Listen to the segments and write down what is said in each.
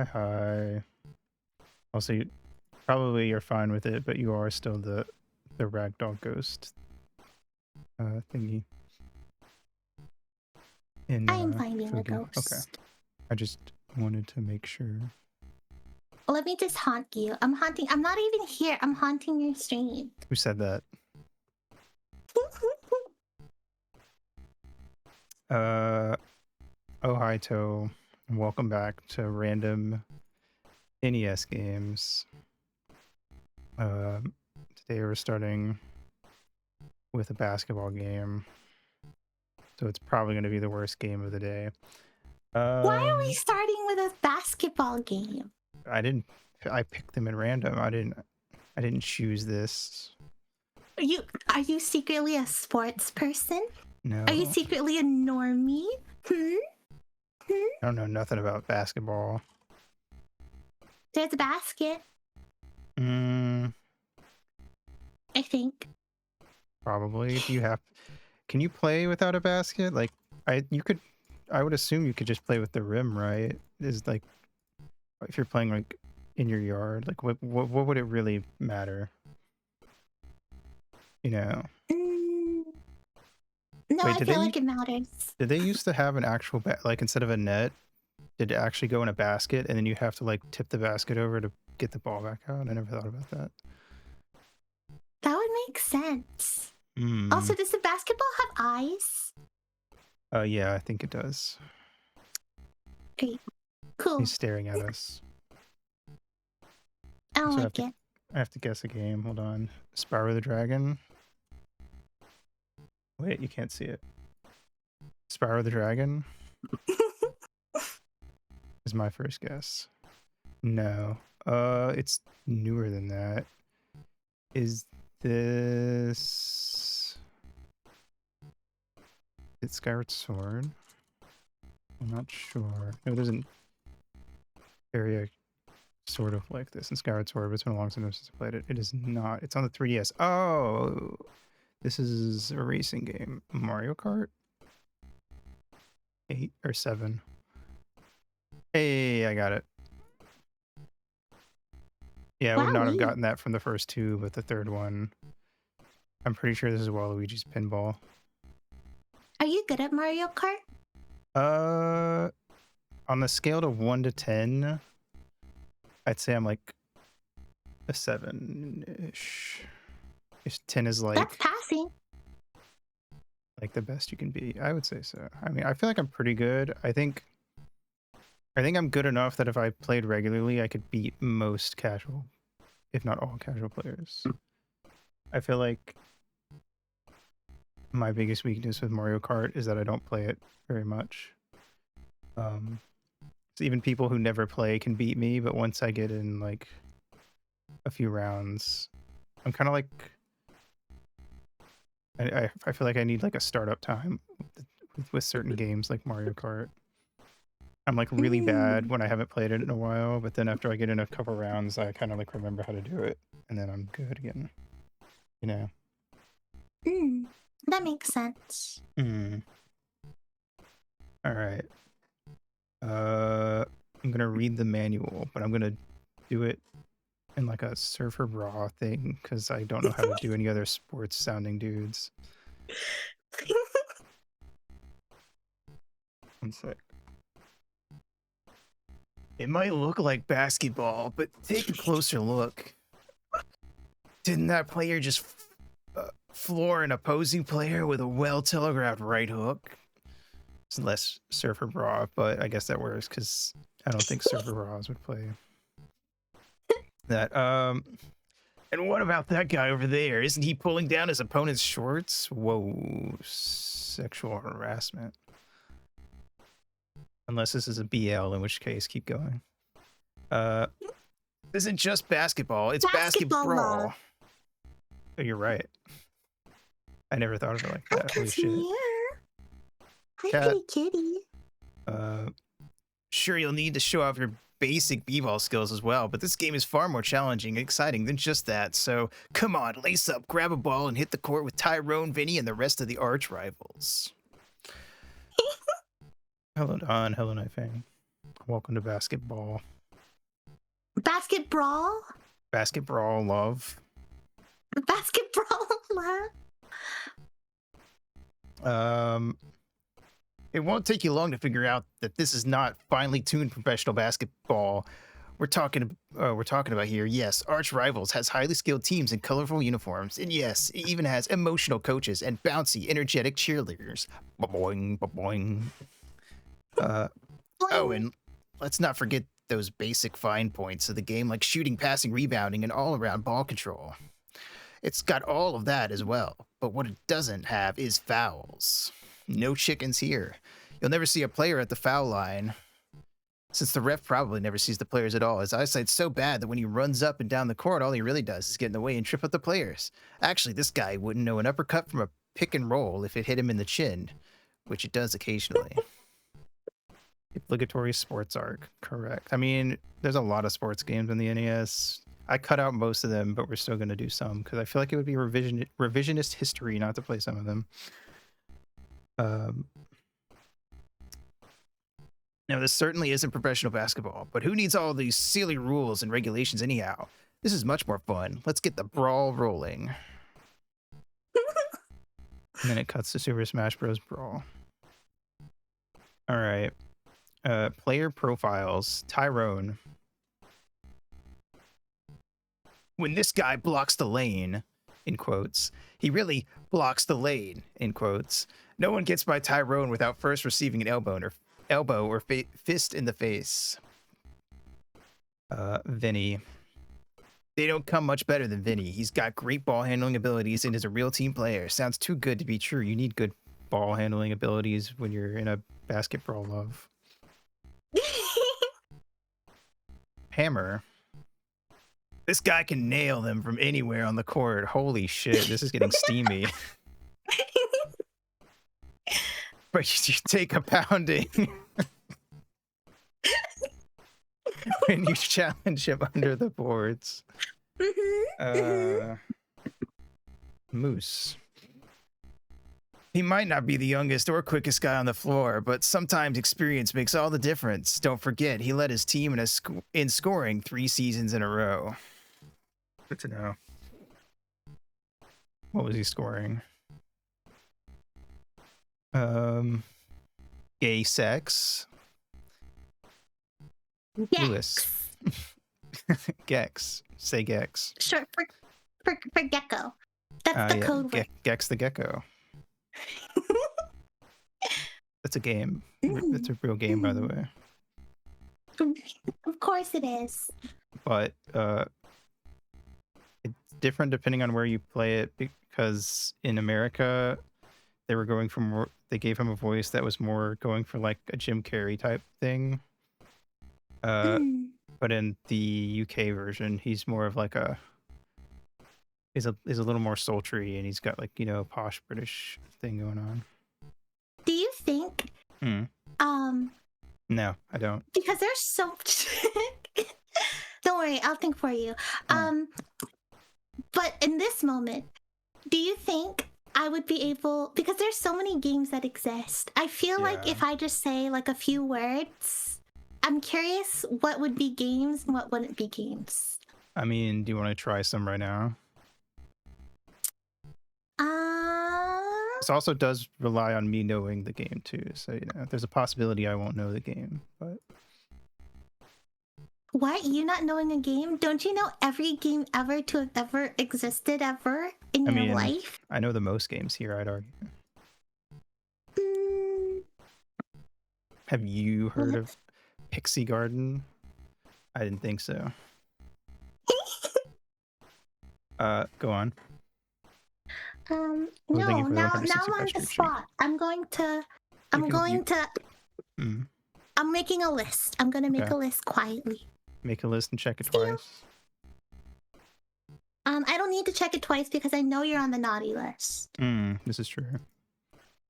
Hi. Also, probably you're fine with it, but you are still the ragdoll ghost thingy. In I am finding a Fugi. ghost. Okay. I just wanted to make sure. Let me just haunt you. I'm haunting. I'm not even here. I'm haunting your stream. Who said that? Oh hi To, and welcome back to random NES games. Today we're starting with a basketball game, so it's probably going to be the worst game of the day. Why are we starting with a basketball game? I picked them at random. I didn't choose this. Are you secretly a sports person? No. Are you secretly a normie? I don't know nothing about basketball. There's a basket. I think. Probably. Can you play without a basket? Like I would assume you could just play with the rim, right? Is like if you're playing like in your yard, like what would it really matter? You know. No, Wait, I feel like it matters. Did they used to have an actual like instead of a net, did it actually go in a basket and then you have to like tip the basket over to get the ball back out? I never thought about that. That would make sense. Also, does the basketball have eyes? Yeah, I think it does. Great. Cool. He's staring at us. I don't like it. I have to guess a game. Hold on. Spyro the Dragon. Wait, you can't see it. Spyro the Dragon is my first guess. No. It's newer than that. Is this... It's Skyward Sword? I'm not sure. No, there's an area sort of like this in Skyward Sword, but it's been a long time since I played it. It is not. It's on the 3DS. Oh! This is a racing game. Mario Kart? 8 or 7. Hey, I got it. Yeah, I would not have gotten that from the first two, but the third one, I'm pretty sure this is Waluigi's Pinball. Are you good at Mario Kart? On the scale of 1 to 10, I'd say I'm like a 7-ish. 10 is like... That's passing. Like the best you can be. I would say so. I mean, I feel like I'm pretty good. I think I'm good enough that if I played regularly, I could beat most casual, if not all casual players. I feel like my biggest weakness with Mario Kart is that I don't play it very much. So even people who never play can beat me, but once I get in like a few rounds, I'm kind of like... I feel like I need like a startup time with certain games like Mario Kart. I'm like really bad when I haven't played it in a while, but then after I get in a couple rounds, I kind of like remember how to do it, and then I'm good again. You know? That makes sense. All right. I'm gonna read the manual, but I'm gonna do it in like a Surfer Raw thing because I don't know how to do any other sports sounding dudes. One sec. It might look like basketball, but take a closer look. Didn't that player just floor an opposing player with a well-telegraphed right hook? It's less Surfer Bra, but I guess that works because I don't think Surfer Bras would play that. And what about that guy over there? Isn't he pulling down his opponent's shorts? Whoa, sexual harassment. Unless this is a BL, in which case, keep going. This isn't just basketball, it's basketball. Oh, you're right. I never thought of it like that. Holy shit. Hi, pretty kitty. Sure, you'll need to show off your basic b-ball skills as well, but this game is far more challenging and exciting than just that. So come on, lace up, grab a ball, and hit the court with Tyrone, Vinny, and the rest of the arch rivals. Hello, Don. Hello, Nifang. Welcome to basketball. Basket Brawl? Basketball love. Basket Brawl love? It won't take you long to figure out that this is not finely tuned professional basketball we're talking about here. Yes, Arch Rivals has highly skilled teams in colorful uniforms, and yes, it even has emotional coaches and bouncy, energetic cheerleaders. Ba-boing, ba-boing. Oh, and let's not forget those basic fine points of the game, like shooting, passing, rebounding, and all-around ball control. It's got all of that as well, but what it doesn't have is fouls. No chickens here. You'll never see a player at the foul line, since the ref probably never sees the players at all. His eyesight's so bad that when he runs up and down the court, all he really does is get in the way and trip up the players. Actually, this guy wouldn't know an uppercut from a pick and roll if it hit him in the chin, which it does occasionally. Obligatory sports arc, correct. I mean, there's a lot of sports games on the NES. I cut out most of them, but we're still going to do some, because I feel like it would be revisionist history not to play some of them. Now, this certainly isn't professional basketball, but who needs all these silly rules and regulations anyhow? This is much more fun. Let's get the brawl rolling. And then it cuts to Super Smash Bros. Brawl. All right. Player profiles. Tyrone. When this guy blocks the lane, in quotes, he really blocks the lane, in quotes. No one gets by Tyrone without first receiving an elbow or fist in the face. Vinny. They don't come much better than Vinny. He's got great ball handling abilities and is a real team player. Sounds too good to be true. You need good ball handling abilities when you're in a basketball love. Hammer. This guy can nail them from anywhere on the court. Holy shit, this is getting steamy. But you take a pounding when you challenge him under the boards. Moose. He might not be the youngest or quickest guy on the floor, but sometimes experience makes all the difference. Don't forget, he led his team in scoring 3 seasons in a row. Good to know. What was he scoring? Gay sex. Gex. Lewis. Gex. Say Gex. Short for gecko. That's the code word. Gex the gecko. That's a game. That's a real game, by the way. Of course it is. But it's different depending on where you play it, because in America they were going for more, they gave him a voice that was more going for like a Jim Carrey type thing. But in the UK version, he's more of like is a little more sultry, and he's got like, you know, a posh British thing going on. Do you think no, I don't. Because there's so don't worry, I'll think for you. But in this moment, do you think I would be able, because there's so many games that exist, I feel like if I just say like a few words, I'm curious what would be games and what wouldn't be games. I mean, do you want to try some right now? This also does rely on me knowing the game too, so you know, there's a possibility I won't know the game, but... What? You not knowing a game? Don't you know every game ever to have ever existed ever in your life? I know the most games here, I'd argue. Have you heard of Pixie Garden? I didn't think so. Go on. No, now I'm on the spot. I'm making a list. I'm gonna make a list quietly. Make a list and check it twice. I don't need to check it twice because I know you're on the naughty list. This is true.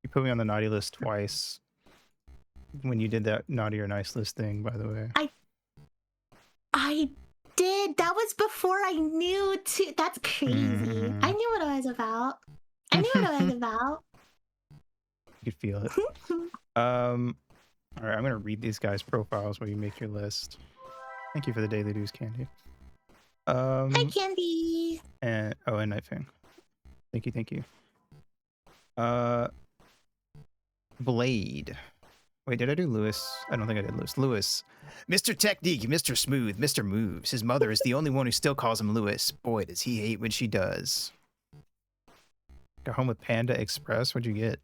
You put me on the naughty list twice when you did that naughty or nice list thing, by the way. I did. That was before I knew too. That's crazy. I knew what I was about. You could feel it. All right, I'm gonna read these guys' profiles while you make your list. Thank you for the daily dues, Candy. Hi, Candy. And Night Fang. Thank you. Blade. Wait, did I do Lewis? I don't think I did Lewis. Lewis. Mr. Technique, Mr. Smooth, Mr. Moves. His mother is the only one who still calls him Lewis. Boy, does he hate when she does. Got home with Panda Express. What'd you get?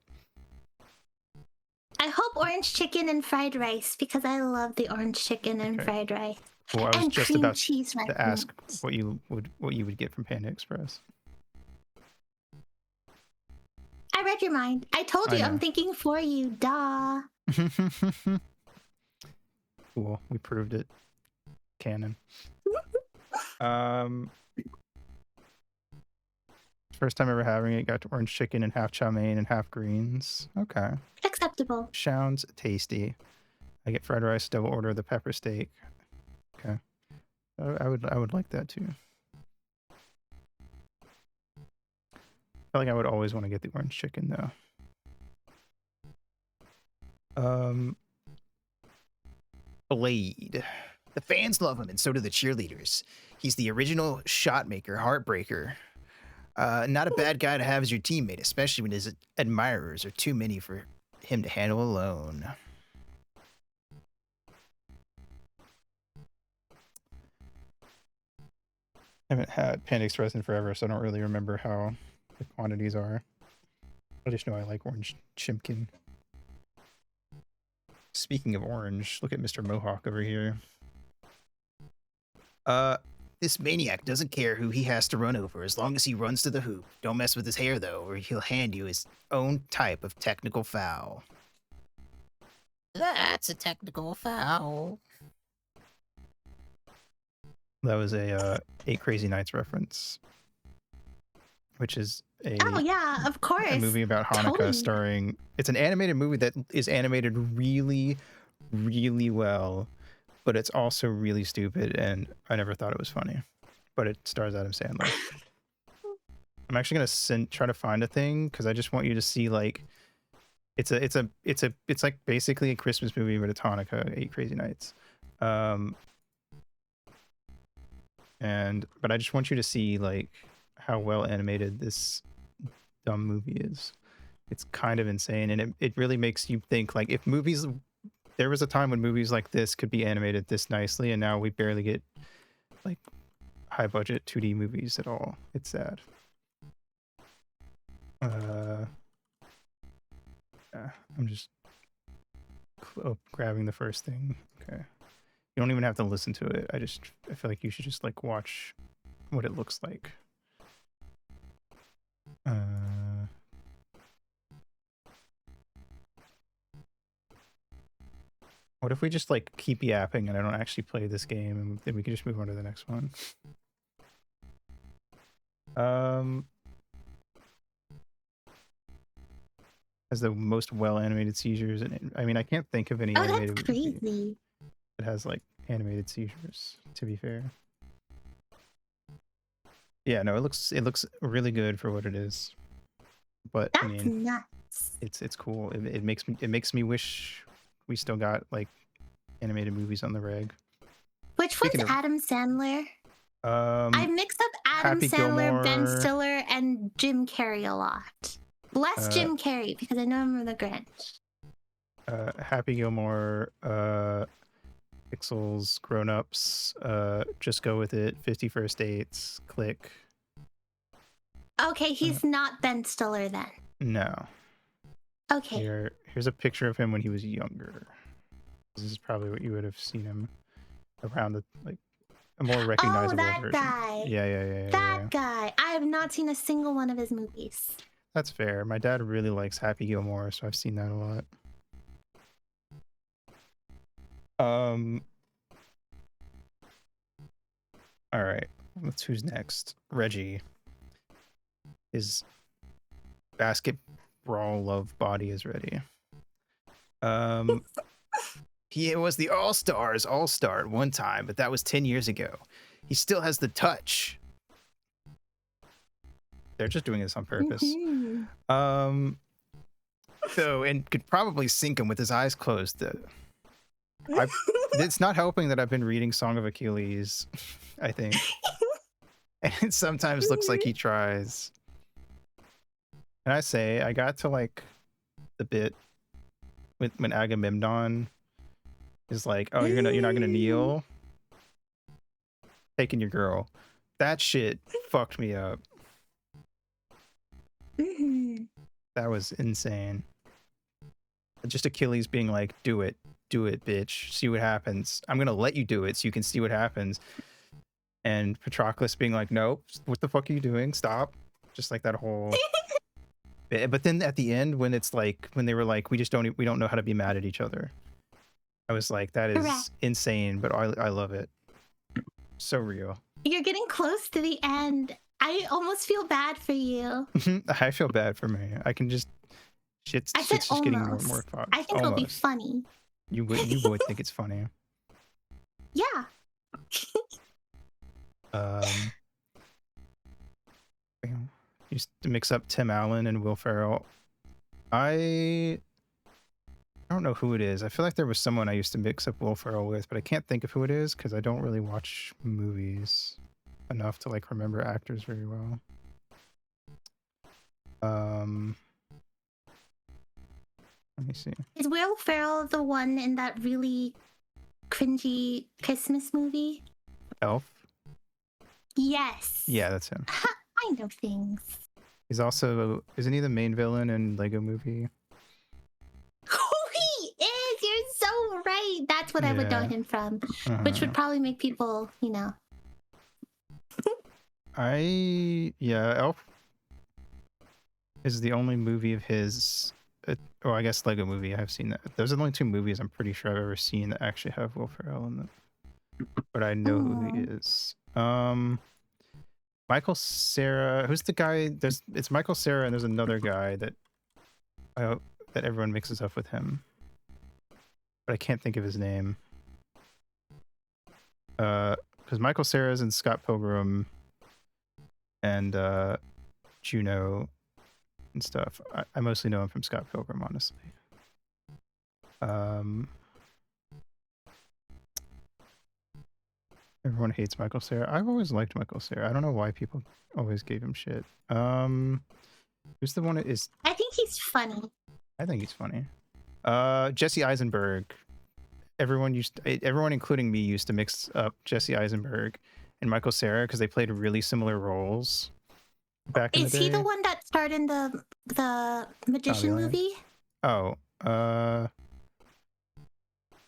I hope orange chicken and fried rice because I love the orange chicken and fried rice. Well, I was and just cream about cheese to ask what you would get from Panda Express. I read your mind. I told you I'm thinking for you. Duh. Cool. We proved it. Canon. First time ever having it. Got orange chicken and half chow mein and half greens. Okay. Acceptable. Sounds tasty. I get fried rice, double order the pepper steak. Okay. I would like that too. I feel like I would always want to get the orange chicken though. Blade. The fans love him, and so do the cheerleaders. He's the original shot maker, heartbreaker. Not a bad guy to have as your teammate, especially when his admirers are too many for him to handle alone. I haven't had Panda Express in forever, so I don't really remember how the quantities are. I just know I like orange chimkin. Speaking of orange, look at Mr. Mohawk over here. This maniac doesn't care who he has to run over as long as he runs to the hoop. Don't mess with his hair, though, or he'll hand you his own type of technical foul. That's a technical foul. That was a 8 Crazy Nights reference, which is a of course, a movie about Hanukkah starring. It's an animated movie that is animated really, really well, but it's also really stupid, and I never thought it was funny. But it stars Adam Sandler. I'm actually gonna try to find a thing because I just want you to see like, it's like basically a Christmas movie, but it's Hanukkah, 8 Crazy Nights. But I just want you to see like how well animated this dumb movie is. It's kind of insane, and it really makes you think like if movies. There was a time when movies like this could be animated this nicely, and now we barely get like high budget 2D movies at all. It's sad. Yeah, I'm just grabbing the first thing. Okay. You don't even have to listen to it. I feel like you should just like watch what it looks like. What if we just like keep yapping and I don't actually play this game, and then we can just move on to the next one? Has the most well animated seizures, and I mean I can't think of any animated that's crazy. that has like animated seizures, to be fair. Yeah, no, it looks really good for what it is. But that's I mean, nuts. It's cool. It makes me wish we still got like animated movies on the reg. Which one's Adam Sandler? I mixed up Adam Sandler, Ben Stiller, and Jim Carrey a lot. Less Jim Carrey because I know him from The Grinch. Happy Gilmore, Pixels, Grown Ups, Just Go With It, 50 First Dates, Click. Okay, he's not Ben Stiller then. No. Okay. Here's a picture of him when he was younger. This is probably what you would have seen him around the like a more recognizable version. Guy. Yeah. That guy. I have not seen a single one of his movies. That's fair. My dad really likes Happy Gilmore, so I've seen that a lot. All right. Who's next? Reggie. His basketball love body is ready. He was the All-Stars All-Star at one time, but that was 10 years ago. He still has the touch. They're just doing this on purpose. So, and could probably sink him with his eyes closed. It's not helping that I've been reading Song of Achilles, I think. And it sometimes looks like he tries. And I say, I got to like the bit when Agamemnon is like, oh, you're not gonna kneel? Taking your girl. That shit fucked me up. That was insane. Just Achilles being like, do it, bitch. See what happens. I'm gonna let you do it so you can see what happens. And Patroclus being like, nope, what the fuck are you doing? Stop. Just like that whole bit. But then at the end, when it's like, when they were like, we don't know how to be mad at each other. I was like, that is insane, but I love it. So real. You're getting close to the end. I almost feel bad for you. I feel bad for me. I can just shit's just getting more and more fun. I think it'll be funny. You would think it's funny. Yeah. Used to mix up Tim Allen and Will Ferrell. I don't know who it is. I feel like there was someone I used to mix up Will Ferrell with, but I can't think of who it is because I don't really watch movies enough to like remember actors very well. Let me see. Is Will Ferrell the one in that really cringy Christmas movie? Elf? Yes. Yeah, that's him. I know things. He's also, isn't he the main villain in Lego Movie? Oh, he is! You're so right! That's what I would know him from. Which would probably make people, you know. Elf is the only movie of his, I guess Lego Movie, I've seen that. Those are the only two movies I'm pretty sure I've ever seen that actually have Will Ferrell in them. But I know who he is. Michael Cera, who's the guy? It's Michael Cera, and there's another guy that that everyone mixes up with him, but I can't think of his name. Because Michael Cera's in Scott Pilgrim and Juno and stuff. I mostly know him from Scott Pilgrim, honestly. Everyone hates Michael Cera. I've always liked Michael Cera. I don't know why people always gave him shit. Who's the one that is? I think he's funny. I think he's funny. Jesse Eisenberg. Everyone including me used to mix up Jesse Eisenberg and Michael Cera because they played really similar roles back in the day. Is he the one that starred in the Magician movie? Oh, let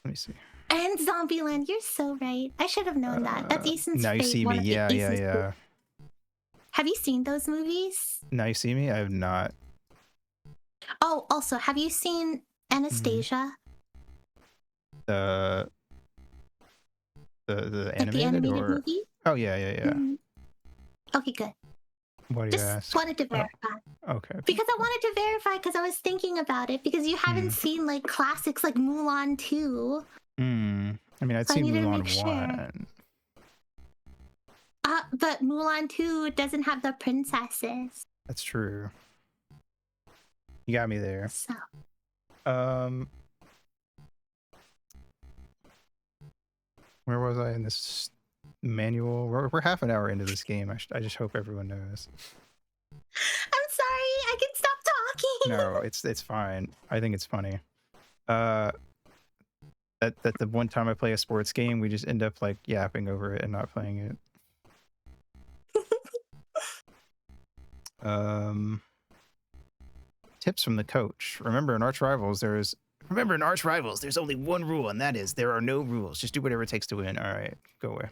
me see. And Zombieland, you're so right. I should have known that. That's Easton's Now You See Me. Yeah. Have you seen those movies? Now You See Me? I have not. Oh, also, have you seen Anastasia? The animated, the animated or... movie? Oh yeah. Okay, good. Why do you Just ask? wanted to verify. Okay. Because I wanted to verify because I was thinking about it because you haven't seen like classics like Mulan 2. I mean, I'd seen Mulan 1. But Mulan 2 doesn't have the princesses. That's true. You got me there. So. Where was I in this manual? We're half an hour into this game. I just hope everyone knows. I'm sorry. I can stop talking. No, it's fine. I think it's funny. That the one time I play a sports game, we just end up like yapping over it and not playing it. Tips from the coach. Remember in Arch Rivals, there's only one rule, and that is there are no rules. Just do whatever it takes to win. All right, go away.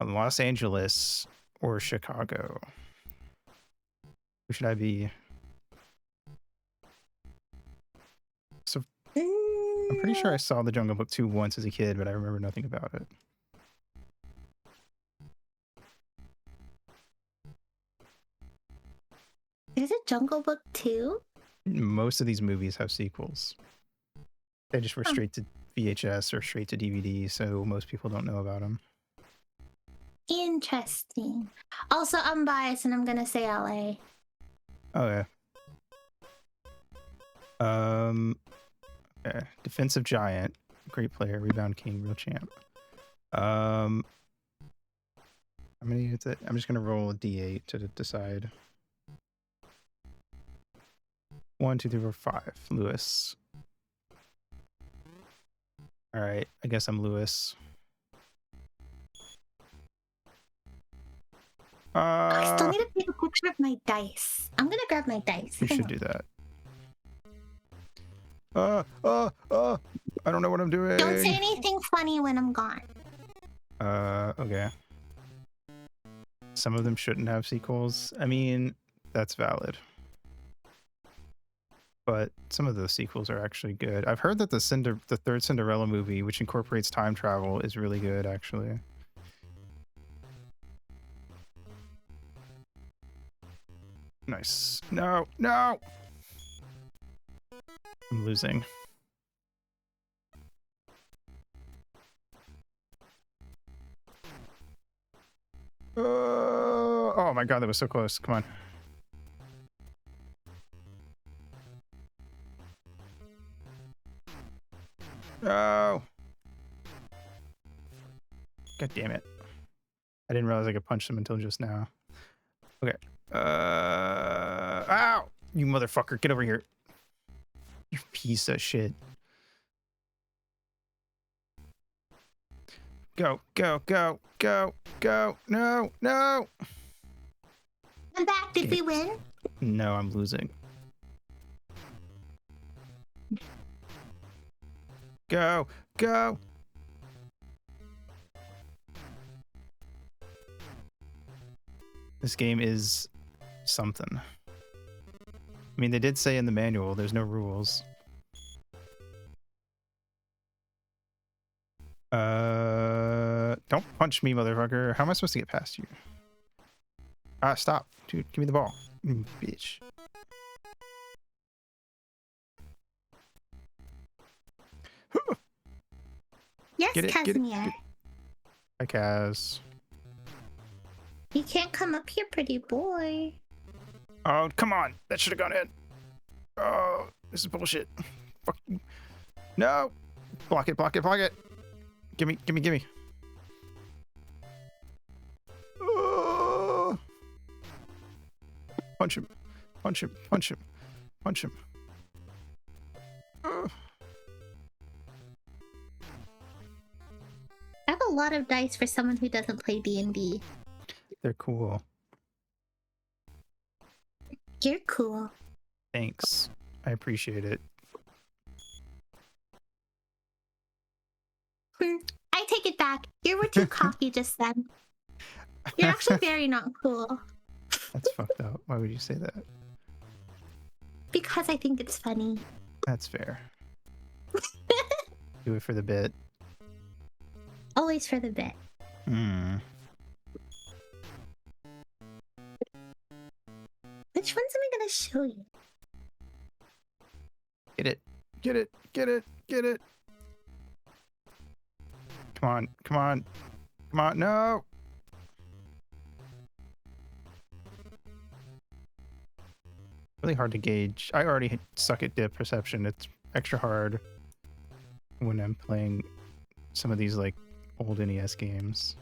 Los Angeles or Chicago? Who should I be? So I'm pretty sure I saw The Jungle Book 2 once as a kid, but I remember nothing about it. Is it Jungle Book 2? Most of these movies have sequels. They just were straight to VHS or straight to DVD, so most people don't know about them. Interesting. Also, I'm biased and I'm gonna say LA. Oh yeah. Defensive giant, great player, rebound king, real champ. How many is it? I'm just gonna roll a d8 to decide. 1, 2, 3, 4, 5. Lewis. All right, I guess I'm Lewis. I still need to take a picture of my dice. I'm gonna grab my dice. You should do that. I don't know what I'm doing. Don't say anything funny when I'm gone. Okay. Some of them shouldn't have sequels. I mean, that's valid. But some of the sequels are actually good. I've heard that the third Cinderella movie, which incorporates time travel, is really good, actually. Nice. No, no! I'm losing. Oh my god, that was so close. Come on. No! God damn it. I didn't realize I could punch them until just now. Okay. Ow! You motherfucker, get over here. You piece of shit. Go, go, go, go, go. No, no! I'm back. Did we win? No, I'm losing. Go, go! This game is something. I mean, they did say in the manual there's no rules. Don't punch me, motherfucker. How am I supposed to get past you? Stop. Dude, give me the ball. Bitch. Yes, Casimir. Hi, Kaz. You can't come up here, pretty boy. Oh, come on. That should have gone in. Oh, this is bullshit. Fuck you. No. Block it, block it, block it. Gimme, gimme, gimme. Oh. Punch him. Punch him. Punch him. Punch him. Oh. I have a lot of dice for someone who doesn't play D&D. They're cool. You're cool. Thanks. I appreciate it. I take it back. You were too cocky just then. You're actually very not cool. That's fucked up. Why would you say that? Because I think it's funny. That's fair. Do it for the bit. Always for the bit. Hmm. Which ones am I gonna show you? Get it. Get it. Get it. Get it. Come on. Come on. Come on. No. Really hard to gauge. I already suck at depth perception. It's extra hard when I'm playing some of these like old NES games.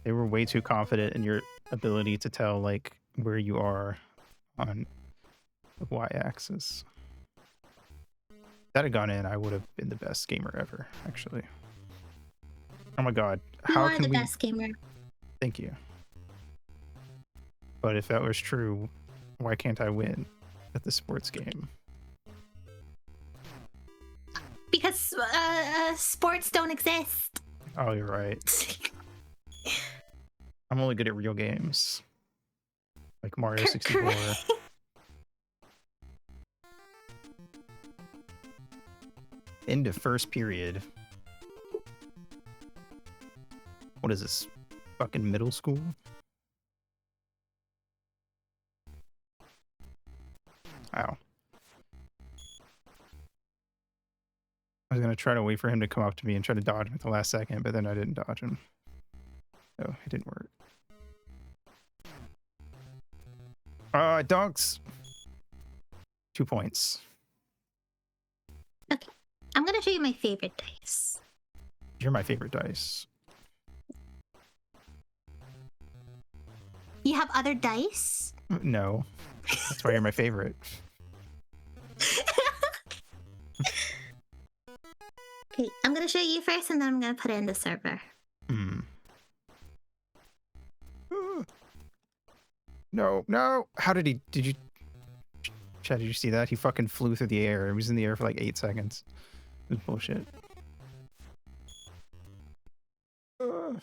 They were way too confident in your ability to tell like where you are on the y-axis. If that had gone in, I would have been the best gamer ever, actually. Oh my god. You How are can the we... best gamer. Thank you. But if that was true, why can't I win at the sports game? Because sports don't exist. Oh, you're right. I'm only good at real games. Like Mario 64. Correct. End of first period. What is this? Fucking middle school? Ow. I was gonna try to wait for him to come up to me and try to dodge him at the last second, but then I didn't dodge him. So it didn't work. Dunks! 2 points. I'm gonna show you my favorite dice. You're my favorite dice. You have other dice? No. That's why you're my favorite. Okay, I'm gonna show you first and then I'm gonna put it in the server. No, no. How did he? Did you? Chad, did you see that? He fucking flew through the air. He was in the air for like 8 seconds. It was bullshit. Oh,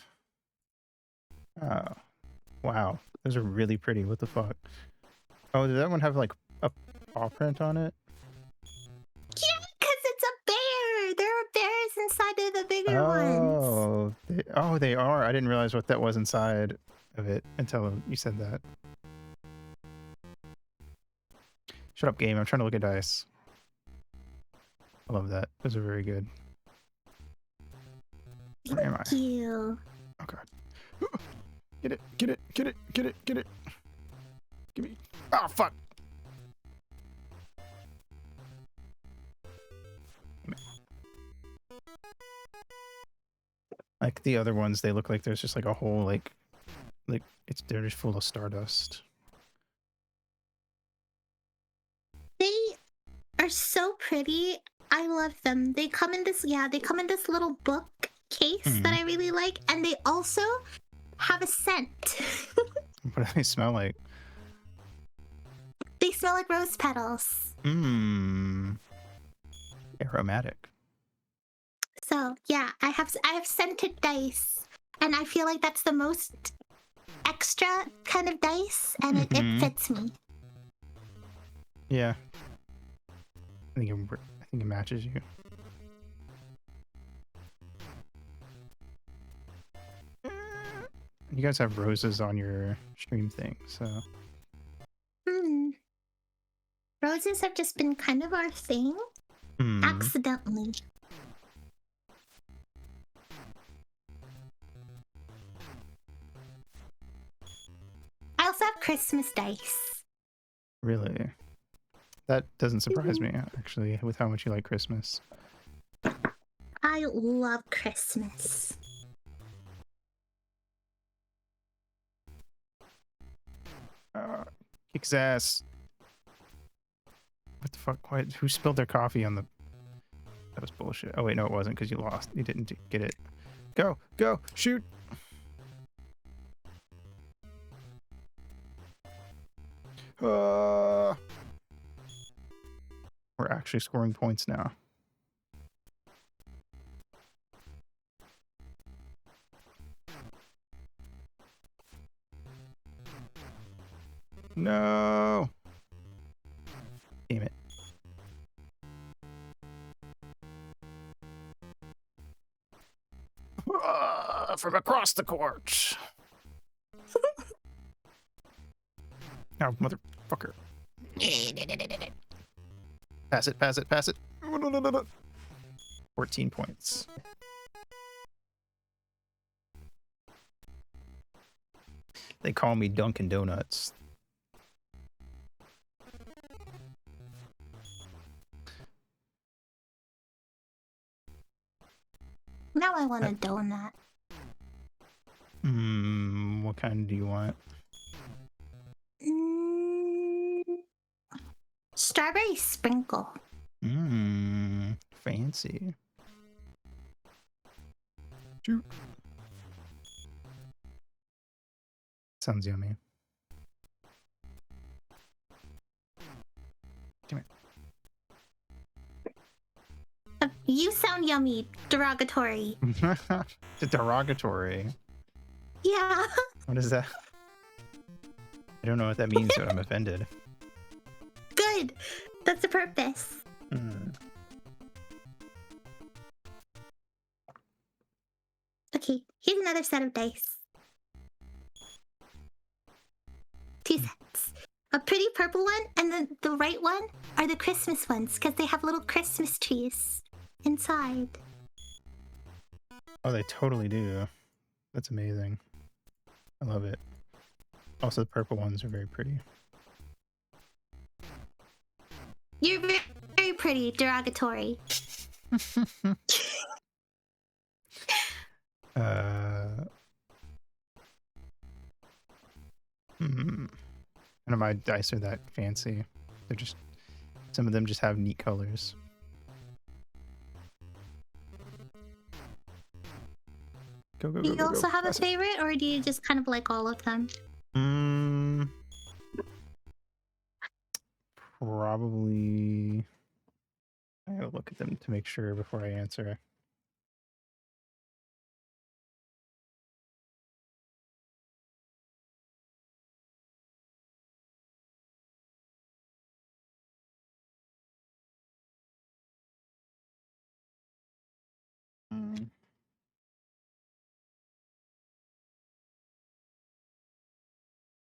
wow. Those are really pretty. What the fuck? Oh, did that one have like a paw print on it? Yeah, because it's a bear. There are bears inside of the bigger ones. They are. I didn't realize what that was inside of it until you said that. Shut up, game. I'm trying to look at dice. I love that. Those are very good. Where am I? Thank you. Oh god. Get it, get it, get it, get it, get it. Give me. Oh fuck. Like the other ones, they look like there's just like a whole like they're just full of stardust. They are so pretty. I love them. They come in this little book case that I really like, and they also have a scent. What do they smell like? They smell like rose petals. Aromatic. So yeah, I have scented dice, and I feel like that's the most extra kind of dice, and it fits me. Yeah. I think it matches you. You guys have roses on your stream thing, so. Roses have just been kind of our thing, accidentally. I also have Christmas dice. Really? That doesn't surprise me, actually, with how much you like Christmas. I love Christmas. Kicks ass. What the fuck? Who spilled their coffee on the... That was bullshit. Oh wait, no it wasn't, because you lost. You didn't get it. Go! Go! Shoot! We're actually scoring points now. No! Damn it. From across the court. Oh, motherfucker. Pass it, pass it, pass it. 14 points. They call me Dunkin' Donuts. Now I want a donut. What kind do you want? Strawberry sprinkle. Fancy. Shoot. Sounds yummy. Come You sound yummy. Derogatory. here. Derogatory. Yeah. What is that? I don't know what that means, but I'm offended. Good. That's the purpose. Okay, here's another set of dice. 2 sets. A pretty purple one, and then the right one are the Christmas ones, because they have little Christmas trees inside. Oh, they totally do. That's amazing. I love it. Also, the purple ones are very pretty. You're very, very pretty. Derogatory. None of my dice are that fancy. They're just, some of them just have neat colors. Go, go, Do go, you go, also go. have a Pass it. favorite, or do you just kind of like all of them? Probably. I gotta look at them to make sure before I answer.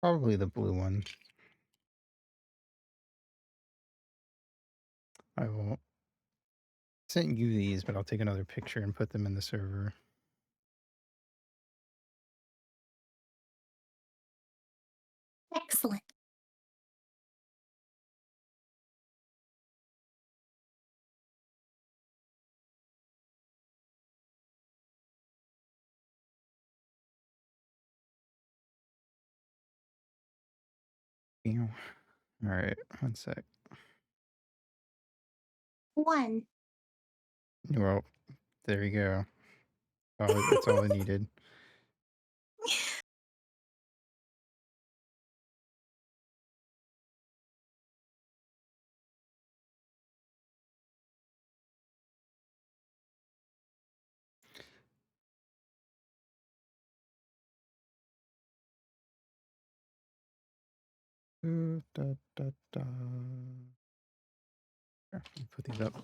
Probably the blue one. I won't send you these, but I'll take another picture and put them in the server. Excellent. All right, one sec. 1. Well, there you go. That's all I needed. Da, da, da. Here, let me put these up.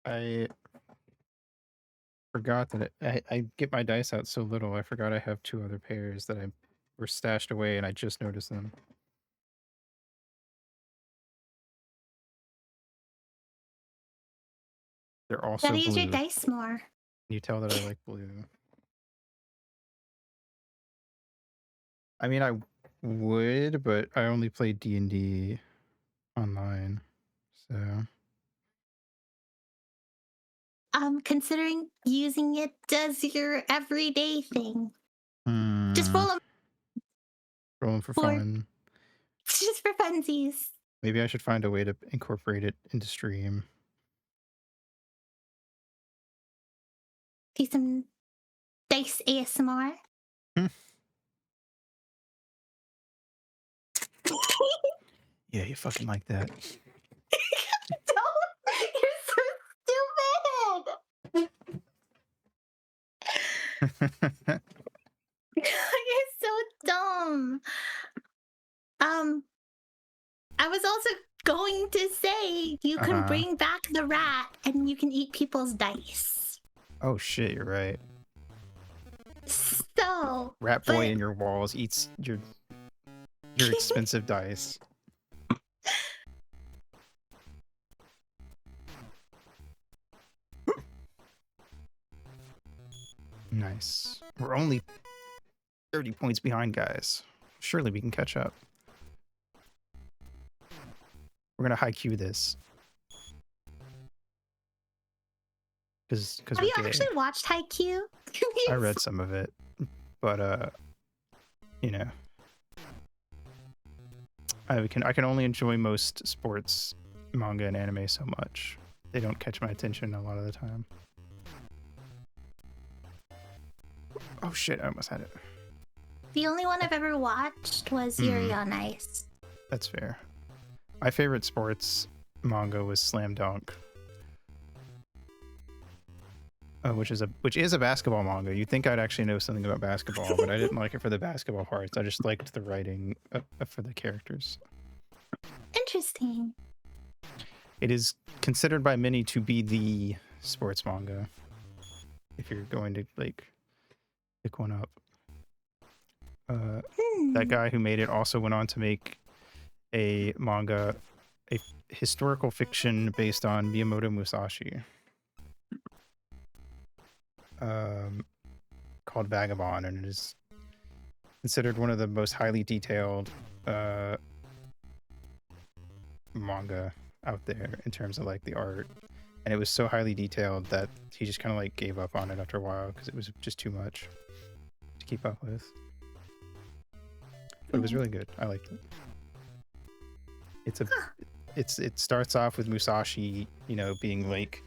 I forgot that I get my dice out so little. I forgot I have 2 other pairs that I were stashed away, and I just noticed them. They're also Gotta use your blue. dice more. Can you tell that I like blue? I mean, I would, but I only play D&D online, so Considering using it as your everyday thing. Just roll them rolling for for fun. just for funsies. Maybe I should find a way to incorporate it into stream. Do some dice ASMR. Yeah, you fucking like that. You're so stupid. You're so dumb. I was also going to say you can bring back the rat and you can eat people's dice. Oh shit, you're right. So Rat boy in your walls eats your expensive dice. Nice. We're only 30 points behind, guys. Surely we can catch up. We're gonna high Q this. Because have you actually watched Haikyuu? I read some of it, but you know, I can only enjoy most sports manga and anime so much. They don't catch my attention a lot of the time. Oh shit, I almost had it. The only one I've ever watched was Yuri on Ice. That's fair. My favorite sports manga was Slam Dunk. Which is a basketball manga. You'd think I'd actually know something about basketball, but I didn't like it for the basketball parts. I just liked the writing for the characters. Interesting. It is considered by many to be the sports manga. If you're going to like pick one up. That guy who made it also went on to make a manga, a historical fiction based on Miyamoto Musashi. called Vagabond, and it is considered one of the most highly detailed manga out there in terms of like the art. And it was so highly detailed that he just kind of like gave up on it after a while because it was just too much to keep up with. But it was really good. I liked it. It starts off with Musashi, you know, being like,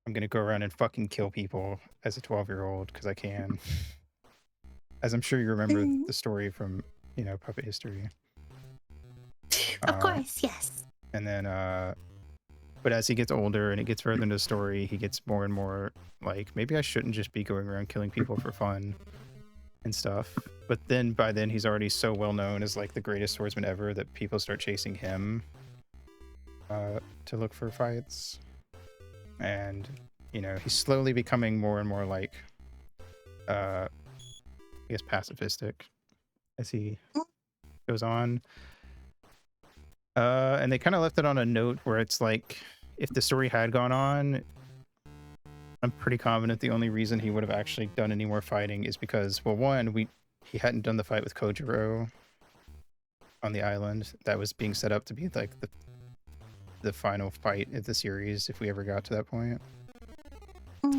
I'm gonna go around and fucking kill people as a 12-year-old because I can. As I'm sure you remember the story from, you know, Puppet History. Of course, yes. And then but as he gets older and it gets further into the story, he gets more and more like, maybe I shouldn't just be going around killing people for fun and stuff. But then by then he's already so well known as like the greatest swordsman ever that people start chasing him to look for fights. And, you know, he's slowly becoming more and more like I guess pacifistic as he goes on. And they kind of left it on a note where it's like, if the story had gone on, I'm pretty confident the only reason he would have actually done any more fighting is because, well, one, he hadn't done the fight with Kojiro on the island. That was being set up to be like the final fight of the series if we ever got to that point.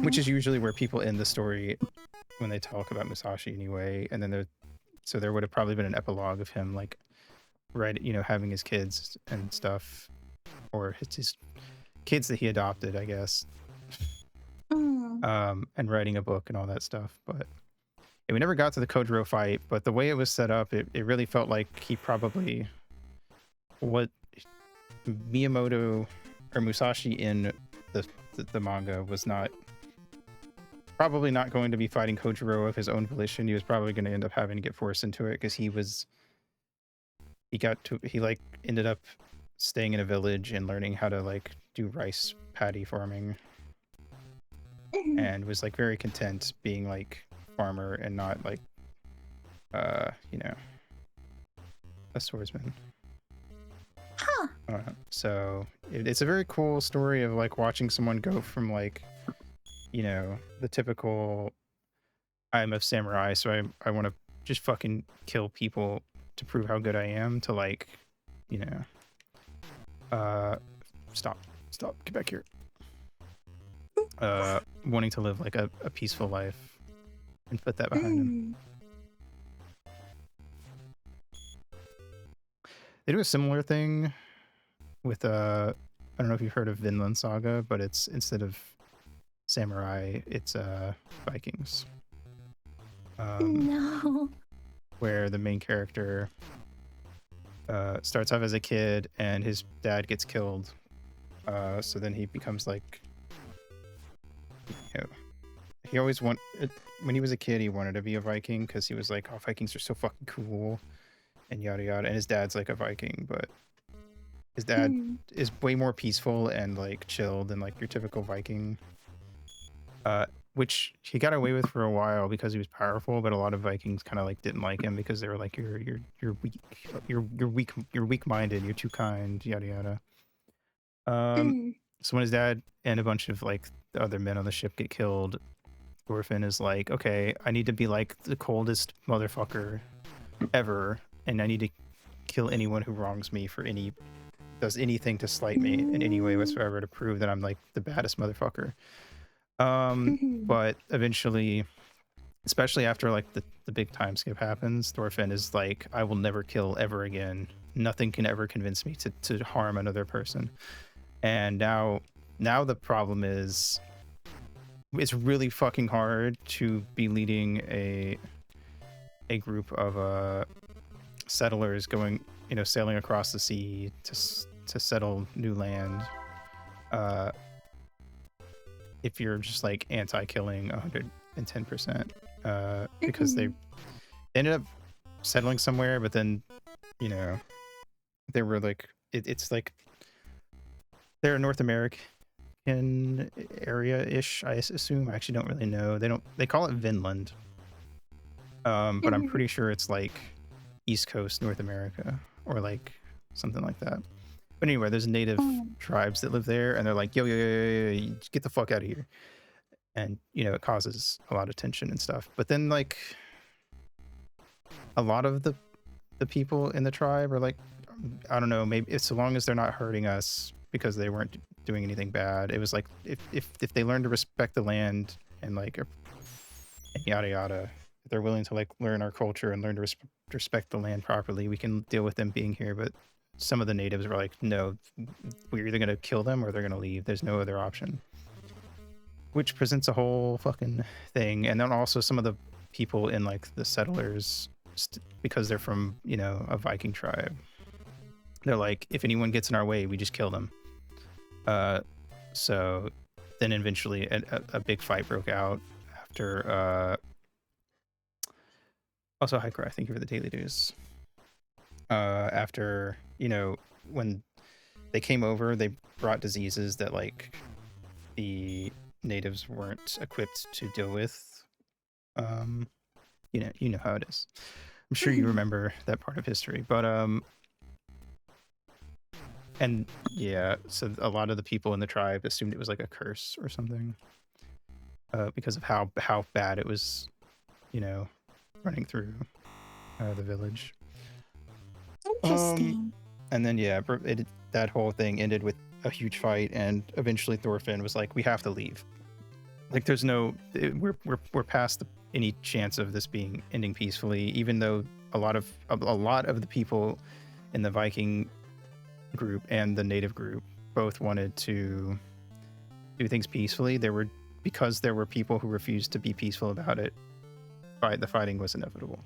Which is usually where people end the story when they talk about Musashi anyway. And then there would have probably been an epilogue of him like, right, you know, having his kids and stuff, or his kids that he adopted, I guess, and writing a book and all that stuff. But we never got to the Kojiro fight. But the way it was set up, it really felt like he probably, what Miyamoto or Musashi in the manga was probably not going to be fighting Kojiro of his own volition. He was probably going to end up having to get forced into it because he like ended up staying in a village and learning how to like do rice paddy farming, and was like very content being like farmer and not like you know, a swordsman. So it's a very cool story of like watching someone go from like, you know, the typical I'm a samurai so I want to just fucking kill people to prove how good I am, to like, you know, stop, get back here. Wanting to live like a peaceful life and put that behind him. They do a similar thing with I don't know if you've heard of Vinland Saga, but it's instead of samurai, it's Vikings. No. Where the main character starts off as a kid and his dad gets killed. So then he becomes like, you know, he always when he was a kid, he wanted to be a Viking because he was like, oh, Vikings are so fucking cool and yada yada. And his dad's like a Viking, but his dad is way more peaceful and like chill than like your typical Viking. Which he got away with for a while because he was powerful, but a lot of Vikings kind of like didn't like him because they were like, you're weak-minded, you're too kind, yada yada. So when his dad and a bunch of like the other men on the ship get killed, Thorfinn is like, okay, I need to be like the coldest motherfucker ever, and I need to kill anyone who wrongs me does anything to slight me in any way whatsoever to prove that I'm like the baddest motherfucker. But eventually, especially after like the big time skip happens, Thorfinn is like, I will never kill ever again. Nothing can ever convince me to harm another person. And now the problem is, it's really fucking hard to be leading a group of settlers going, you know, sailing across the sea to settle new land. If you're just like anti-killing 110%, because they ended up settling somewhere, but then, you know, they were like, it's like they're a North American area-ish, I assume. I actually don't really know. They call it Vinland, but I'm pretty sure it's like East Coast North America or like something like that. But anyway, there's native tribes that live there, and they're like, yo, get the fuck out of here. and it causes a lot of tension and stuff. But then like a lot of the people in the tribe are like, I don't know, maybe it's so long as they're not hurting us because they weren't doing anything bad. It was like if they learn to respect the land and like and yada yada, if they're willing to like learn our culture and learn to respect the land properly, we can deal with them being here. But some of the natives were like, no, we're either gonna kill them or they're gonna leave. There's no other option, which presents a whole fucking thing. And then also some of the people in like the settlers, because they're from a Viking tribe, they're like, if anyone gets in our way, we just kill them. So then eventually a big fight broke out after also hi Cry, thank you for the daily dues. After when they came over, they brought diseases that like the natives weren't equipped to deal with. You know how it is. I'm sure you remember that part of history, but and yeah, so a lot of the people in the tribe assumed it was like a curse or something, because of how bad it was, running through the village. Interesting. And then yeah, that whole thing ended with a huge fight, and eventually Thorfinn was like, "We have to leave. Like, there's no, we're past any chance of this ending peacefully." Even though a lot of the people in the Viking group and the native group both wanted to do things peacefully, because there were people who refused to be peaceful about it. The fighting was inevitable.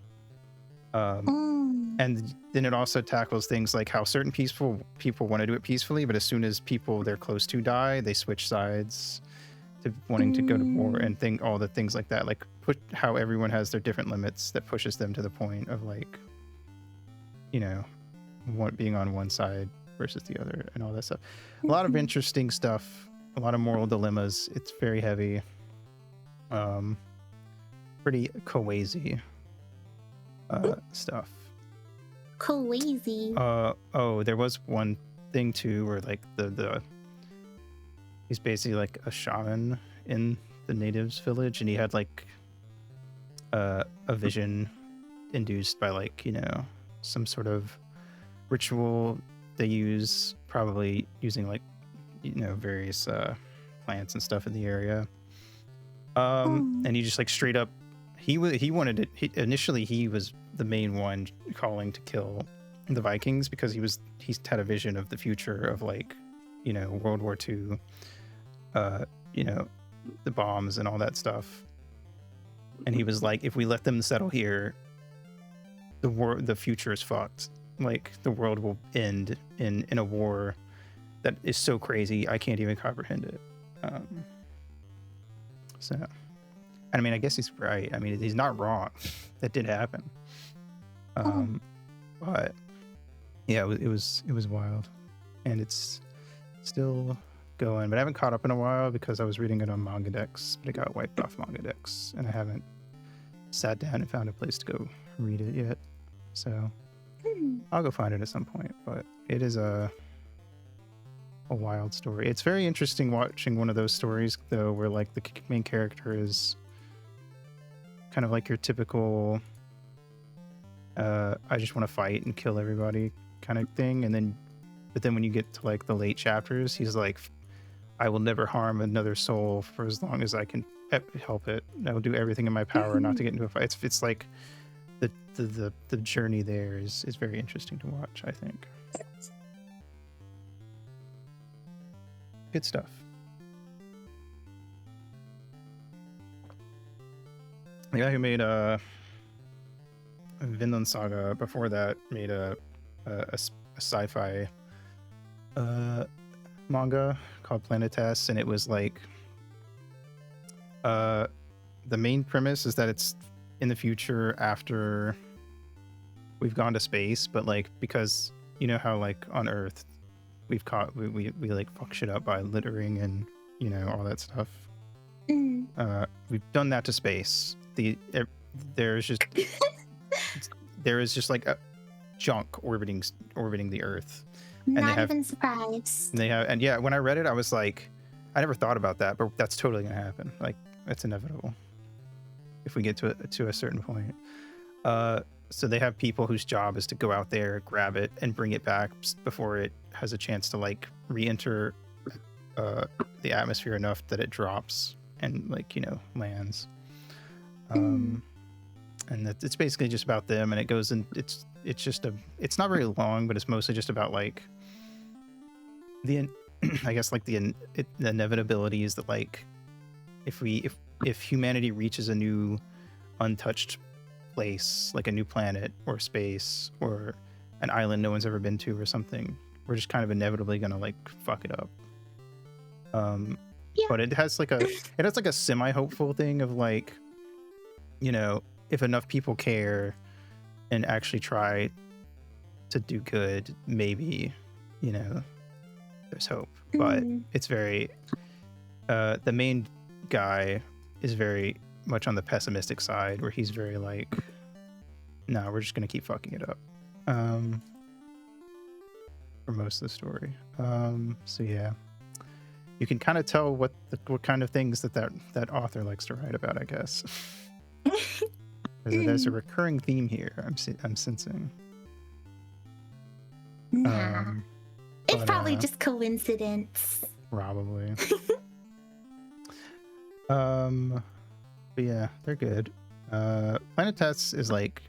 And then it also tackles things like how certain peaceful people want to do it peacefully, but as soon as people they're close to die, they switch sides to wanting to go to war, and all the things like that, like how everyone has their different limits that pushes them to the point of like, being on one side versus the other and all that stuff. A lot of interesting stuff, a lot of moral dilemmas. It's very heavy, pretty kawaii stuff. Crazy. Oh, there was one thing too where like he's basically like a shaman in the natives village, and he had like a vision induced by like some sort of ritual they use, probably using like various plants and stuff in the area. And he just like straight up he wanted it. Initially he was the main one calling to kill the Vikings because he's had a vision of the future of like World War II, the bombs and all that stuff, and he was like, if we let them settle here, the future is fucked. Like, the world will end in a war that is so crazy I can't even comprehend it. So I mean, I guess he's right. I mean, he's not wrong. That did happen. But yeah, it was wild, and it's still going. But I haven't caught up in a while because I was reading it on MangaDex, but it got wiped off MangaDex, and I haven't sat down and found a place to go read it yet. So I'll go find it at some point. But it is a wild story. It's very interesting watching one of those stories though, where like the main character is kind of like your typical I just want to fight and kill everybody kind of thing, but then when you get to like the late chapters, he's like, I will never harm another soul for as long as I can help it. I will do everything in my power not to get into a fight. It's like the journey there is very interesting to watch, I think. Good stuff. The guy who made Vinland Saga before that made a sci-fi manga called Planetes, and it was like the main premise is that it's in the future after we've gone to space, but like, because how like on Earth we like fuck shit up by littering and all that stuff. We've done that to space. There is just like a junk orbiting the Earth. And Not even surprised. And yeah, when I read it, I was like, I never thought about that, but that's totally gonna happen. Like, It's inevitable if we get to a certain point. So they have people whose job is to go out there, grab it, and bring it back before it has a chance to like re-enter the atmosphere enough that it drops and like, you know, lands. And it's basically just about them, and it goes in. It's it's not very long, but it's mostly just about like the I guess like the inevitabilities that like if humanity reaches a new untouched place, like a new planet or space or an island no one's ever been to or something, we're just kind of inevitably gonna like fuck it up. Yeah. But it has like a semi-hopeful thing of like, you know, if enough people care and actually try to do good, maybe, you know, there's hope. But it's very the main guy is very much on the pessimistic side, where he's very like, no, we're just gonna keep fucking it up for most of the story. So yeah, you can kind of tell what kind of things that author likes to write about, I guess. There's a recurring theme here I'm sensing. Nah, it's probably just coincidence. Probably. But yeah, they're good. Planet Test is like,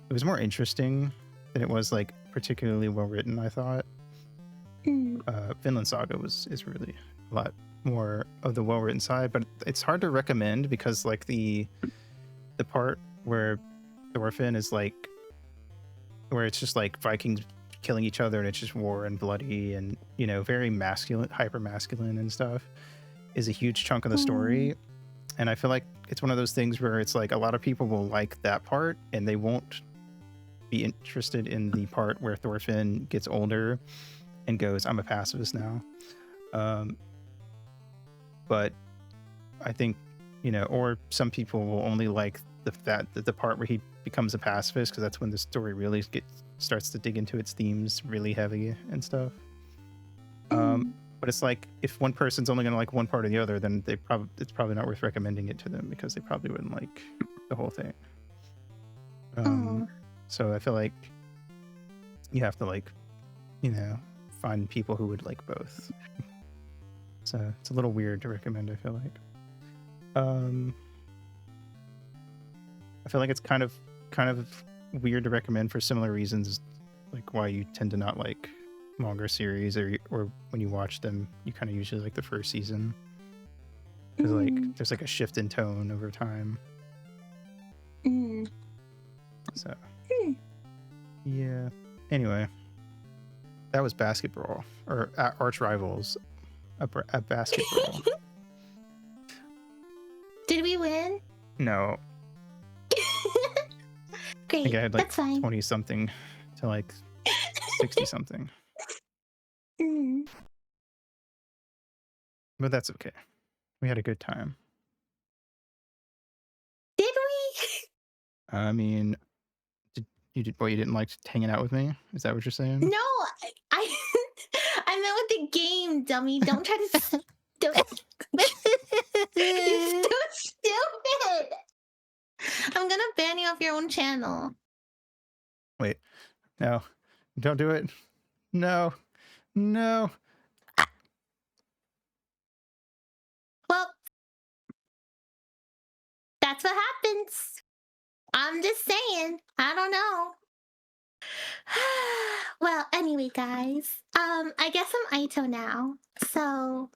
it was more interesting than it was like particularly well written, I thought. Vinland Saga is really a lot more of the well written side, but it's hard to recommend because like the part where Thorfinn is like, where it's just like Vikings killing each other and it's just war and bloody and, you know, very masculine, hyper masculine and stuff, is a huge chunk of the story. And I feel like it's one of those things where it's like a lot of people will like that part and they won't be interested in the part where Thorfinn gets older and goes, I'm a pacifist now. But I think, you know, or some people will only like the part where he becomes a pacifist, because that's when the story really starts to dig into its themes really heavy and stuff. But it's like, if one person's only going to like one part or the other, then it's probably not worth recommending it to them, because they probably wouldn't like the whole thing. So I feel like you have to like, you know, find people who would like both. So it's a little weird to recommend, I feel like. I feel like it's kind of weird to recommend for similar reasons, like why you tend to not like longer series, or when you watch them, you kind of usually like the first season, because like there's like a shift in tone over time. So yeah. Anyway, that was Basketball, or Arch Rivals, a Basketball. Did we win? No. Great. I think I had like That's fine. 20 something to like 60 something. But that's okay. We had a good time. Did we? I mean, you didn't like hanging out with me? Is that what you're saying? No, I meant with the game, dummy. Don't try to. Don't. You're so stupid. I'm gonna ban you off your own channel. Wait, no, don't do it. No. Well, that's what happens. I'm just saying. I don't know. Well, anyway, guys. I guess I'm Aito now. So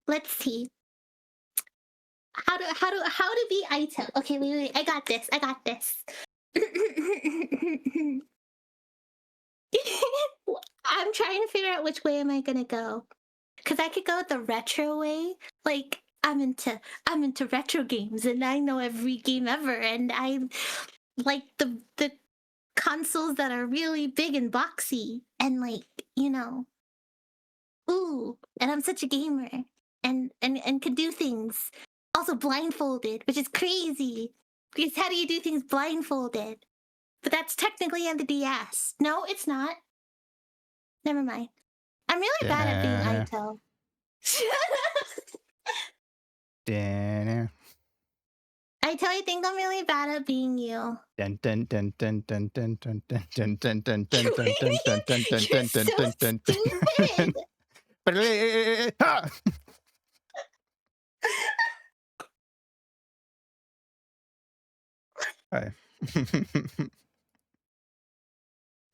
let's see. How to be Aito? Okay, wait. I got this. I'm trying to figure out which way am I gonna go. Cause I could go the retro way. Like I'm into retro games and I know every game ever, and I like the consoles that are really big and boxy and like, you know, ooh, and I'm such a gamer and could do things also blindfolded, which is crazy. Because how do you do things blindfolded? But that's technically on the DS. No, it's not. Never mind. I'm really bad at being Aito. Dun, I totally think I'm really bad at being you. dun, dun, dun, dun, dun, dun, dun, dun, dun, dun, dun, dun, dun, dun, dun, dun, dun, You're dun, dun, so dun, dun. stupid. Ha! Hi.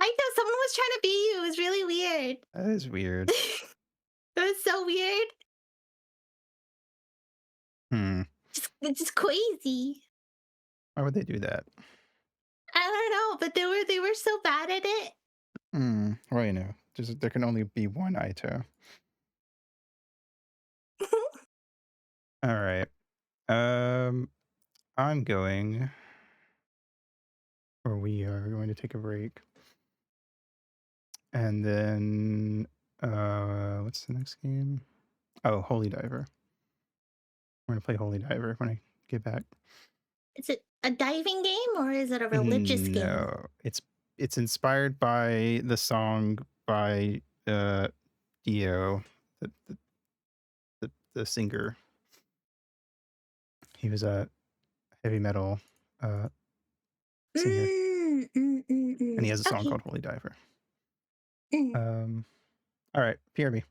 I know someone was trying to be you. It was really weird. That is weird. It was so weird. It's just crazy. Why would they do that? I don't know, but they were so bad at it. Well, you know, there can only be one Aito. All right. I'm going, or we are going to take a break. And then, what's the next game? Oh, Holy Diver. We're going to play Holy Diver when I get back. Is it a diving game or is it a religious game? No, it's inspired by the song by Dio, the singer. He was a heavy metal singer, and he has a song Okay. called Holy Diver. Mm. All right, PRB.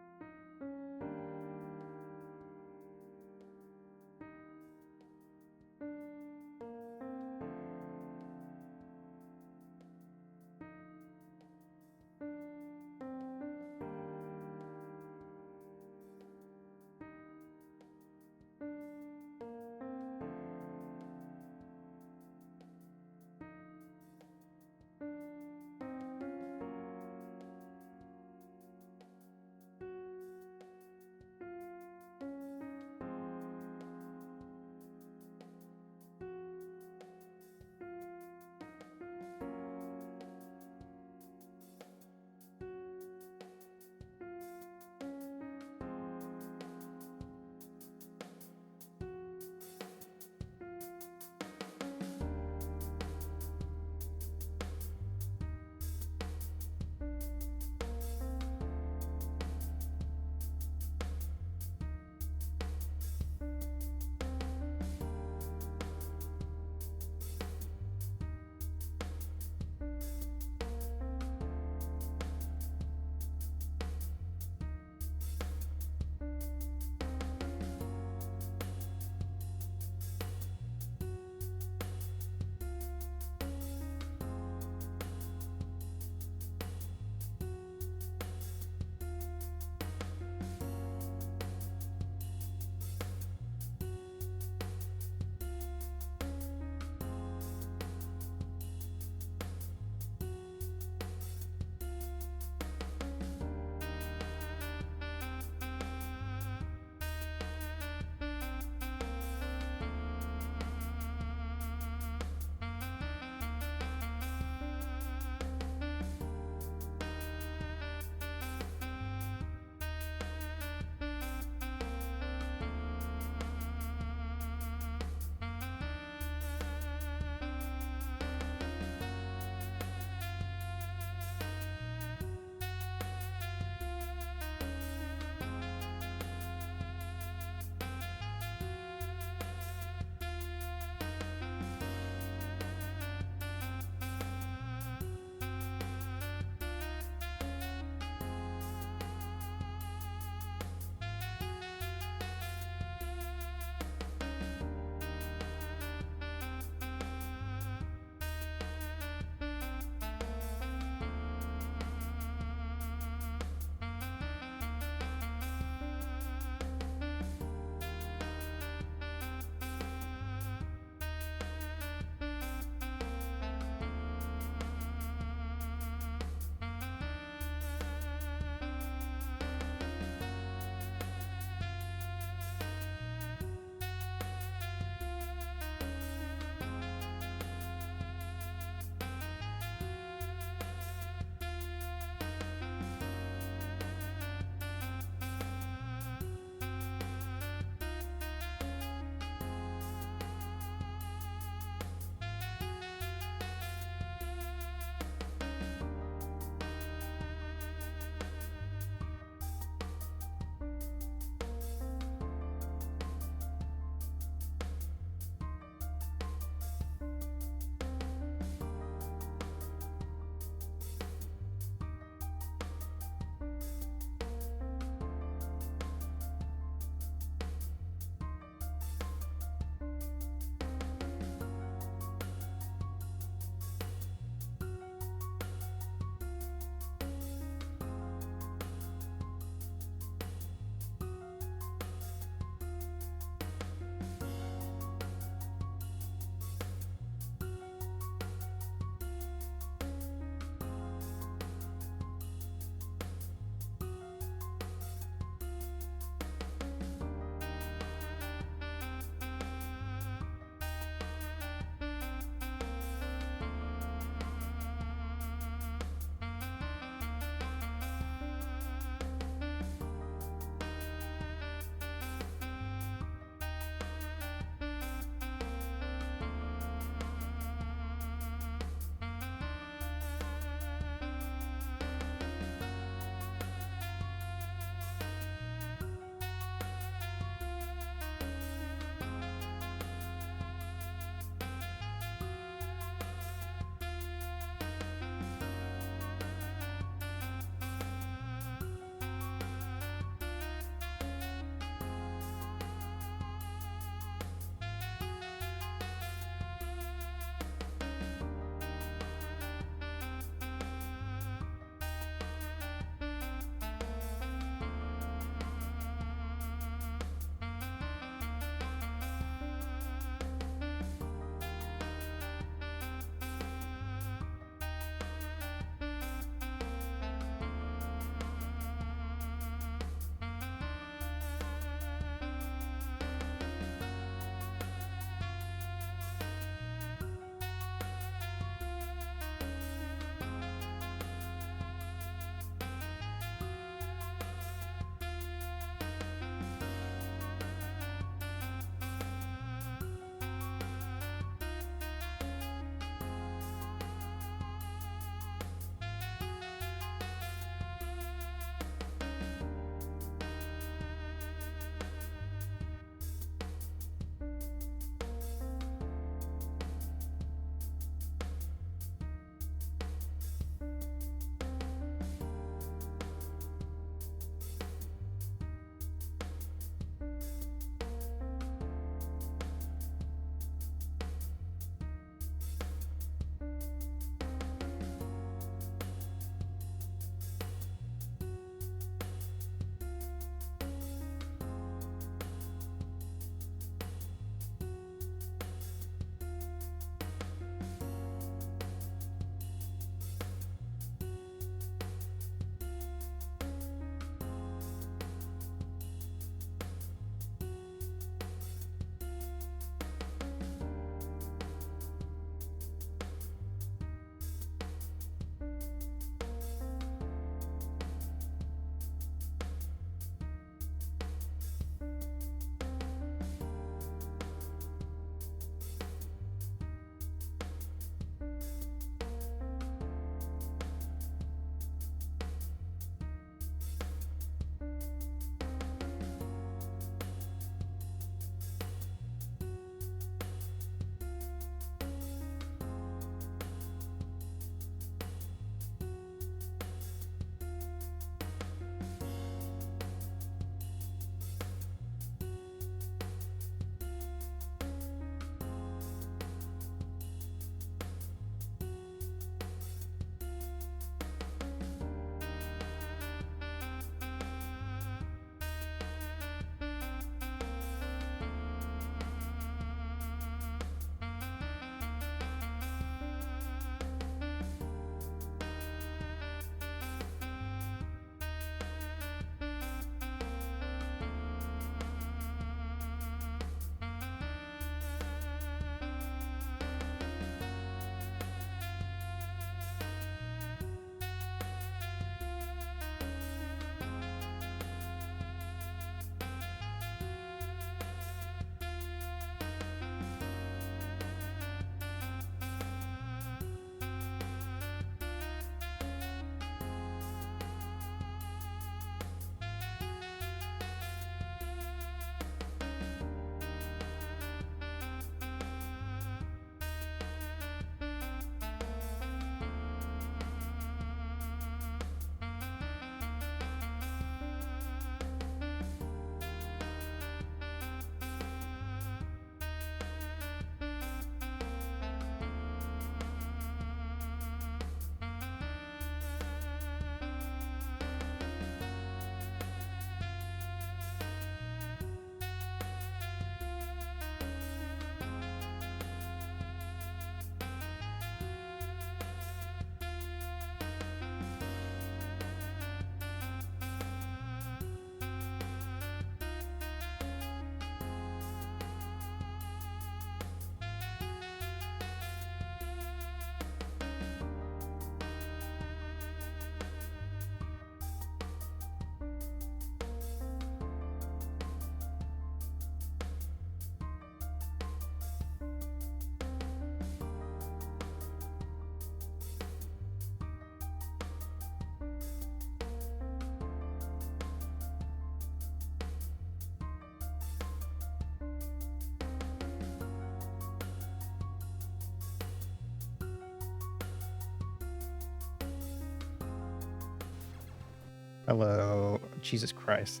Hello. Jesus Christ.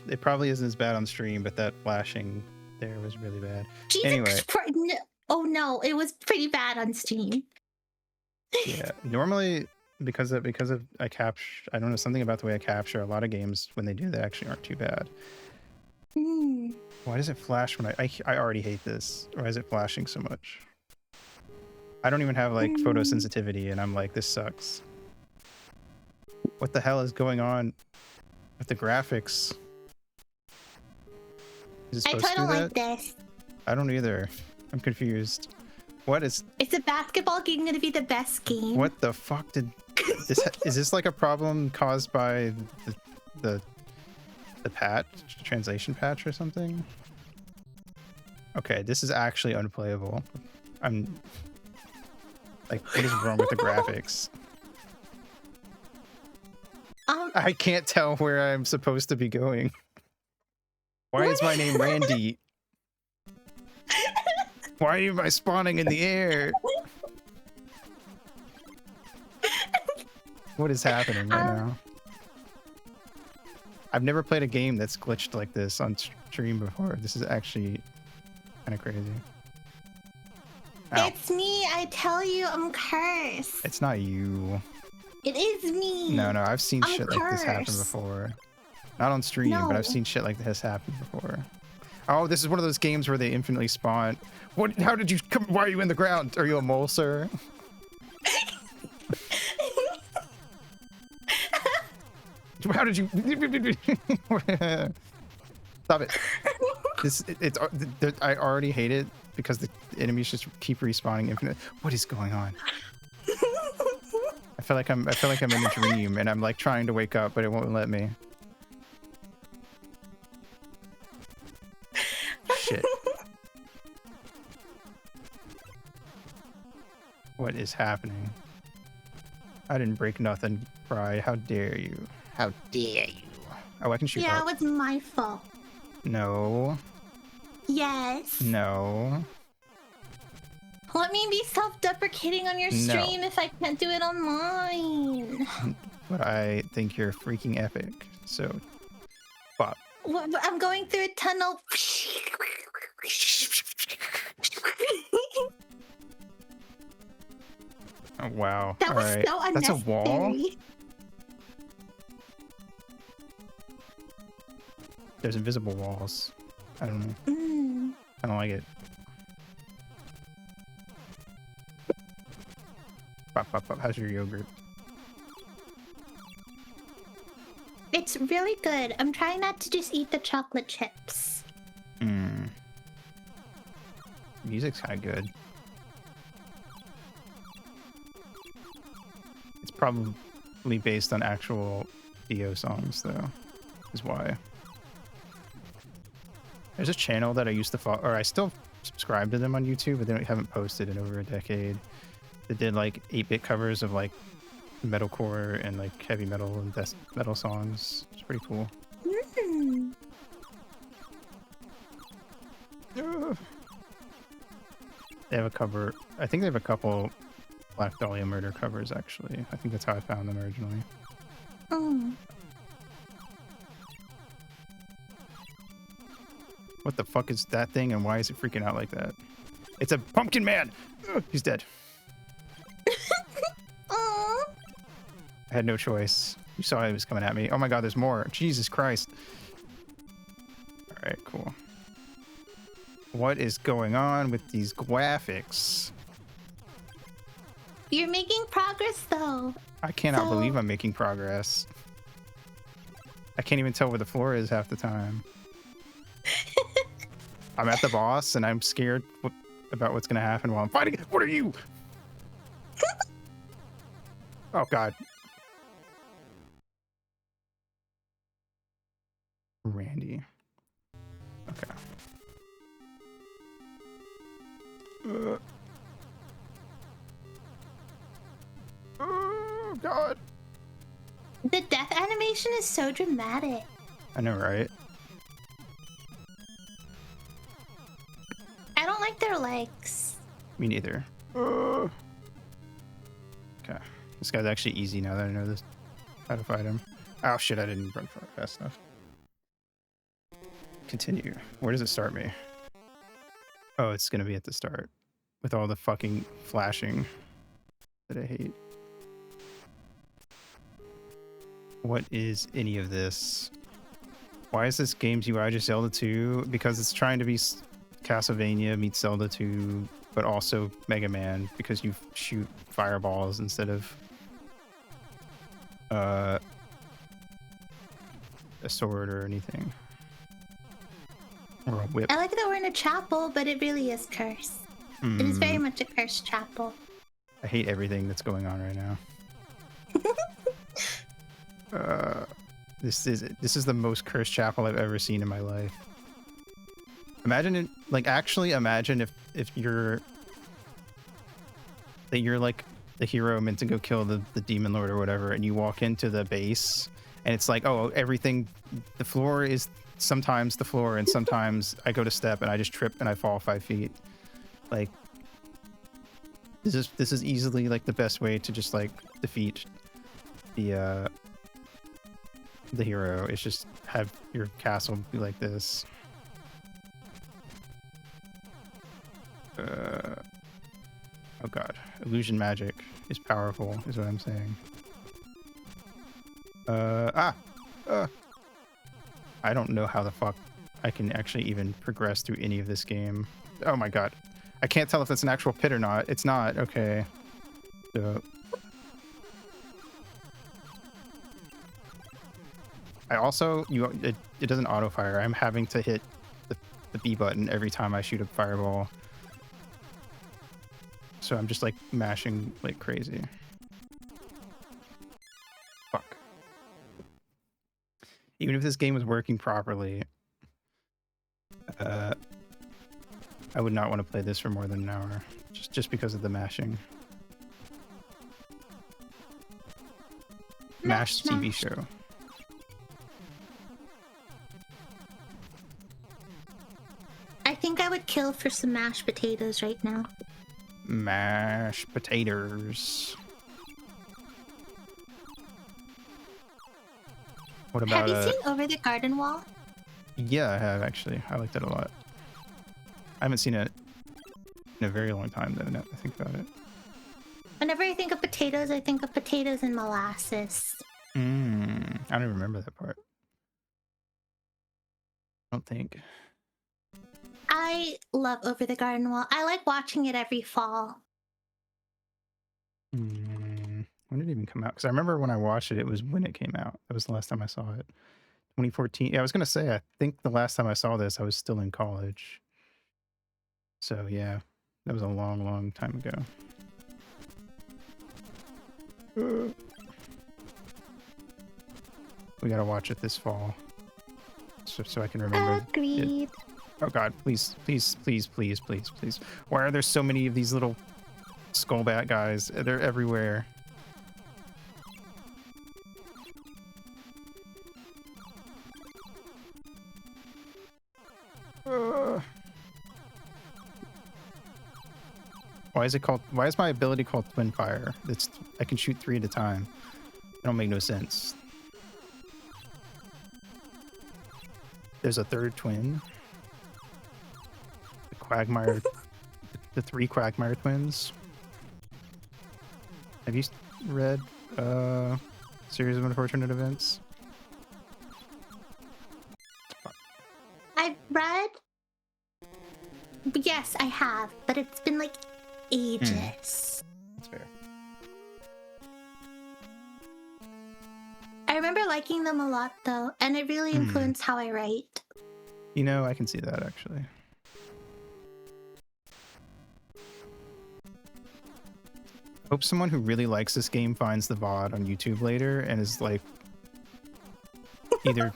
It probably isn't as bad on stream, but that flashing there was really bad. Jesus Anyway. Oh no, it was pretty bad on Steam. Yeah. Normally because of I don't know, something about the way I capture a lot of games when they do that actually aren't too bad. Why does it flash when I already hate this? Why is it flashing so much? I don't even have like photosensitivity and I'm like, this sucks. What the hell is going on with the graphics? Is it supposed to do don't that? like this. I don't either. I'm confused. What is... Is a basketball game going to be the best game? What the fuck did this... Is this like a problem caused by the patch, translation patch or something? Okay, this is actually unplayable. I'm... Like, what is wrong with the graphics? I can't tell where I'm supposed to be going. Why is my name Randy? Why am I spawning in the air? What is happening right now? I've never played a game that's glitched like this on stream before. This is actually kind of crazy. Ow. It's me. I tell you, I'm cursed. It's not you. It is me. No, I've seen I'm shit like this happen cursed. before. Not on stream, but I've seen shit like this happen before. Oh, this is one of those games where they infinitely spawn. What? How did you come? Why are you in the ground? Are you a mole, sir? How did you? Stop it. I already hate it because the enemies just keep respawning infinite. What is going on? I feel like I'm in a dream and I'm like trying to wake up, but it won't let me. Shit. What is happening? I didn't break nothing, Fry. How dare you? How dare you? Oh, I can shoot Yeah, up. it was my fault. No. Yes. No. Let me be self-deprecating on your stream if I can't do it on mine. But I think you're freaking epic. So, pop. I'm going through a tunnel. Oh, wow. That was Alright. so That's a unnecessary. wall? There's invisible walls. I don't know. I don't like it. Pop, pop, pop. How's your yogurt? It's really good. I'm trying not to just eat the chocolate chips. Music's kind of good. It's probably based on actual Dio songs, though, is why. There's a channel that I used to follow, or I still subscribe to them on YouTube, but they haven't posted in over a decade. They did like 8-bit covers of like metalcore and like heavy metal and death metal songs. It's pretty cool. They have a cover. I think they have a couple Black Dahlia Murder covers, actually. I think that's how I found them originally. What the fuck is that thing and why is it freaking out like that? It's a pumpkin man! Ugh, he's dead. I had no choice. You saw it was coming at me. Oh my god, there's more. Jesus Christ. Alright, cool. What is going on with these graphics? You're making progress, though. I cannot believe I'm making progress. I can't even tell where the floor is half the time. I'm at the boss and I'm scared about what's gonna happen while I'm fighting. What are you? Oh god. Randy. Okay. Oh god. The death animation is so dramatic. I know, right? I don't like their legs. Me neither. Okay. This guy's actually easy now that I know this. How to fight him. Oh shit, I didn't run fast enough. Continue. Where does it start me? Oh, it's gonna be at the start. With all the fucking flashing that I hate. What is any of this? Why is this game's UI just Zelda 2? Because it's trying to be Castlevania meets Zelda 2, but also Mega Man, because you shoot fireballs instead of a sword or anything. Or a whip. I like that we're in a chapel, but it really is cursed. It is very much a cursed chapel. I hate everything that's going on right now. This is the most cursed chapel I've ever seen in my life. Imagine it, like, actually imagine if you're like the hero meant to go kill the demon lord or whatever, and you walk into the base and it's like, oh, everything, the floor is sometimes the floor, and sometimes I go to step and I just trip and I fall 5 feet. Like, this is easily like the best way to just like defeat the hero. It's just have your castle be like this. Oh god, illusion magic is powerful, is what I'm saying. I don't know how the fuck I can actually even progress through any of this game. Oh my god. I can't tell if it's an actual pit or not. It's not. Okay. So I also, it doesn't auto fire. I'm having to hit the B button every time I shoot a fireball. So I'm just like mashing like crazy. Fuck. Even if this game was working properly, I would not want to play this for more than an hour, just because of the mashing. Mash TV show. I think I would kill for some mashed potatoes right now. Mashed potatoes. What about? Have you seen Over the Garden Wall? Yeah, I have actually. I liked it a lot. I haven't seen it in a very long time, though, now that I think about it. Whenever I think of potatoes and molasses. I don't remember that part. I don't think. I love Over the Garden Wall. I like watching it every fall. When did it even come out? Because I remember when I watched it, it was when it came out. That was the last time I saw it. 2014. Yeah, I was going to say, I think the last time I saw this, I was still in college. So, yeah, that was a long, long time ago. We got to watch it this fall. So I can remember. Agreed. It. Oh god, please, please, please, please, please, please. Why are there so many of these little skullbat guys? They're everywhere. Why is it called? Why is my ability called Twin Fire? I can shoot 3 at a time. It don't make no sense. There's a third twin. The Quagmire, the 3 Quagmire twins. Have you read Series of Unfortunate Events? I've read. Yes, I have, but it's been like ages. That's fair. I remember liking them a lot though, and it really influenced how I write. You know, I can see that actually. Hope someone who really likes this game finds the VOD on YouTube later and is like either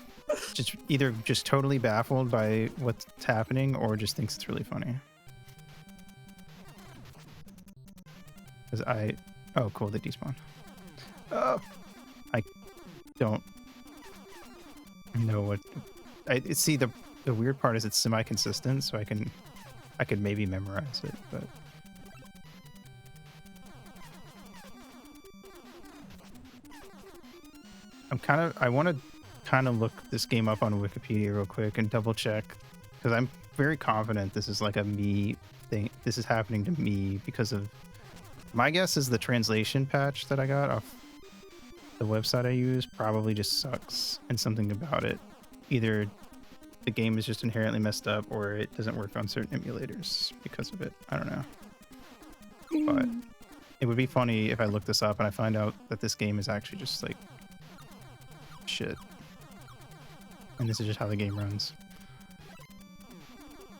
just totally baffled by what's happening or just thinks it's really funny. Because oh cool, they despawn. I don't know what see the weird part is it's semi-consistent, so I could maybe memorize it, but I want to kind of look this game up on Wikipedia real quick and double check, because I'm very confident this is like a me thing. This is happening to me because of, my guess is the translation patch that I got off the website I use probably just sucks, and something about it, either the game is just inherently messed up or it doesn't work on certain emulators because of it. I don't know. But it would be funny if I look this up and I find out that this game is actually just like shit. And this is just how the game runs.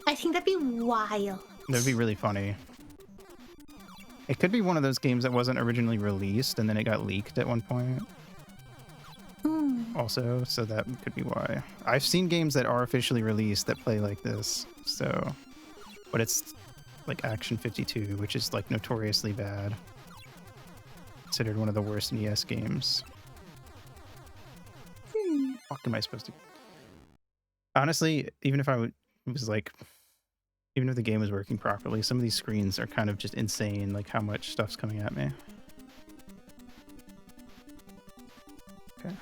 I think that'd be wild. That'd be really funny. It could be one of those games that wasn't originally released and then it got leaked at one point. Also, so that could be why. I've seen games that are officially released that play like this, so... But it's like Action 52, which is like notoriously bad. Considered one of the worst NES games. What am I supposed to... Honestly, even if was like... Even if the game was working properly, some of these screens are kind of just insane, like how much stuff's coming at me. Okay.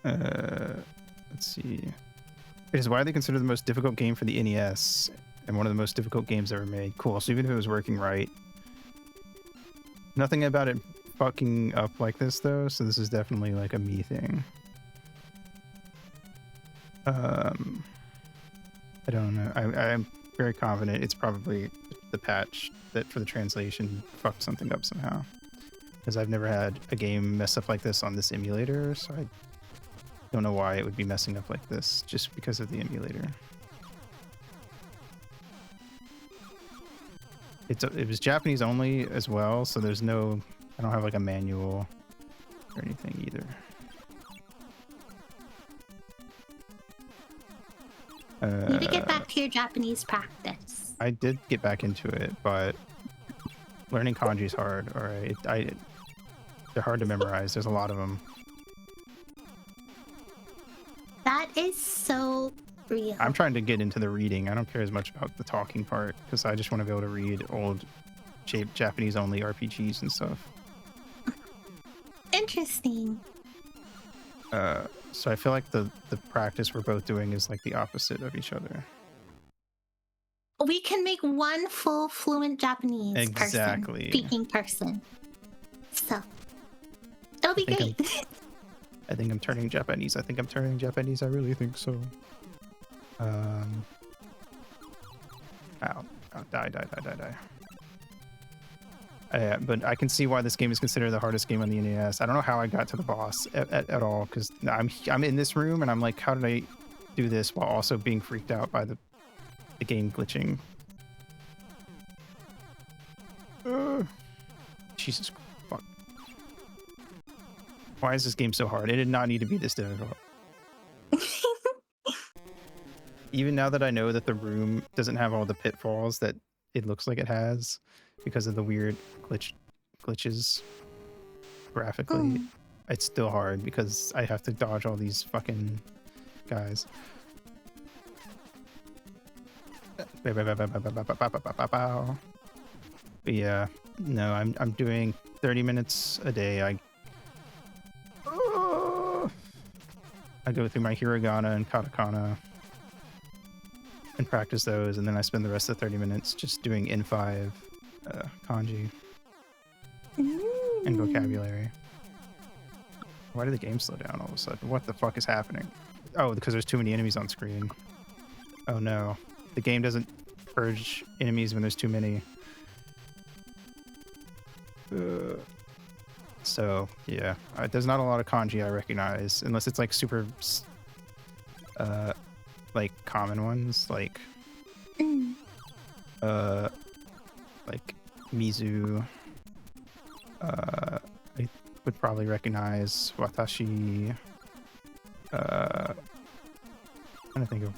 Let's see. It is widely considered the most difficult game for the NES and one of the most difficult games ever made. Cool. So even if it was working right, nothing about it fucking up like this though. So this is definitely like a me thing. I don't know. I'm very confident it's probably the patch that for the translation fucked something up somehow. Because I've never had a game mess up like this on this emulator, so I don't know why it would be messing up like this just because of the emulator. It was Japanese only as well, so there's no... I don't have like a manual or anything either. You need to get back to your Japanese practice. I did get back into it, but learning kanji is hard. All right, they're hard to memorize. There's a lot of them. That is so real. I'm trying to get into the reading. I don't care as much about the talking part because I just want to be able to read old Japanese only RPGs and stuff. Interesting. So I feel like the practice we're both doing is like the opposite of each other. We can make one full fluent Japanese speaking person. So it'll be great. I think I'm turning Japanese. I really think so. Ow. Die. But I can see why this game is considered the hardest game on the NES. I don't know how I got to the boss at all, because I'm in this room and I'm like, how did I do this while also being freaked out by the game glitching? Jesus fuck. Why is this game so hard? It did not need to be this difficult. Even now that I know that the room doesn't have all the pitfalls that it looks like it has because of the weird glitches graphically, it's still hard because I have to dodge all these fucking guys. But yeah, no, I'm doing 30 minutes a day. I go through my hiragana and katakana and practice those, and then I spend the rest of the 30 minutes just doing N5 kanji and vocabulary. Why did the game slow down all of a sudden? What the fuck is happening? Oh, because there's too many enemies on screen. Oh no. The game doesn't purge enemies when there's too many. So, yeah. There's not a lot of kanji I recognize, unless it's like super... like common ones, like... like Mizu. I would probably recognize Watashi. I'm trying to think of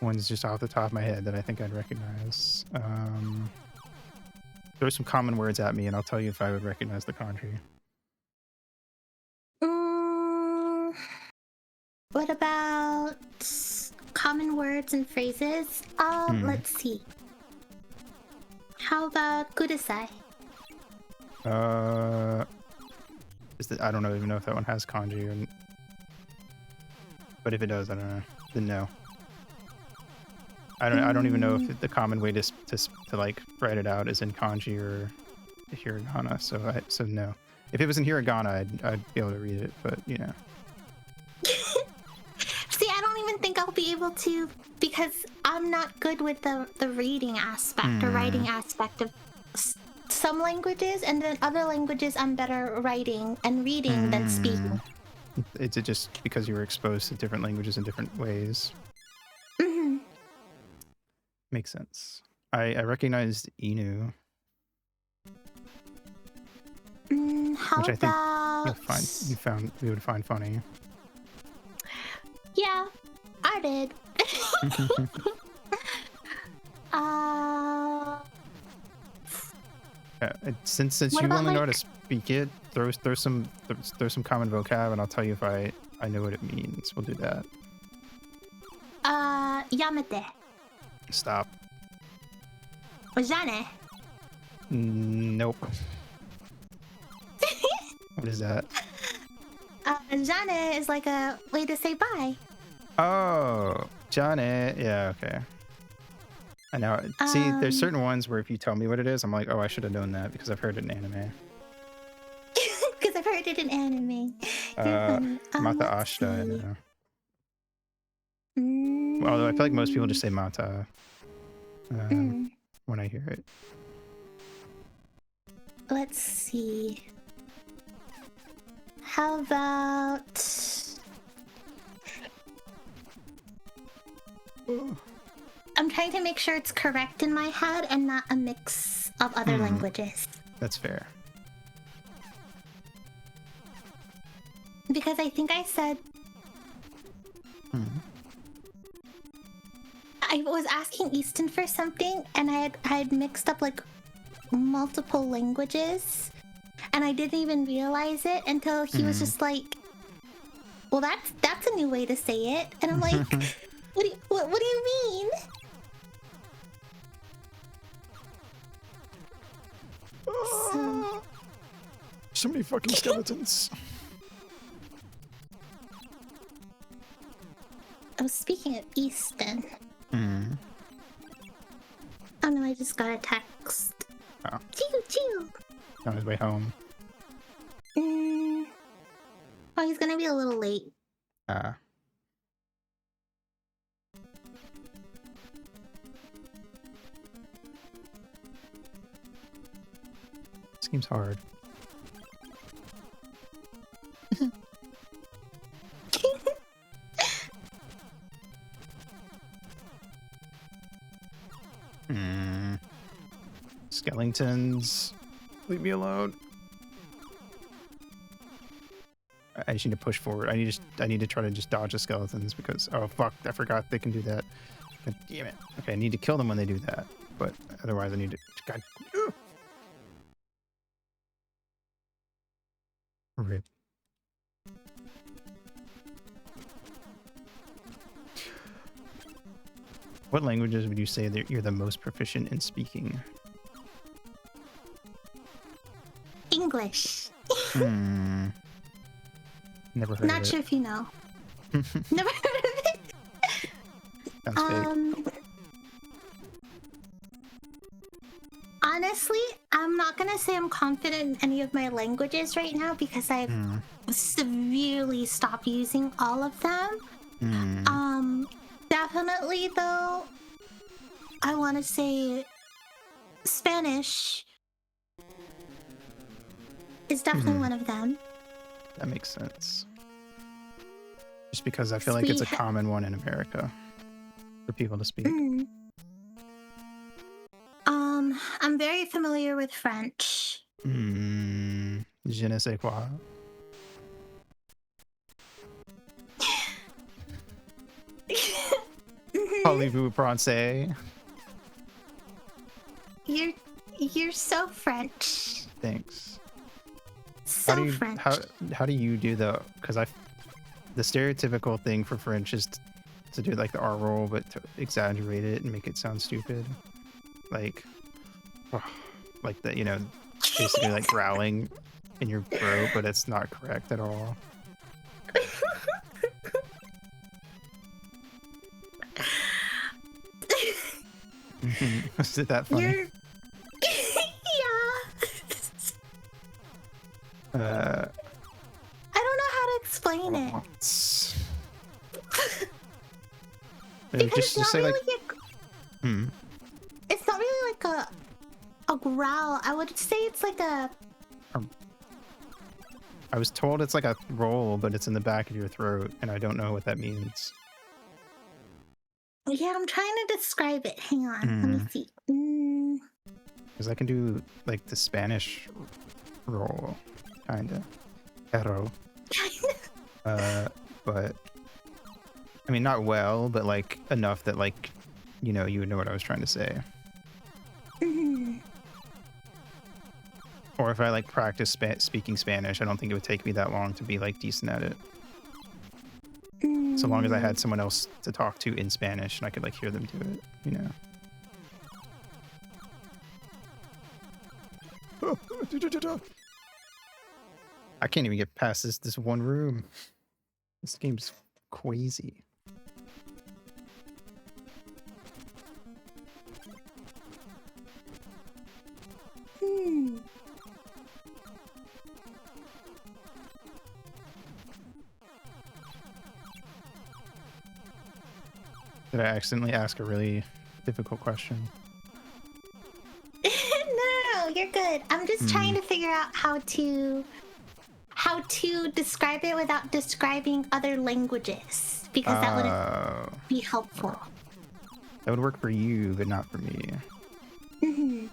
ones just off the top of my head that I think I'd recognize. Throw some common words at me and I'll tell you if I would recognize the kanji. What about common words and phrases? Let's see. How about kudasai? I don't even know if that one has kanji, or, but if it does, I don't know. Then no. I don't even know if the common way to like write it out is in kanji or hiragana. So no. If it was in hiragana, I'd be able to read it, but you know. See, I don't even think I'll be able to because I'm not good with the reading aspect or writing aspect of some languages, and then other languages I'm better writing and reading than speaking. Is it just because you were exposed to different languages in different ways? Mm-hmm. Makes sense. I recognized Inu, How which I think about... you would find funny. Yeah, I did. Since What you about, only know how like- to speak it, throw some common vocab, and I'll tell you if I know what it means. We'll do that. Yamete. Stop. Ojane. Nope. What is that? Jane is like a way to say bye. Oh, Johnny. Yeah, okay. I know. See, there's certain ones where if you tell me what it is, I'm like, oh, I should have known that because I've heard it in anime. Because I've heard it in anime. Mata Let's Ashta, I see. know. Although I feel like most people just say Mata when I hear it. Let's see. How about... I'm trying to make sure it's correct in my head and not a mix of other languages. That's fair. Because I think I said... I was asking Easton for something, and I had mixed up like multiple languages, and I didn't even realize it until he was just like, "Well, that's a new way to say it," and I'm like, "What do you mean?" So many fucking skeletons. I was speaking of Easton. Oh no, I just got a text. Oh. Choo. On his way home. Oh, he's gonna be a little late. Seems hard. Skeletons. Leave me alone. I just need to push forward. I need to try to just dodge the skeletons because oh fuck, I forgot they can do that. God damn it. Okay, I need to kill them when they do that. But otherwise I need to God. Rip. What languages would you say that you're the most proficient in speaking? English. Never heard Not of sure it. if you know. Never heard of it. Sounds fake. Honestly, I'm not gonna say I'm confident in any of my languages right now because I've severely stopped using all of them. Definitely though, I want to say Spanish is definitely one of them. That makes sense. Just because I feel like it's a common one in America for people to speak. I'm very familiar with French. Je ne sais quoi. Parlez-vous français? You're so French. Thanks. So French. How do you do the? Because the stereotypical thing for French is to do like the R roll, but to exaggerate it and make it sound stupid, like the basically like growling in your throat, but it's not correct at all. Was it that funny? You're... yeah. I don't know how to explain it. Because just it's not say really like, it's not really like a growl. I would say it's like a... I was told it's like a roll, but it's in the back of your throat, and I don't know what that means. Yeah, I'm trying to describe it. Hang on, let me see. Because I can do like the Spanish roll, kinda. Pero. But I mean, not well, but like enough that like, you know, you would know what I was trying to say. Or if I like practice speaking Spanish, I don't think it would take me that long to be like decent at it. So long as I had someone else to talk to in Spanish and I could like hear them do it, you know. I can't even get past this one room. This game's crazy. Did I accidentally ask a really difficult question? No, you're good. I'm just trying to figure out how to describe it without describing other languages, because that wouldn't be helpful. That would work for you, but not for me. Come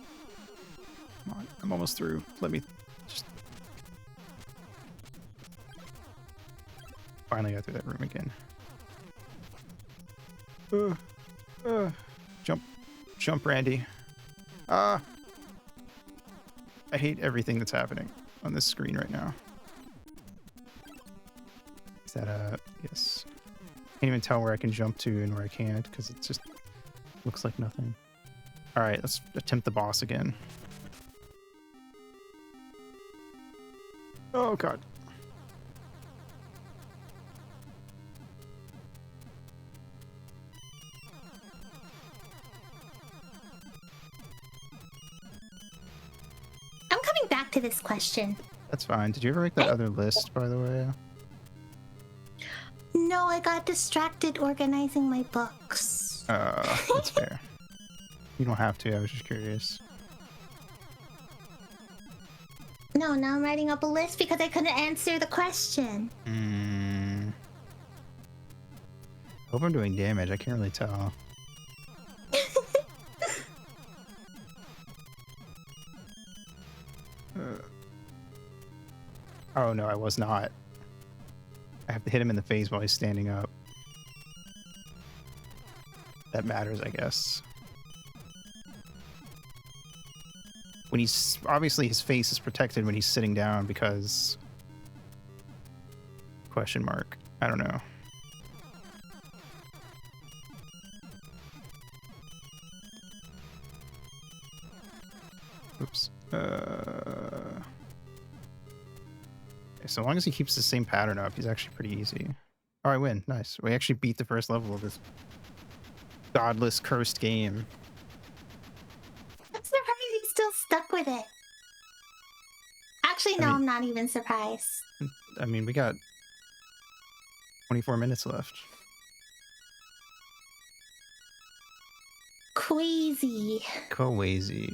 on, I'm almost through. Let me just... Finally got through that room again. Jump, Randy. I hate everything that's happening on this screen right now. Is that yes. Can't even tell where I can jump to and where I can't because it just looks like nothing. All right, let's attempt the boss again. Oh god. I'm coming back to this question. That's fine. Did you ever make that other list, by the way? No, I got distracted organizing my books. That's fair. You don't have to. I was just curious. No, now I'm writing up a list because I couldn't answer the question. Hope I'm doing damage. I can't really tell. Oh no, I was not. I have to hit him in the face while he's standing up. That matters, I guess. When he's... Obviously his face is protected when he's sitting down because... Question mark. I don't know. Oops. So long as he keeps the same pattern up, he's actually pretty easy. Oh, I win. Nice. We actually beat the first level of this godless, cursed game. I'm surprised he's still stuck with it. Actually, no, I'm not even surprised. I mean, we got 24 minutes left. Crazy. Crazy.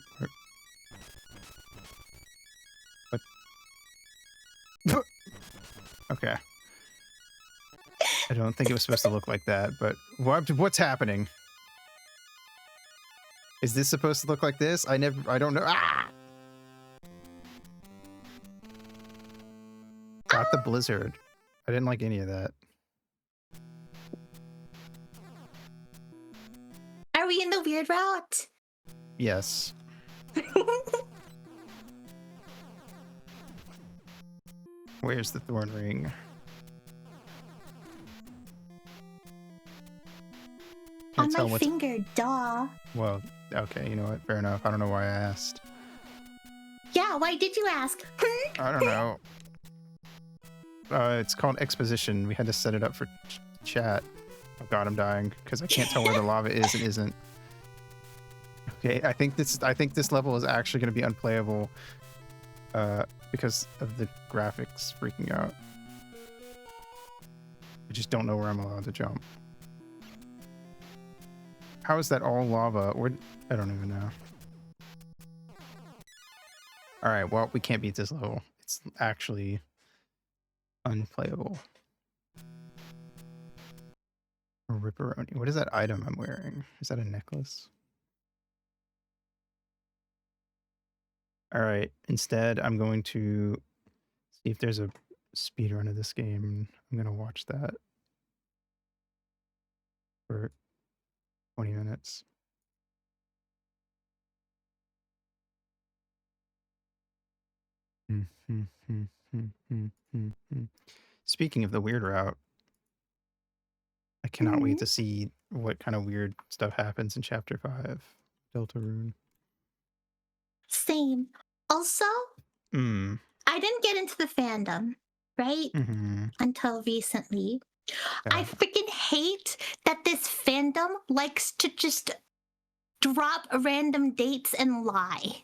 What? Okay. I don't think it was supposed to look like that, but what's happening? Is this supposed to look like this? I don't know. Ah! Got the blizzard. I didn't like any of that. Are we in the weird route? Yes. Where's the thorn ring? On my finger, duh. Well, okay, you know what? Fair enough. I don't know why I asked. Yeah, Yeah, why did you ask? I don't know. It's called exposition. We had to set it up for chat. Oh god, I'm dying because I can't tell where the lava is and isn't. Okay, I think this level is actually going to be unplayable because of the graphics freaking out. I just don't know where I'm allowed to jump. How is that all lava? I don't even know. All right, well, we can't beat this level. It's actually unplayable. Ripperoni. What is that item I'm wearing? Is that a necklace? All right, instead, I'm going to see if there's a speedrun of this game. I'm going to watch that for 20 minutes. Speaking of the weird route, I cannot wait to see what kind of weird stuff happens in Chapter 5, Deltarune. Same. Also, Mm. I didn't get into the fandom, right? Until recently. I freaking hate that this fandom likes to just drop random dates and lie.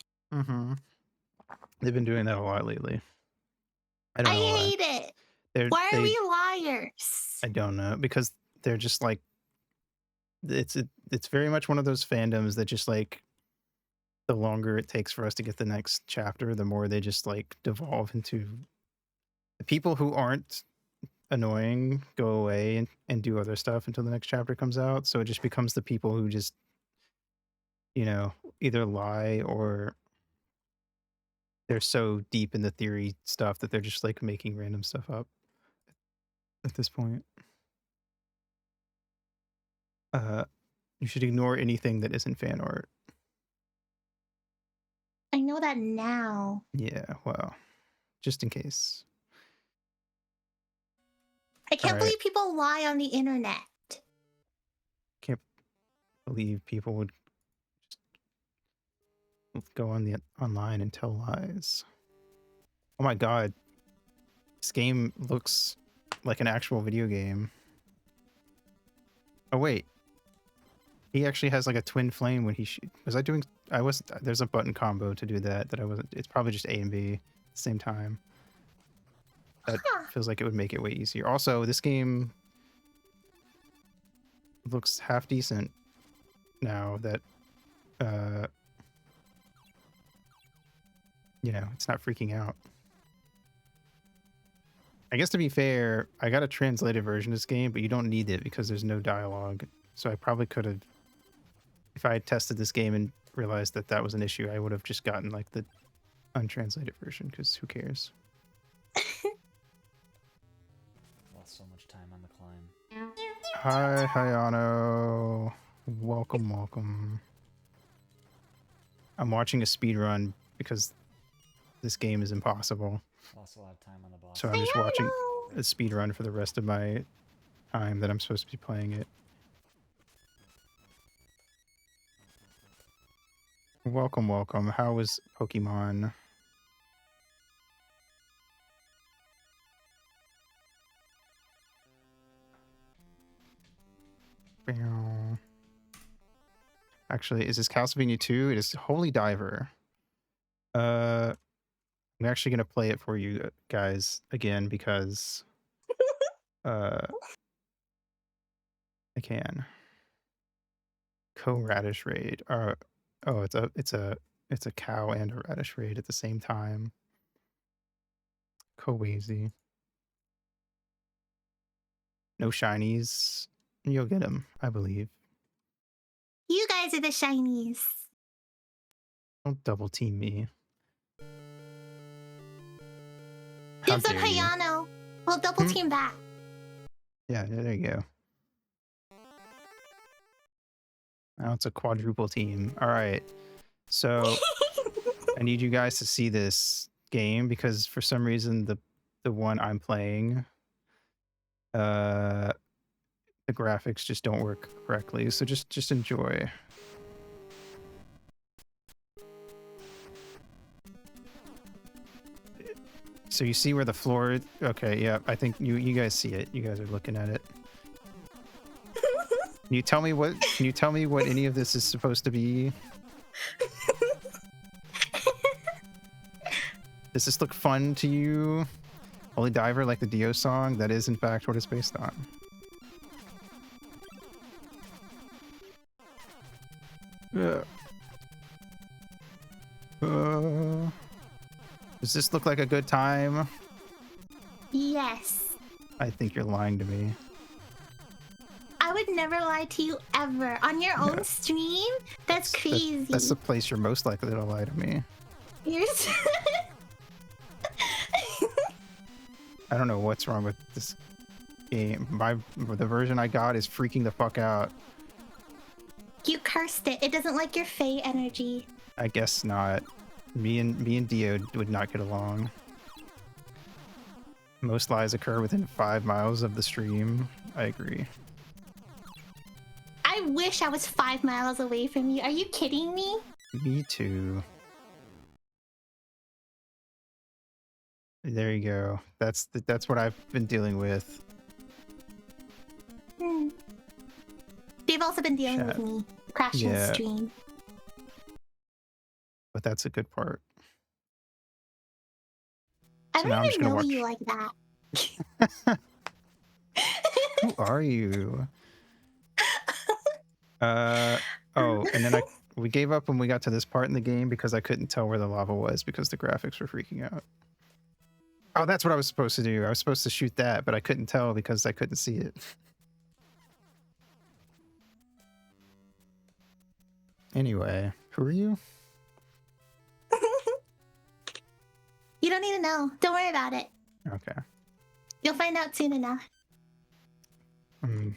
They've been doing that a lot lately. I don't know why. Hate it. Why are we liars? I don't know, because they're just like, it's very much one of those fandoms that just like, the longer it takes for us to get the next chapter, the more they just like devolve into the people who aren't annoying go away and do other stuff until the next chapter comes out. So it just becomes the people who just, you know, either lie or they're so deep in the theory stuff that they're just like making random stuff up at this point. You should ignore anything that isn't fan art. I know that now. Yeah, well, just in case. I can't believe people lie on the internet. Can't believe people would just go on the online and tell lies. Oh my god. This game looks like an actual video game. Oh wait. He actually has like a twin flame when he there's a button combo to do that I wasn't. It's probably just A and B at the same time. That feels like it would make it way easier. Also, this game looks half decent now that you know, it's not freaking out. I guess to be fair, I got a translated version of this game, but you don't need it because there's no dialogue. So I probably could have, if I had tested this game and realized that that was an issue, I would have just gotten like the untranslated version because who cares? Lost so much time on the climb. Hi, Hayano. Welcome. I'm watching a speedrun because this game is impossible. Lost a lot of time on the boss. So I'm just watching a speedrun for the rest of my time that I'm supposed to be playing it. Welcome. How was Pokemon? Actually, is this Castlevania 2? It is Holy Diver. I'm actually gonna play it for you guys again because I can. Co-radish raid. Oh, it's a cow and a radish raid at the same time. Co-wazy. No shinies. You'll get them, I believe. You guys are the shinies. Don't double team me. Gives up Hayano. We'll double team back. Yeah, there you go. Now it's a quadruple team. All right. So I need you guys to see this game because for some reason the one I'm playing, the graphics just don't work correctly. So just enjoy. So you see where the floor? Okay, yeah. I think you guys see it. You guys are looking at it. Can you tell me what? Can you tell me what any of this is supposed to be? Does this look fun to you? Holy Diver, like the Dio song? That is, in fact, what it's based on. Yeah. Does this look like a good time? Yes. I think you're lying to me. I would never lie to you ever. On your own stream? That's crazy. That's the place you're most likely to lie to me. You're I don't know what's wrong with this game. The version I got is freaking the fuck out. You cursed it. It doesn't like your Fae energy. I guess not. Me and Dio would not get along. Most lies occur within 5 miles of the stream. I agree. I wish I was 5 miles away from you. Are you kidding me? Me too. There you go. That's what I've been dealing with. They've also been dealing with me. Crashing Yeah. stream. But that's a good part. I So now I'm don't just even gonna know you watch. like that. Who are you? Oh, and then we gave up when we got to this part in the game because I couldn't tell where the lava was because the graphics were freaking out. Oh, that's what I was supposed to do. I was supposed to shoot that, but I couldn't tell because I couldn't see it. Anyway, who are you? You don't need to know. Don't worry about it. Okay. You'll find out soon enough.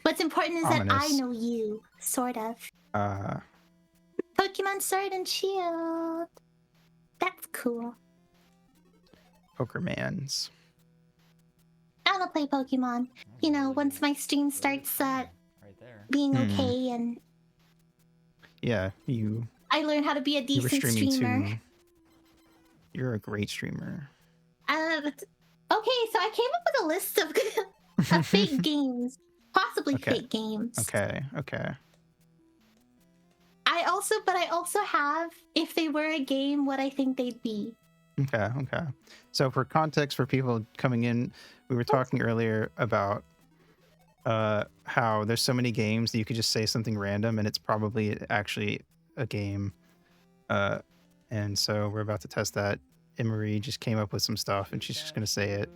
What's important is that I Ominous. know you. Sort of. Pokemon Sword and Shield. That's cool. Pokermans. I want to play Pokemon. You know, once my stream starts Right there. being okay and Yeah, I learn how to be a you were decent streaming streamer. too. You're a great streamer. Okay, so I came up with a list of fake games. Possibly Okay. fake games. Okay. I also have, if they were a game, what I think they'd be. Okay. So for context for people coming in, we were talking earlier about how there's so many games that you could just say something random and it's probably actually a game. And so we're about to test that. Emery just came up with some stuff and she's just gonna say it.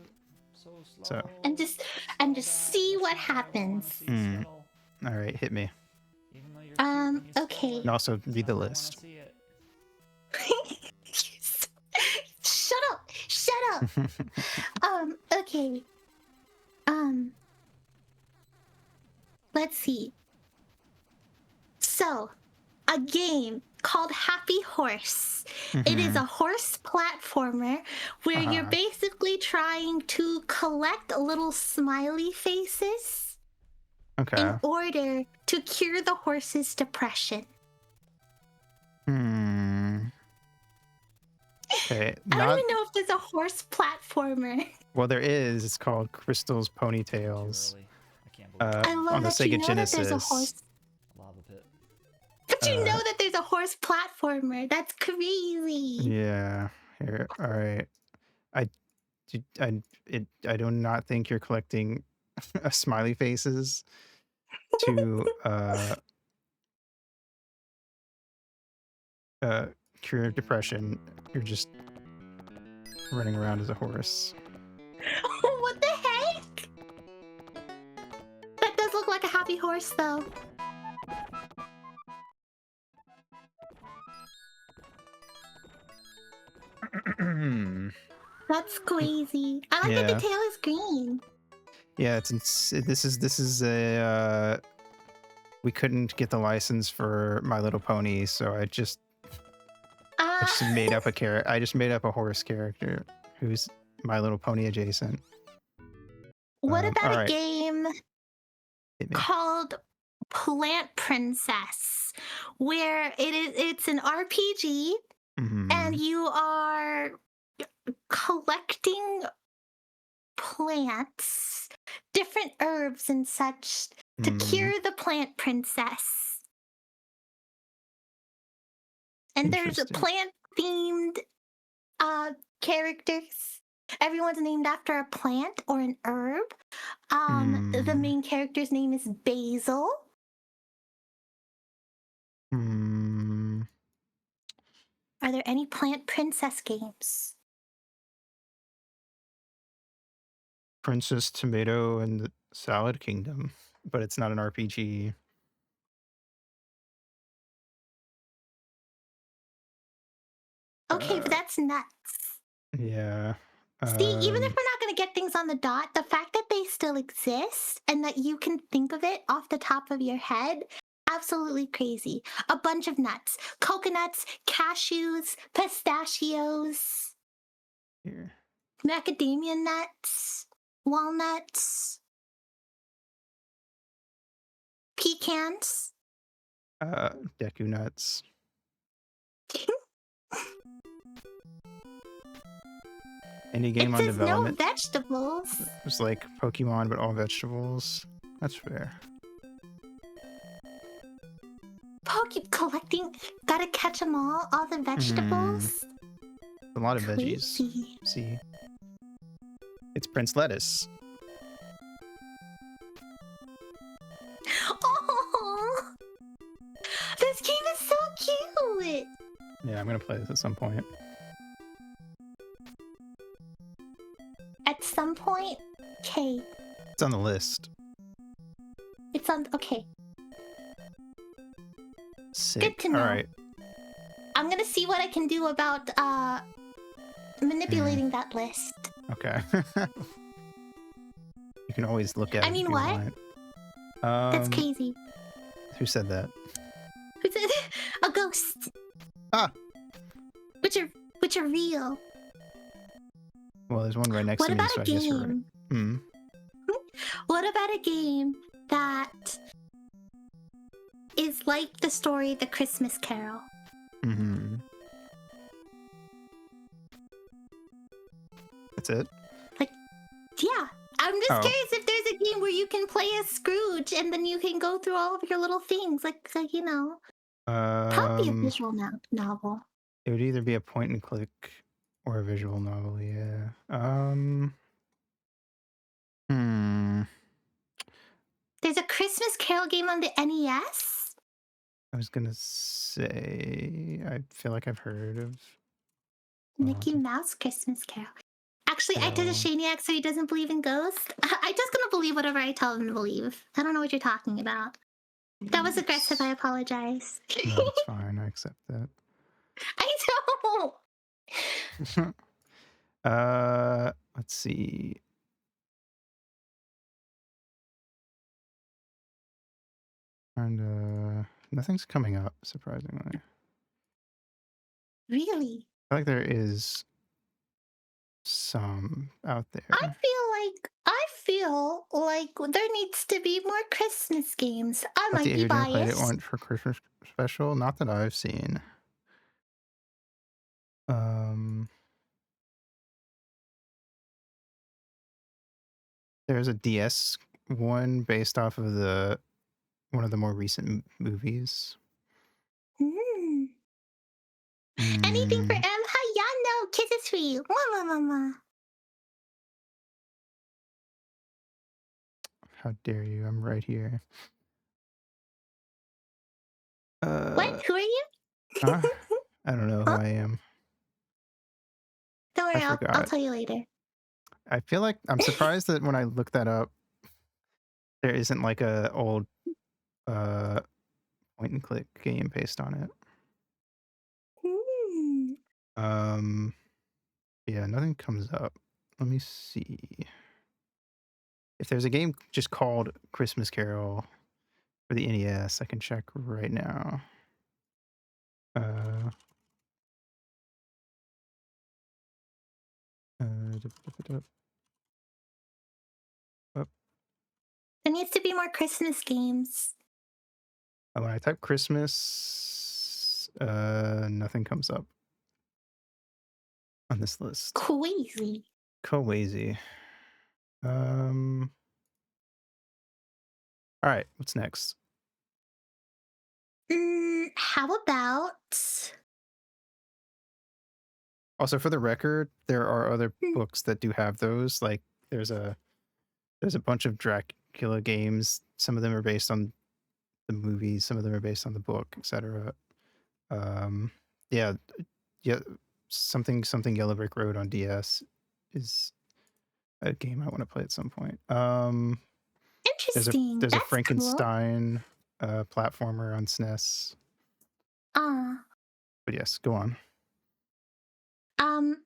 So And just see what happens. all right, hit me. Okay. And also read the list. Shut up. Okay. Let's see. So, a game called Happy Horse. It is a horse platformer where you're basically trying to collect little smiley faces Okay. in order to cure the horse's depression. Okay. I don't even know if there's a horse platformer. Well, there is. It's called Crystal's Ponytails. I can't believe I love on the that you Sega know that there's a Genesis. horse. lava pit. But you know that there's a horse platformer. That's crazy. Yeah. Here. All right. I do not think you're collecting smiley faces to cure depression. You're just running around as a horse. What the heck? That does look like a happy horse, though. That's crazy. I like that Yeah. the tail is green. Yeah, this is a we couldn't get the license for My Little Pony, so I just made up a character. I just made up a horse character who's My Little Pony adjacent. What about all a right. game Hit me. called Plant Princess, where it's an RPG Mhm. and you are collecting plants, different herbs and such to cure the plant princess. And there's a Interesting. plant themed characters. Everyone's named after a plant or an herb. The main character's name is Basil. Are there any plant princess games? Princess Tomato and the Salad Kingdom, but it's not an RPG. Okay, but that's nuts. Yeah. See, even if we're not going to get things on the dot, the fact that they still exist and that you can think of it off the top of your head, absolutely crazy. A bunch of nuts, coconuts, cashews, pistachios, Here. macadamia nuts, walnuts, pecans. Deku Nuts. Any game It on says development. no vegetables. It's like Pokemon, but all vegetables. That's fair. Collecting, gotta catch them all the vegetables. A lot of veggies. Crazy. See. It's Prince Lettuce. Oh, this game is so cute. Yeah, I'm gonna play this at some point. At some point, okay, It's on the list. it's on. Okay, Sick. Good to know. All right. I'm gonna see what I can do about manipulating that list. Okay. You can always look at it. I mean, if you what? want. That's crazy. Who said that? Who's it? A ghost. Ah. Which are real. Well, there's one right next What to me, about so a I guess you're right. game? What about a game that is like the story The Christmas Carol? That's it? Yeah. I'm just Oh. curious if there's a game where you can play as Scrooge and then you can go through all of your little things. Like you know, probably a visual novel. It would either be a point and click or a visual novel, yeah. There's a Christmas Carol game on the NES. I was gonna say, I feel like I've heard of. Mickey Mouse Christmas Carol. Actually, I did a Shaniac so he doesn't believe in ghosts. I'm just gonna believe whatever I tell him to believe. I don't know what you're talking about. That was aggressive. I apologize. No, it's fine. I accept that. I don't. Let's see. And nothing's coming up, surprisingly. Really? I feel like there is some out there. I feel like there needs to be more Christmas games. I might The be Agent played it biased. once for Christmas special. Not that I've seen. There's a DS one based off of one of the more recent movies. Anything for M. Hayano. Kisses for you. Mwah, mwah, mwah, mwah. How dare you? I'm right here. What? Who are you? Huh? I don't know who I am. Don't worry, I'll forgot. tell you later. I feel like I'm surprised that when I look that up, there isn't like a old point and click game based on it. Yeah, nothing comes up. Let me see. If there's a game just called Christmas Carol for the NES, I can check right now. There needs to be more Christmas games. When I type Christmas, nothing comes up on this list. Crazy. Crazy. Um. All right. What's next? How about? Also, for the record, there are other Hmm. books that do have those. Like, there's a bunch of Dracula games. Some of them are based on the movies. Some of them are based on the book, etc. Yeah, yeah. Something Yellow Brick Road on DS is a game I want to play at some point. Interesting. There's a That's cool. Frankenstein platformer on SNES. But yes, go on. Um,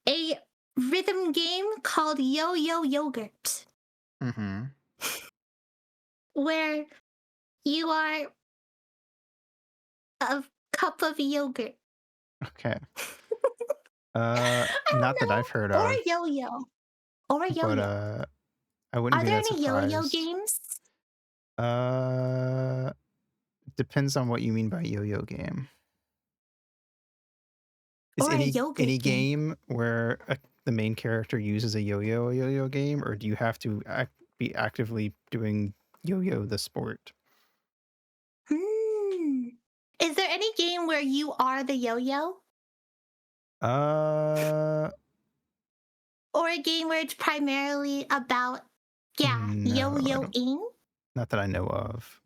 a rhythm game called Yo-Yo Yogurt, Mm-hmm. where you are a cup of yogurt. Okay. I Not don't that I've heard know. Or of, a yo-yo. Or a but yo-yo. I wouldn't Are be there that any yo-yo surprised. games? Depends on what you mean by yo-yo game. Is Or a yogurt any game? game where the main character uses a yo-yo game, or do you have to be actively doing yo-yo the sport? Is there any game where you are the yo-yo? Or a game where it's primarily about, No, yo-yoing? not that I know of.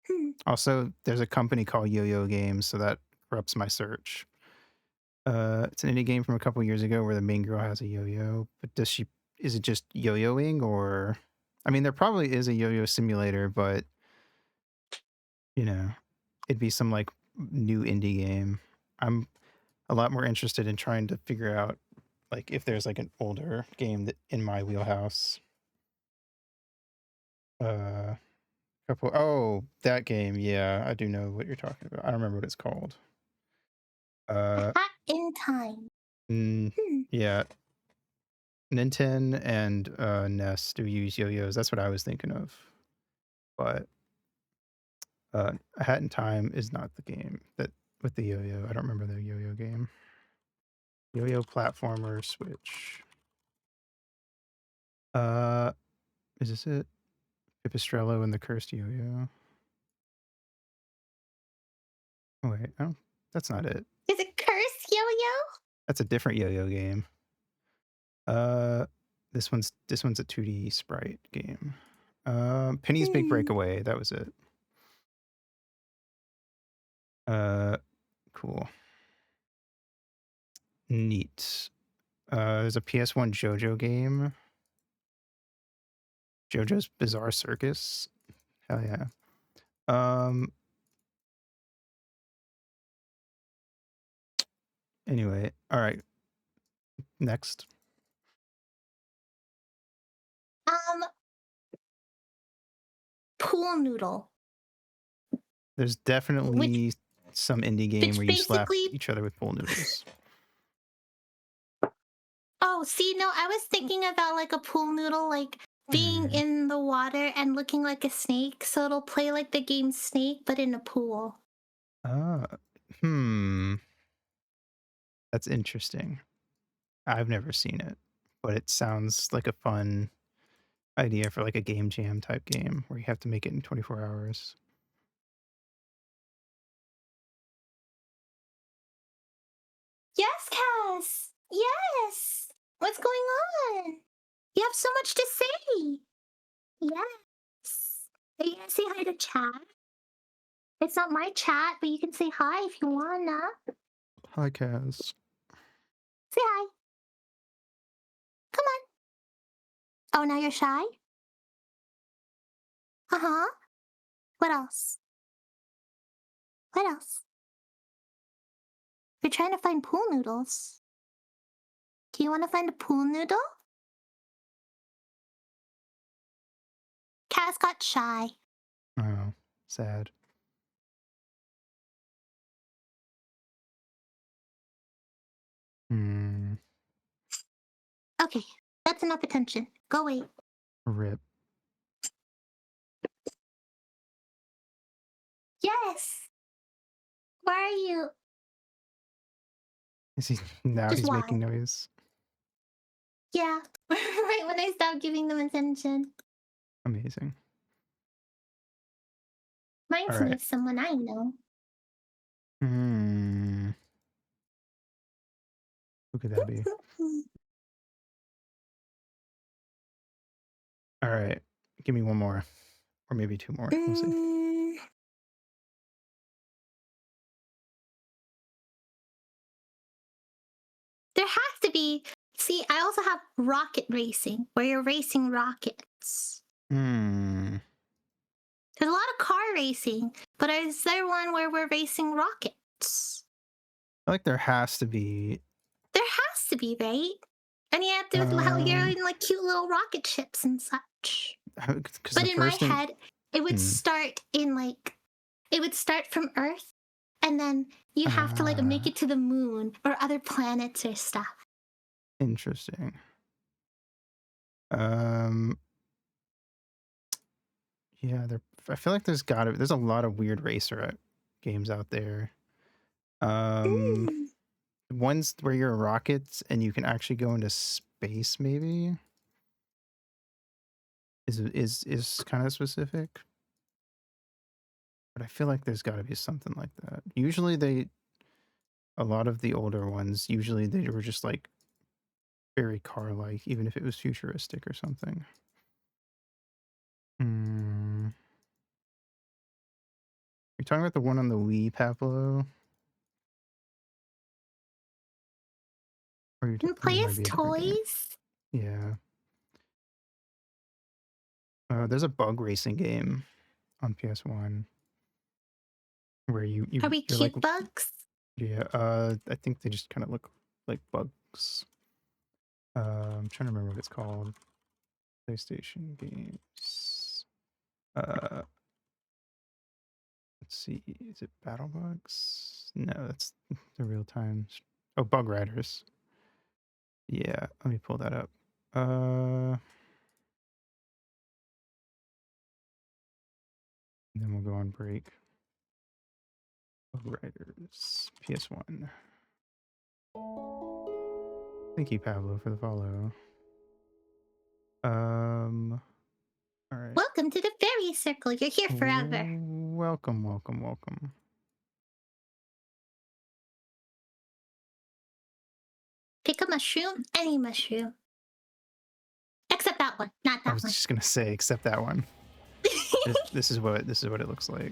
Hmm. Also, there's a company called Yo-Yo Games, so that corrupts my search. It's an indie game from a couple years ago where the main girl has a yo-yo, but is it just yo-yoing, or I mean, there probably is a yo-yo simulator, but you know, it'd be some like new indie game. I'm a lot more interested in trying to figure out like if there's like an older game that in my wheelhouse. That game, yeah, I do know what you're talking about. I don't remember what it's called. Hat in Time. Yeah, Nintendo and NES do use yo-yos. That's what I was thinking of. But A Hat in Time is not the game that with the yo-yo. I don't remember the yo-yo game. Yo-yo platformer Switch. Is this it? Pipistrello and the Cursed Yo-Yo. Oh wait, that's not it. Is it Curse Yo-Yo? That's a different yo-yo game. This one's a 2D sprite game. Penny's Big Breakaway, that was it. Cool. Neat. There's a PS1 JoJo game. JoJo's Bizarre Circus. Hell yeah. Anyway, all right. Next. Pool Noodle. There's definitely some indie game which where you slap basically- each other with pool noodles. Oh, see, no, I was thinking about like a pool noodle, like being in the water and looking like a snake, so it'll play like the game Snake, but in a pool. That's interesting. I've never seen it, but it sounds like a fun idea for like a game jam type game where you have to make it in 24 hours. Yes, Cass! Yes! What's going on? You have so much to say! Yes! Are you gonna say hi to chat? It's not my chat, but you can say hi if you wanna. Hi, Kaz. Say hi. Come on. Oh, now you're shy? Uh-huh. What else? What else? You're trying to find pool noodles. Do you want to find a pool noodle? Cass got shy. Oh, sad. Okay, that's enough attention. Go away. Rip. Yes! Where are you? Is he now? Just He's why? making noise. Yeah, right when I stopped giving them attention. Amazing. Reminds All me right. of someone I know. Who could that be? All right. Give me one more. Or maybe two more. We'll see. There has to be. See, I also have rocket racing, where you're racing rockets. Hmm. There's a lot of car racing, but is there one where we're racing rockets? I feel like there has to be. There has to be, right? And you have to how you're in like cute little rocket ships and such. Because But the in my first thing. head, it would start in like it would start from Earth, and then you have to like make it to the moon or other planets or stuff. Interesting. Yeah, I feel like there's a lot of weird racer games out there. Ones where you're rockets and you can actually go into space, maybe is kind of specific. But I feel like there's got to be something like that. Usually a lot of the older ones, usually they were just like very car-like, even if it was futuristic or something. You're talking about the one on the Wii, Pablo? Or you And play as toys? Yeah. There's a bug racing game on PS1 where Are we you're cute like, bugs? yeah. I think they just kind of look like bugs. I'm trying to remember what it's called. PlayStation games. Let's see. Is it Battle Bugs? No, that's the real time. Oh, Bug Riders. Yeah, let me pull that up. And then we'll go on break. Bug Riders, PS1. Thank you, Pablo, for the follow. All right. Welcome to the fairy circle. You're here forever. Welcome, welcome, welcome. Pick a mushroom, any mushroom. Except that one, not I that was one. just gonna say, except that one. This is what it looks like.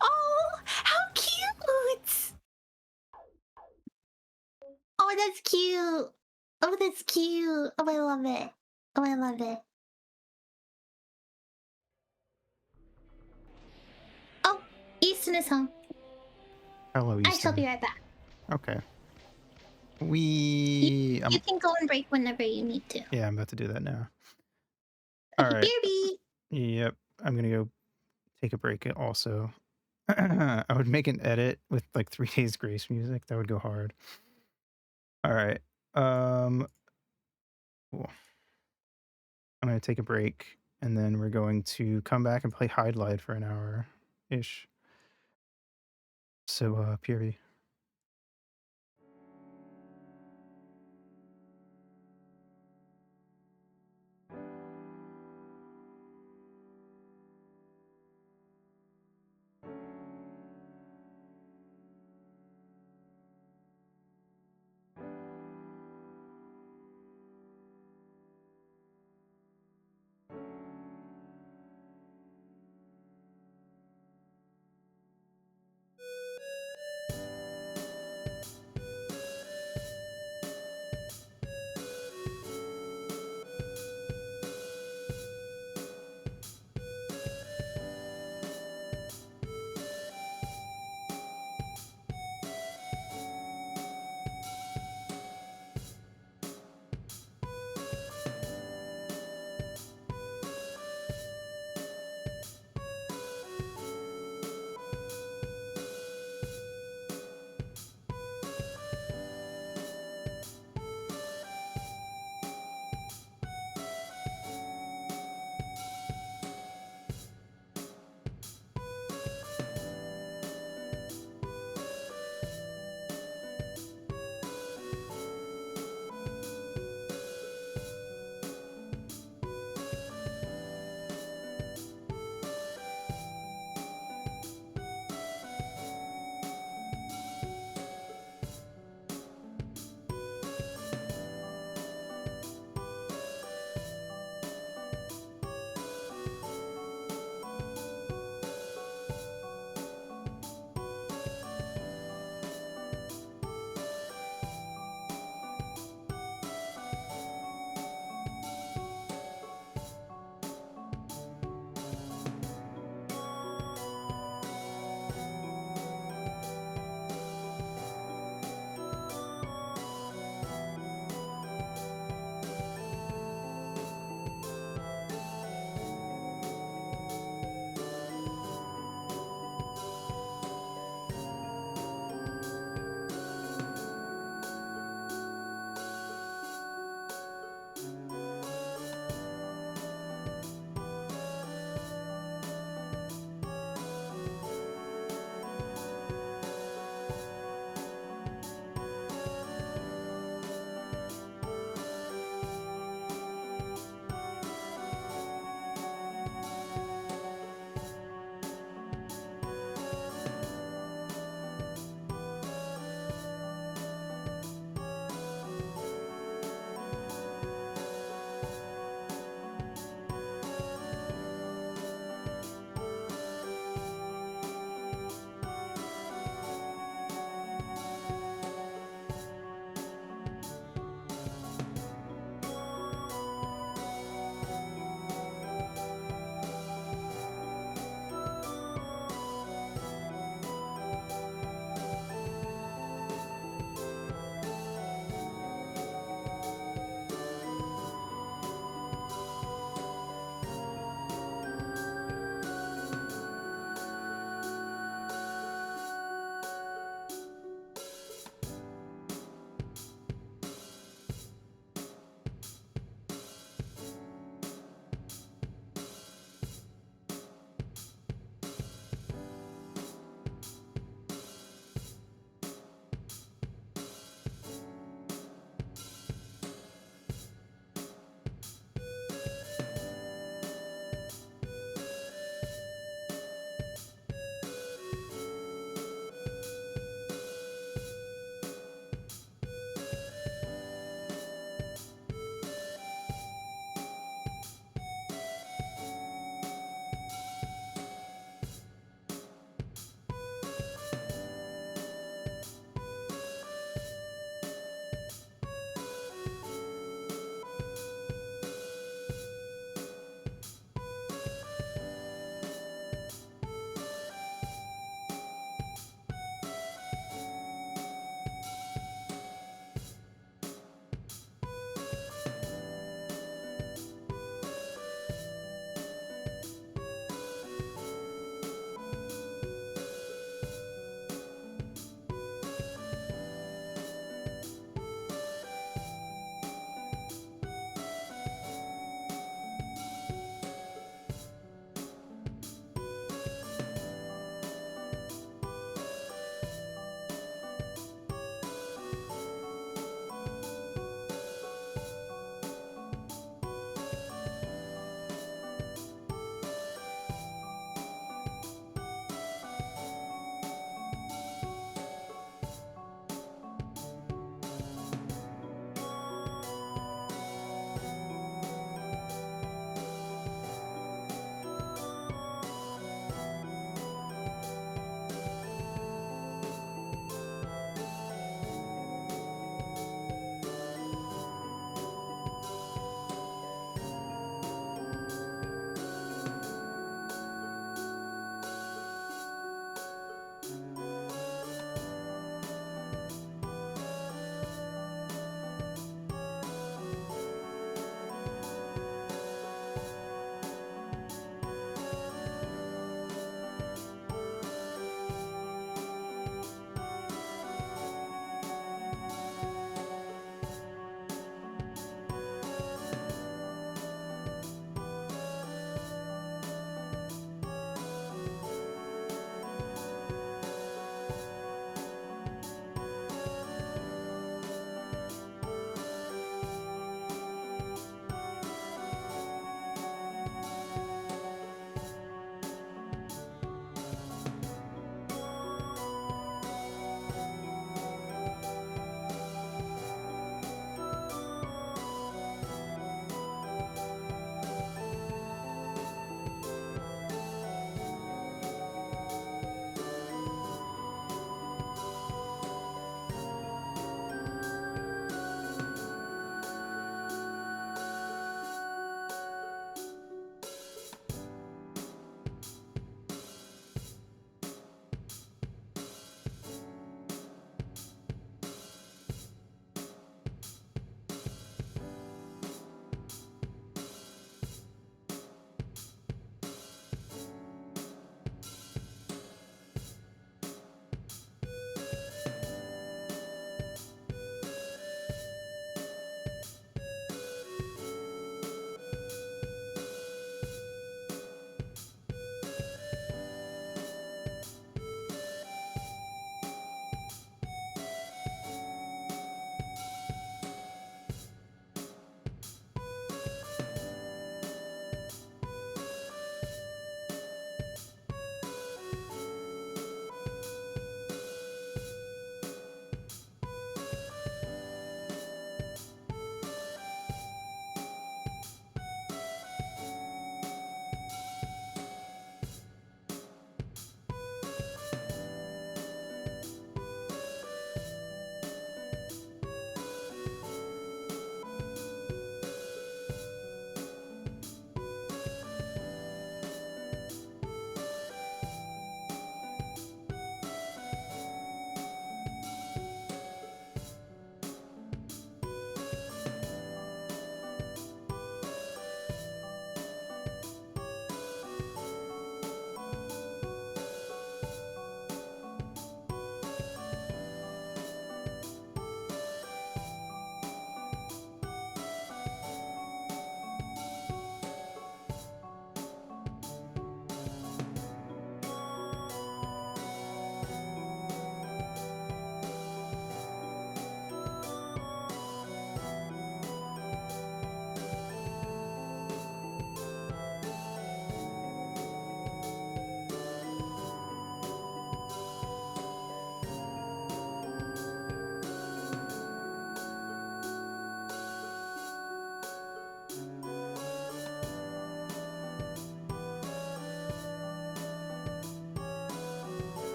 Oh, how cute! Oh, that's cute. Oh, that's cute. Oh, I love it. Oh, I love it. Oh, Easton is home. Hello, Easton. I shall be right back. Okay. You can go and break whenever you need to. Yeah, I'm about to do that now. Okay, All right. BRB. Yep. I'm gonna go take a break also. I would make an edit with like 3 Days Grace music. That would go hard. All right. Cool. I'm gonna take a break and then we're going to come back and play Hydlide for an hour-ish. So, PRV.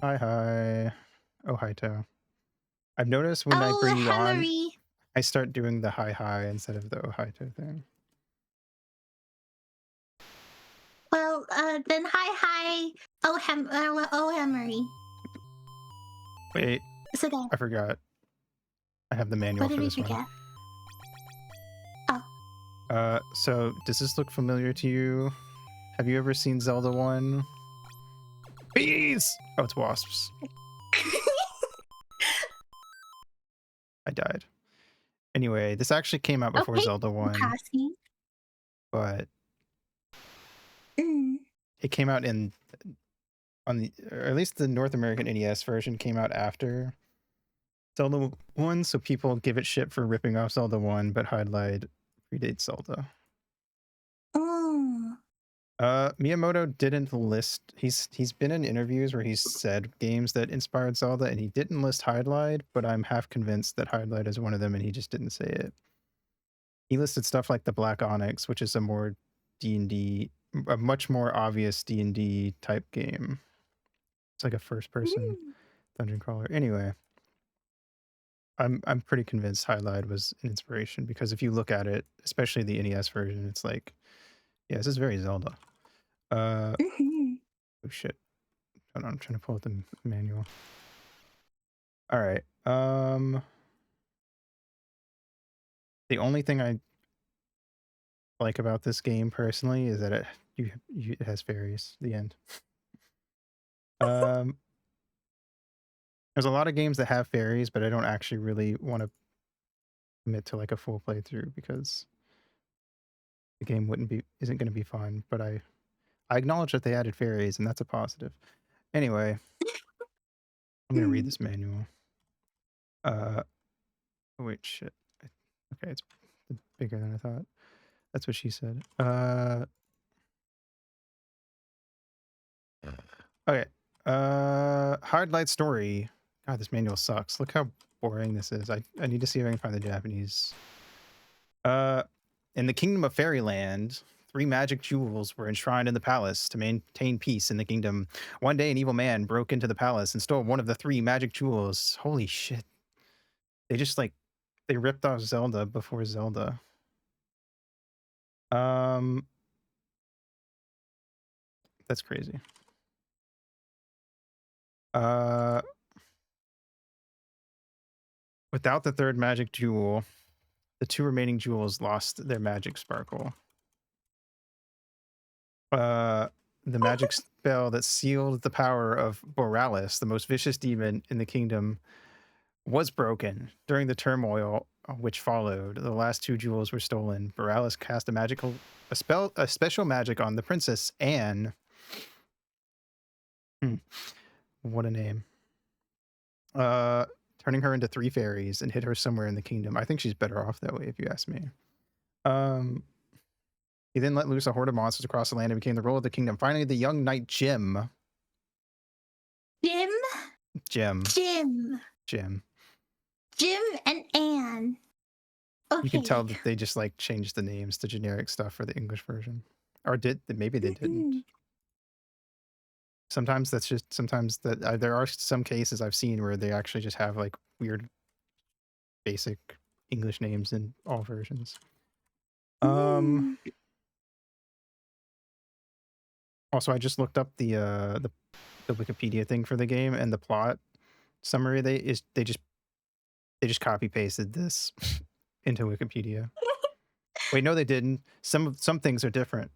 Hi. Oh, hi, Toe. I've noticed when I Oh, bring you on, Henry. I start doing the hi instead of the oh, hi, Toe thing. Well, then hi. Oh, Henry. Wait, So there. I forgot. I have the manual What did for we this one. forget? So does this look familiar to you? Have you ever seen Zelda 1? Bees! Oh, it's wasps. I died. Anyway, this actually came out before Okay, Zelda 1, passing. but Mm. it came out or at least the North American NES version came out after Zelda 1, so people give it shit for ripping off Zelda 1, but Hydlide predates Zelda. Mm. Miyamoto didn't list. He's been in interviews where he's said games that inspired Zelda, and he didn't list Hydlide, but I'm half convinced that Hydlide is one of them, and he just didn't say it. He listed stuff like the Black Onyx, which is a more D&D, a much more obvious D&D type game. It's like a first-person dungeon crawler. Anyway, I'm pretty convinced Hydlide was an inspiration because if you look at it, especially the NES version, it's like, yeah, this is very Zelda. Oh shit. Hold on, I'm trying to pull out the manual. All right. The only thing I like about this game personally is that it has fairies. The end. There's a lot of games that have fairies, but I don't actually really want to commit to like a full playthrough because the game isn't going to be fun. But I acknowledge that they added fairies, and that's a positive. Anyway, I'm gonna read this manual. Oh, wait, shit. Okay, it's bigger than I thought. That's what she said. Okay. Hard Light Story. God, this manual sucks. Look how boring this is. I need to see if I can find the Japanese. In the Kingdom of Fairyland, 3 magic jewels were enshrined in the palace to maintain peace in the kingdom. One day, an evil man broke into the palace and stole one of the 3 magic jewels. Holy shit. They just they ripped off Zelda before Zelda. That's crazy. Without the 3rd magic jewel, the 2 remaining jewels lost their magic sparkle. The magic spell that sealed the power of Borealis, the most vicious demon in the kingdom, was broken. During the turmoil which followed, the last 2 jewels were stolen. Borealis cast a special magic on the princess Anne. What a name. Turning her into 3 fairies and hid her somewhere in the kingdom. I think she's better off that way, if you ask me. He then let loose a horde of monsters across the land and became the ruler of the kingdom. Finally, the young knight Jim. Jim and Anne. Okay. You can tell that they just changed the names to generic stuff for the English version. Or maybe they didn't. Sometimes there are some cases I've seen where they actually just have weird basic English names in all versions. Also, I just looked up the Wikipedia thing for the game, and the plot summary they just copy pasted this into Wikipedia. Wait, no, they didn't. Some things are different.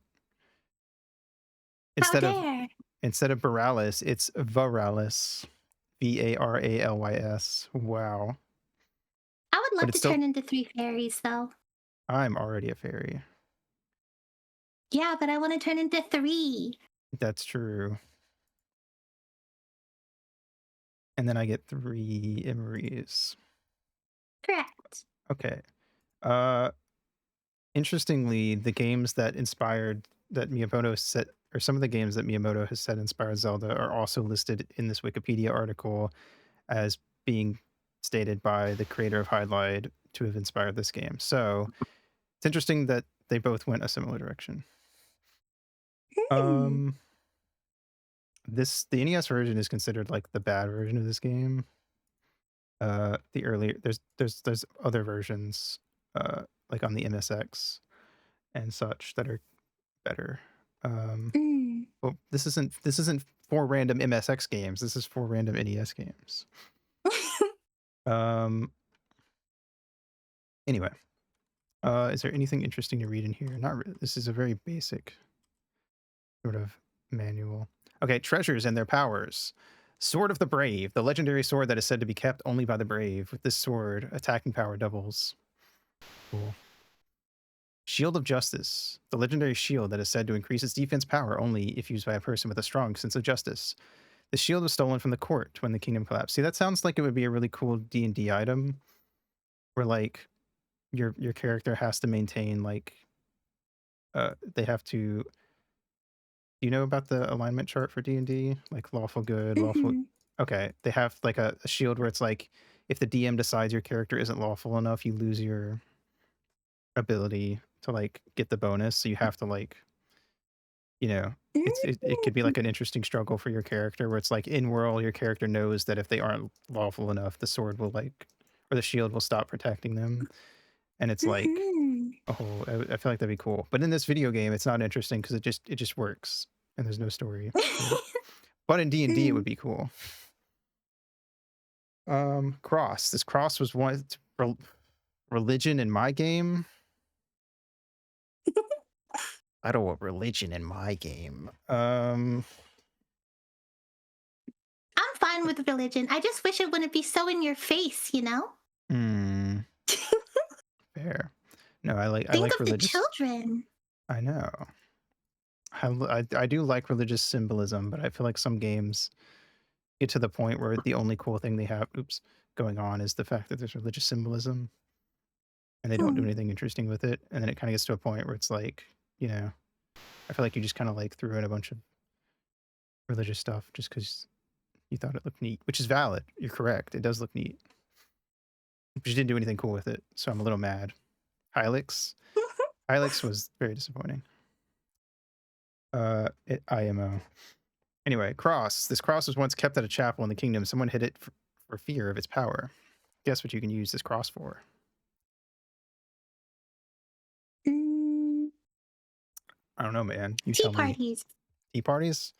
Instead of Borealis, it's Varalis. Varalys. Wow. I would love to turn into 3 fairies, though. I'm already a fairy. Yeah, but I want to turn into 3. That's true. And then I get 3 Emeries. Correct. Okay. Interestingly, the games that Miyamoto set, or some of the games that Miyamoto has said inspired Zelda, are also listed in this Wikipedia article as being stated by the creator of Hydlide to have inspired this game. So it's interesting that they both went a similar direction. the NES version is considered like the bad version of this game. The earlier there's other versions, like on the MSX and such that are better. Well, this isn't for random MSX games. This is for random NES games. Anyway, is there anything interesting to read in here? Not really. This is a very basic sort of manual. Okay, treasures and their powers. Sword of the Brave, the legendary sword that is said to be kept only by the brave. With this sword, attacking power doubles. Cool. Shield of Justice, the legendary shield that is said to increase its defense power only if used by a person with a strong sense of justice. The shield was stolen from the court when the kingdom collapsed. See, that sounds like it would be a really cool D&D item, where like your character has to maintain like they have to. Do you know about the alignment chart for D&D? Like lawful good, lawful. Okay, they have like a shield where it's like if the DM decides your character isn't lawful enough, you lose your ability to like get the bonus. So you have to like, you know, it could be like an interesting struggle for your character where it's like in world your character knows that if they aren't lawful enough, the sword will like or the shield will stop protecting them. And it's like, oh, I feel like that'd be cool. But in this video game, it's not interesting because it just works and there's no story. But in D&D, it would be cool. Cross. This cross was one religion in my game. I don't want religion in my game. I'm fine with religion. I just wish it wouldn't be so in your face, you know? Fair. No, I like Think of religious. the children. I know. I do like religious symbolism, but I feel like some games get to the point where the only cool thing they have going on is the fact that there's religious symbolism and they don't do anything interesting with it. And then it kind of gets to a point where it's like, you know, I feel like you just kind of like threw in a bunch of religious stuff just because you thought it looked neat, which is valid. You're correct. It does look neat. But you didn't do anything cool with it. So I'm a little mad. Hylix. Hylix was very disappointing. IMO. Anyway, cross. This cross was once kept at a chapel in the kingdom. Someone hid it for fear of its power. Guess what you can use this cross for? I don't know, man. You Tea tell me. parties. Tea parties?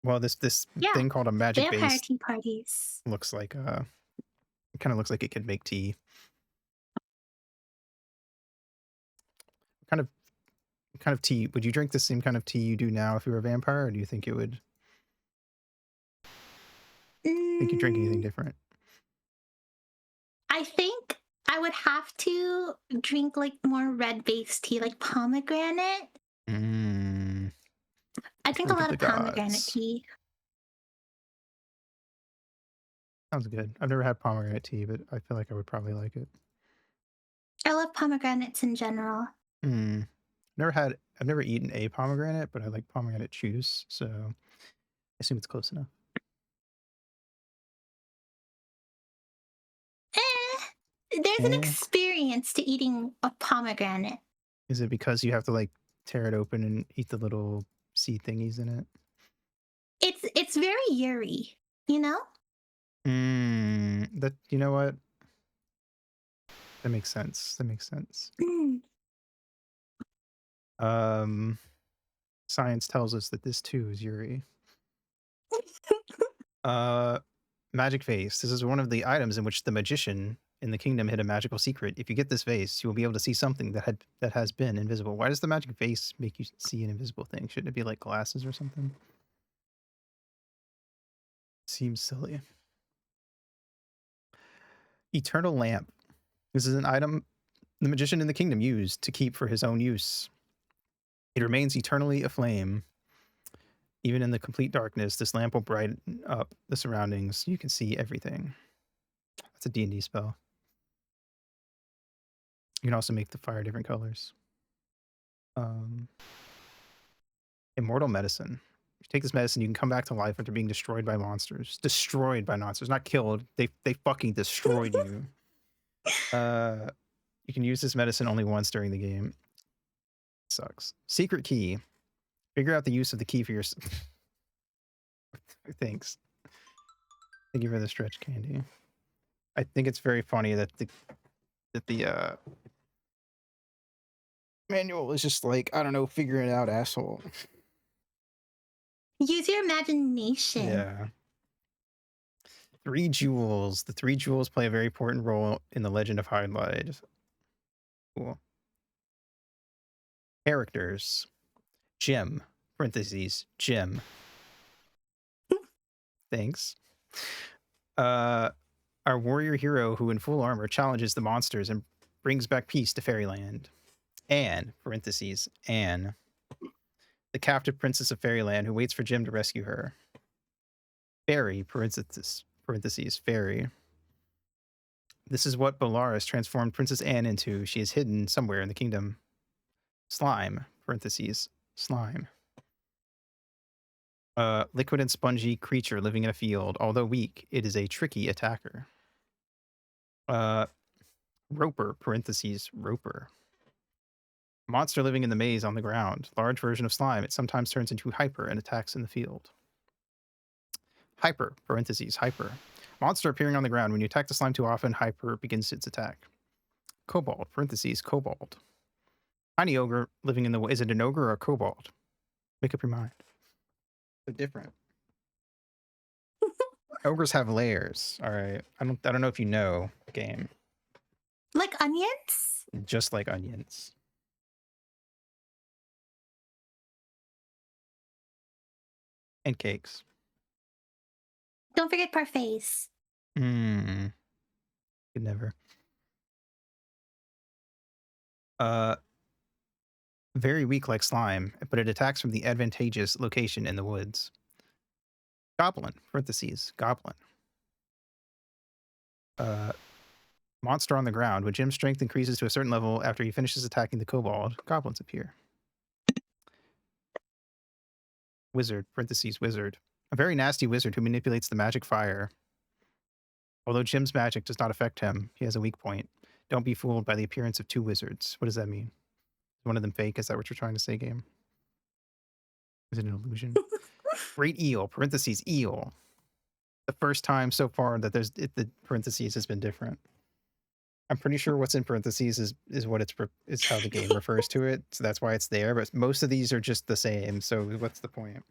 Well, this Yeah, thing called a magic vampire base tea parties. looks like it kind of looks like it could make tea. What kind of tea would you drink? The same kind of tea you do now if you were a vampire, or do you think it would think you drink anything different? I think I would have to drink like more red-based tea, like pomegranate. I drink a lot of pomegranate tea. Sounds good. I've never had pomegranate tea, but I feel like I would probably like it. I love pomegranates in general. I've never eaten a pomegranate, but I like pomegranate juice, so I assume it's close enough. There's an experience to eating a pomegranate. Is it because you have to like tear it open and eat the little seed thingies in it? It's very eerie, you know? That, you know what? That makes sense. Science tells us that this too is Yuri. Magic vase. This is one of the items in which the magician in the kingdom hid a magical secret. If you get this vase, you will be able to see something that has been invisible. Why does the magic vase make you see an invisible thing? Shouldn't it be like glasses or something? Seems silly. Eternal lamp. This is an item the magician in the kingdom used to keep for his own use. It remains eternally aflame. Even in the complete darkness, this lamp will brighten up the surroundings. You can see everything. That's a D&D spell. You can also make the fire different colors. Immortal medicine. If you take this medicine, you can come back to life after being destroyed by monsters. Destroyed by monsters, not killed. They fucking destroyed you. You can use this medicine only once during the game. Sucks. Secret key. Figure out the use of the key for yourself. Thanks. Thank you for the stretch candy. I think it's very funny that the manual is just like, I don't know, figure it out, asshole. Use your imagination. Yeah. 3 jewels. The 3 jewels play a very important role in the Legend of Hydlide. Cool. Characters. Jim. Parentheses. Jim. Thanks. Our warrior hero who in full armor challenges the monsters and brings back peace to Fairyland. Anne. Parentheses. Anne. The captive princess of Fairyland who waits for Jim to rescue her. Fairy. Parentheses. Fairy. This is what Bellaris transformed Princess Anne into. She is hidden somewhere in the kingdom. Slime. Parentheses. Slime. Liquid and spongy creature living in a field. Although weak, it is a tricky attacker. Roper. Parentheses. Roper. Monster living in the maze on the ground. Large version of slime. It sometimes turns into hyper and attacks in the field. Hyper. Parentheses. Hyper. Monster appearing on the ground. When you attack the slime too often, hyper begins its attack. Kobold. Parentheses. Kobold. Tiny ogre living in the... Is it an ogre or a kobold? Make up your mind. They're different. Ogres have layers. All right. I don't know if you know, game. Like onions? Just like onions. And cakes. Don't forget parfaits. Could never. Very weak like slime, but it attacks from the advantageous location in the woods. Goblin. Parentheses. Goblin. Monster on the ground. When Jim's strength increases to a certain level after he finishes attacking the kobold, goblins appear. Wizard. Parentheses. Wizard. A very nasty wizard who manipulates the magic fire. Although Jim's magic does not affect him, he has a weak point. Don't be fooled by the appearance of 2 wizards. What does that mean? Is one of them fake? Is that what you're trying to say, game? Is it an illusion? Great eel. Parentheses. Eel. The first time so far that the parentheses has been different. I'm pretty sure what's in parentheses is what is how the game refers to it. So that's why it's there. But most of these are just the same. So what's the point?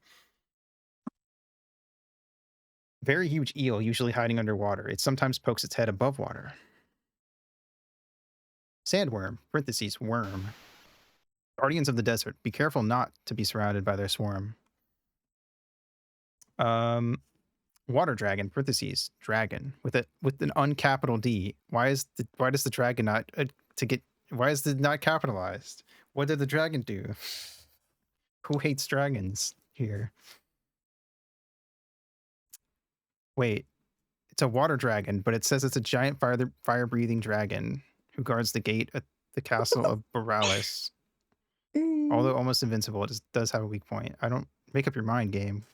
Very huge eel, usually hiding underwater. It sometimes pokes its head above water. Sandworm. Parentheses. Worm. Guardians of the desert. Be careful not to be surrounded by their swarm. Water dragon. Parentheses. Dragon with an uncapital D. Why does the dragon not why is it not capitalized? What did the dragon do? Who hates dragons here? Wait, it's a water dragon, but it says it's a giant fire-breathing dragon who guards the gate at the castle of Borealis. Although almost invincible, it does have a weak point. I don't... Make up your mind, game.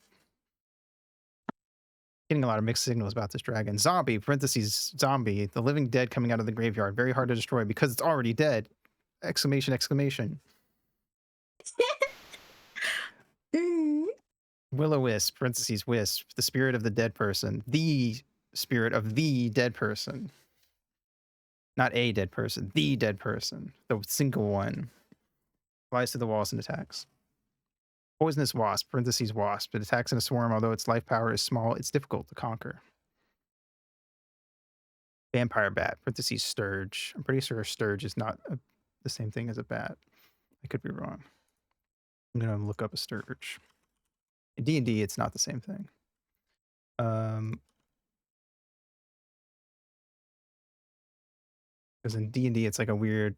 Getting a lot of mixed signals about this dragon. Zombie, parentheses, zombie. The living dead coming out of the graveyard. Very hard to destroy because it's already dead. Exclamation, exclamation. Will-o-wisp, parentheses, wisp. The spirit of the dead person. The spirit of the dead person. Not a dead person. The dead person. The single one. Flies to the walls and attacks. Poisonous wasp, parentheses, wasp. It attacks in a swarm. Although its life power is small, it's difficult to conquer. Vampire bat, parentheses, sturge. I'm pretty sure a sturge is not the same thing as a bat. I could be wrong. I'm going to look up a sturge. In D&D, it's not the same thing. Because in D&D, it's like a weird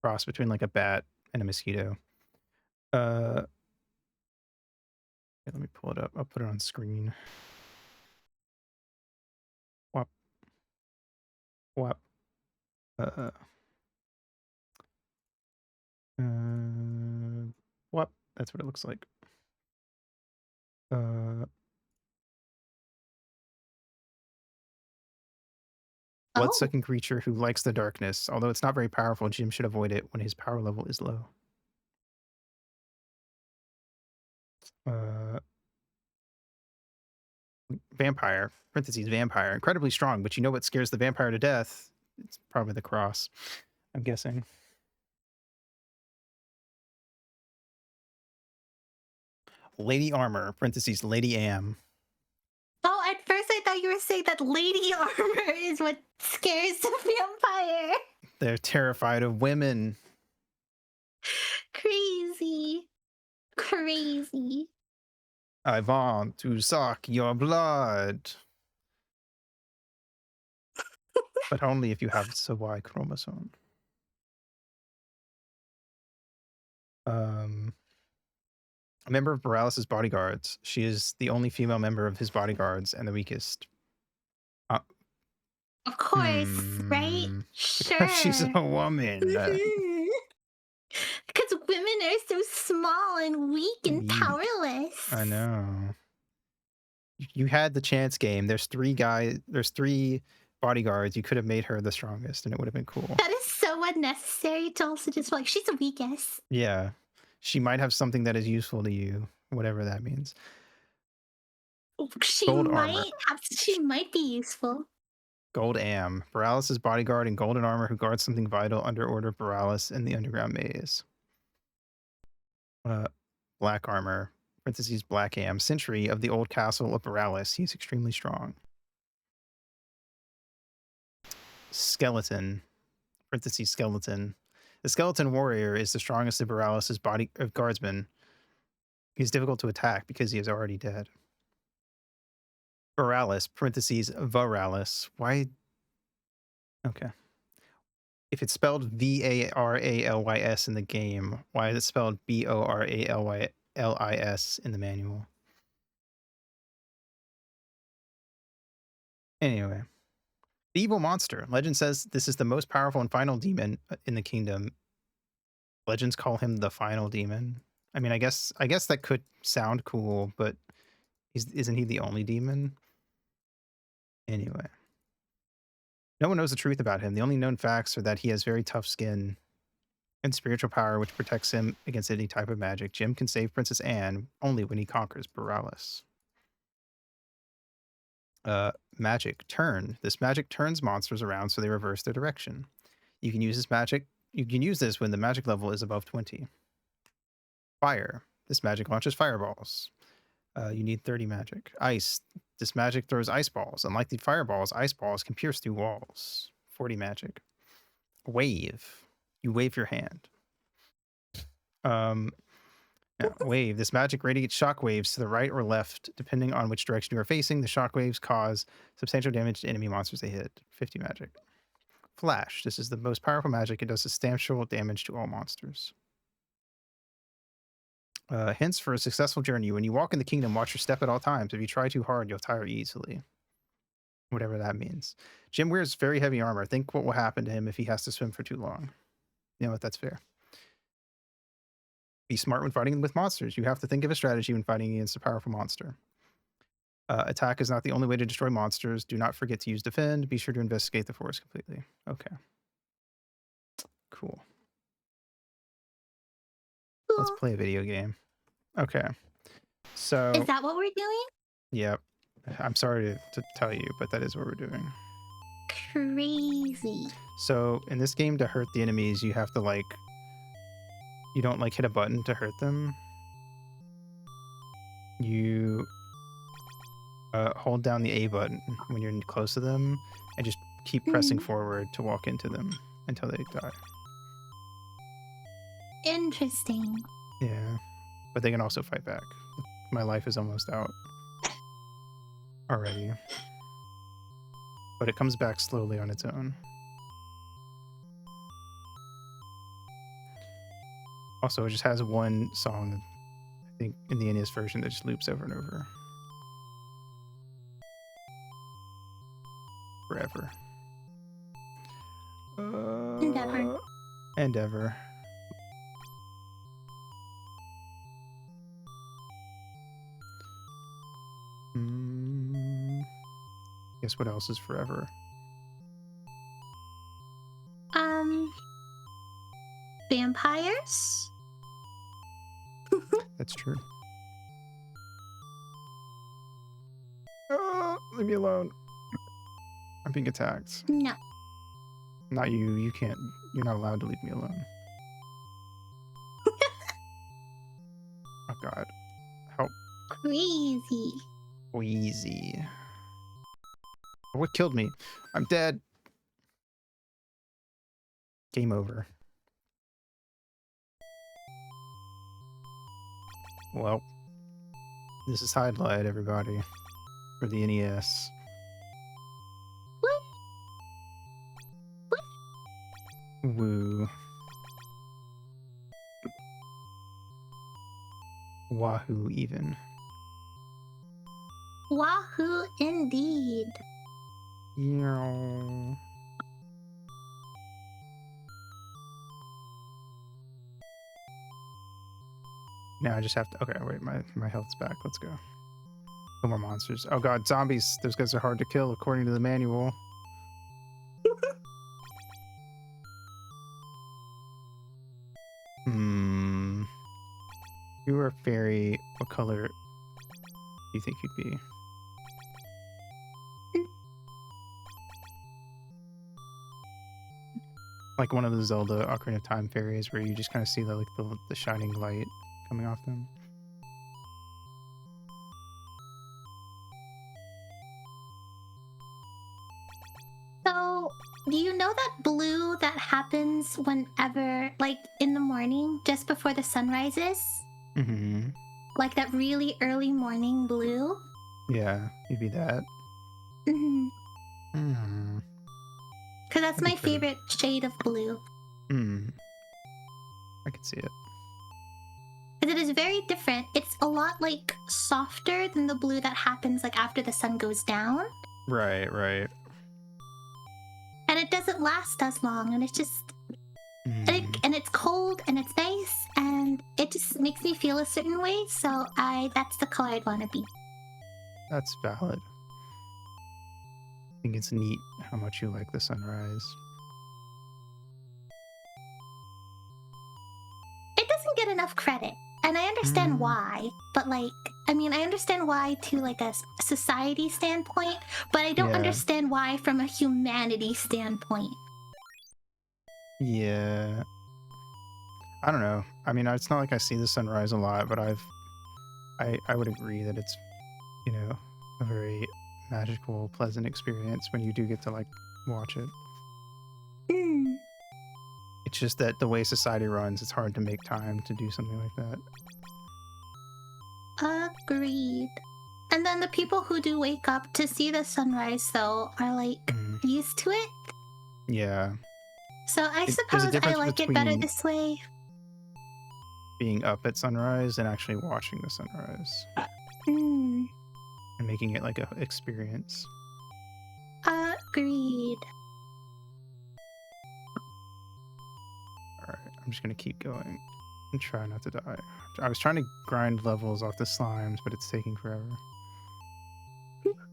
cross between like a bat and a mosquito. Let me pull it up. I'll put it on screen. Whop. Whop. Whop. That's what it looks like. Blood-sucking creature who likes the darkness. Although it's not very powerful, Jim should avoid it when his power level is low. vampire, parentheses vampire, incredibly strong, but you know what scares the vampire to death? It's probably the cross, I'm guessing. Lady Armor, parentheses Lady Am. Oh, at first I thought you were saying that Lady Armor is what scares the vampire. They're terrified of women. Crazy. Crazy. I want to suck your blood. But only if you have the Y chromosome. A member of Morales' bodyguards. She is the only female member of his bodyguards and the weakest. Of course, right? Because Sure. she's a woman. Because women are so small and weak and Weak. powerless. I know. You had the chance game. There's three bodyguards. You could have made her the strongest and it would have been cool. That is so unnecessary to also just like, she's the weakest. Yeah. She might have something that is useful to you, whatever that means. She Gold might armor. she might be useful. Gold Am. Morales' bodyguard in golden armor who guards something vital under Order Morales in the underground maze. Black armor. Parentheses Black Am. Sentry of the old castle of Morales. He's extremely strong. Skeleton. Parentheses Skeleton. The skeleton warrior is the strongest of Morales' body of guardsmen. He's difficult to attack because he is already dead. Morales, parentheses Varalis. Why? Okay. If it's spelled Varalys in the game, why is it spelled Boralys in the manual? Anyway. The evil monster. Legend says this is the most powerful and final demon in the kingdom. Legends call him the final demon. I mean, I guess that could sound cool, but isn't he the only demon? Anyway. No one knows the truth about him. The only known facts are that he has very tough skin and spiritual power, which protects him against any type of magic. Jim can save Princess Anne only when he conquers Boralys. Magic. Turn. This magic turns monsters around so they reverse their direction. You can use this magic. You can use this when the magic level is above 20. Fire. This magic launches fireballs. You need 30 magic. Ice. This magic throws ice balls. Unlike the fireballs, ice balls can pierce through walls. 40 magic. Wave. You wave your hand. Wave. This magic radiates shockwaves to the right or left, depending on which direction you are facing. The shockwaves cause substantial damage to enemy monsters they hit. 50 magic. Flash. This is the most powerful magic. It does substantial damage to all monsters. Hints for a successful journey. When you walk in the kingdom, watch your step at all times. If you try too hard, you'll tire easily. Whatever that means. Jim wears very heavy armor. Think what will happen to him if he has to swim for too long. You know what? That's fair. Be smart when fighting with monsters. You have to think of a strategy when fighting against a powerful monster. Attack is not the only way to destroy monsters. Do not forget to use defend. Be sure to investigate the forest completely. Okay. Cool. Let's play a video game. Okay. So... Is that what we're doing? Yep. I'm sorry to tell you, but that is what we're doing. Crazy. So in this game, to hurt the enemies, you have to like... You don't like hit a button to hurt them. You hold down the A button when you're close to them and just keep pressing forward to walk into them until they die. Interesting. Yeah. But they can also fight back. My life is almost out already. But it comes back slowly on its own. Also, it just has one song, I think, in the NES version that just loops over and over. Forever. Endeavor. Endeavor. Guess what else is forever? Vampires? That's true. Leave me alone. I'm being attacked. No. Not you. You can't. You're not allowed to leave me alone. Oh God. Help. Crazy. Wheezy. What killed me? I'm dead. Game over. Well, this is Hydlide, everybody, for the NES. What? Woo. Wahoo, even. Wahoo indeed. Yeah. Now I just have to. Okay, wait, my health's back. Let's go. No more monsters. Oh God, zombies. Those guys are hard to kill according to the manual. You are a fairy. What color do you think you'd be? Like one of the Zelda Ocarina of Time fairies where you just kind of see the shining light coming off them. So, do you know that blue that happens whenever, like in the morning, just before the sun rises? Mm-hmm. Like that really early morning blue? Yeah, you'd be that. Mm-hmm. Hmm. Because that's That'd be my pretty. favorite shade of blue. Hmm. I can see it. Because it is very different. It's a lot like softer than the blue that happens like after the sun goes down. Right, right. And it doesn't last as long, and it's just and it's cold and it's nice and it just makes me feel a certain way, so that's the color I'd want to be. That's valid. I think it's neat how much you like the sunrise. It doesn't get enough credit, and I understand why, but like, I mean, I understand why to like a society standpoint, but I don't Yeah. understand why from a humanity standpoint. Yeah. I don't know. I mean, it's not like I see the sunrise a lot, but I would agree that it's, you know, a very magical, pleasant experience when you do get to like watch it. It's just that the way society runs, it's hard to make time to do something like that. Agreed. And then the people who do wake up to see the sunrise, though, are like used to it. Yeah. So I There's a suppose I difference like it better between this way. being up at sunrise and actually watching the sunrise Mm. and making it like a experience. Agreed. All right, I'm just gonna keep going and try not to die. I was trying to grind levels off the slimes, but it's taking forever.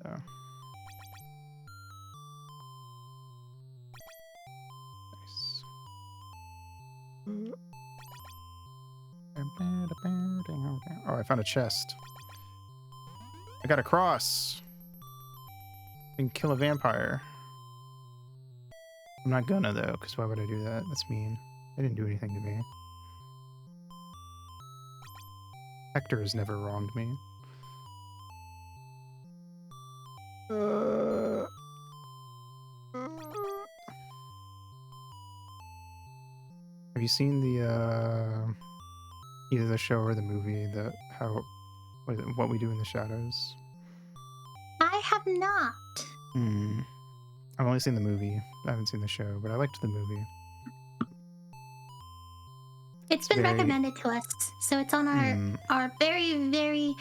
So. Nice. Oh, I found a chest. I got a cross. I can kill a vampire. I'm not gonna though, because why would I do that? That's mean. They didn't do anything to me. Hector has never wronged me. Have you seen the either the show or the movie, what we do in the shadows? I have not. I've only seen the movie. I haven't seen the show, but I liked the movie. It's been recommended to us, so it's on our very, very,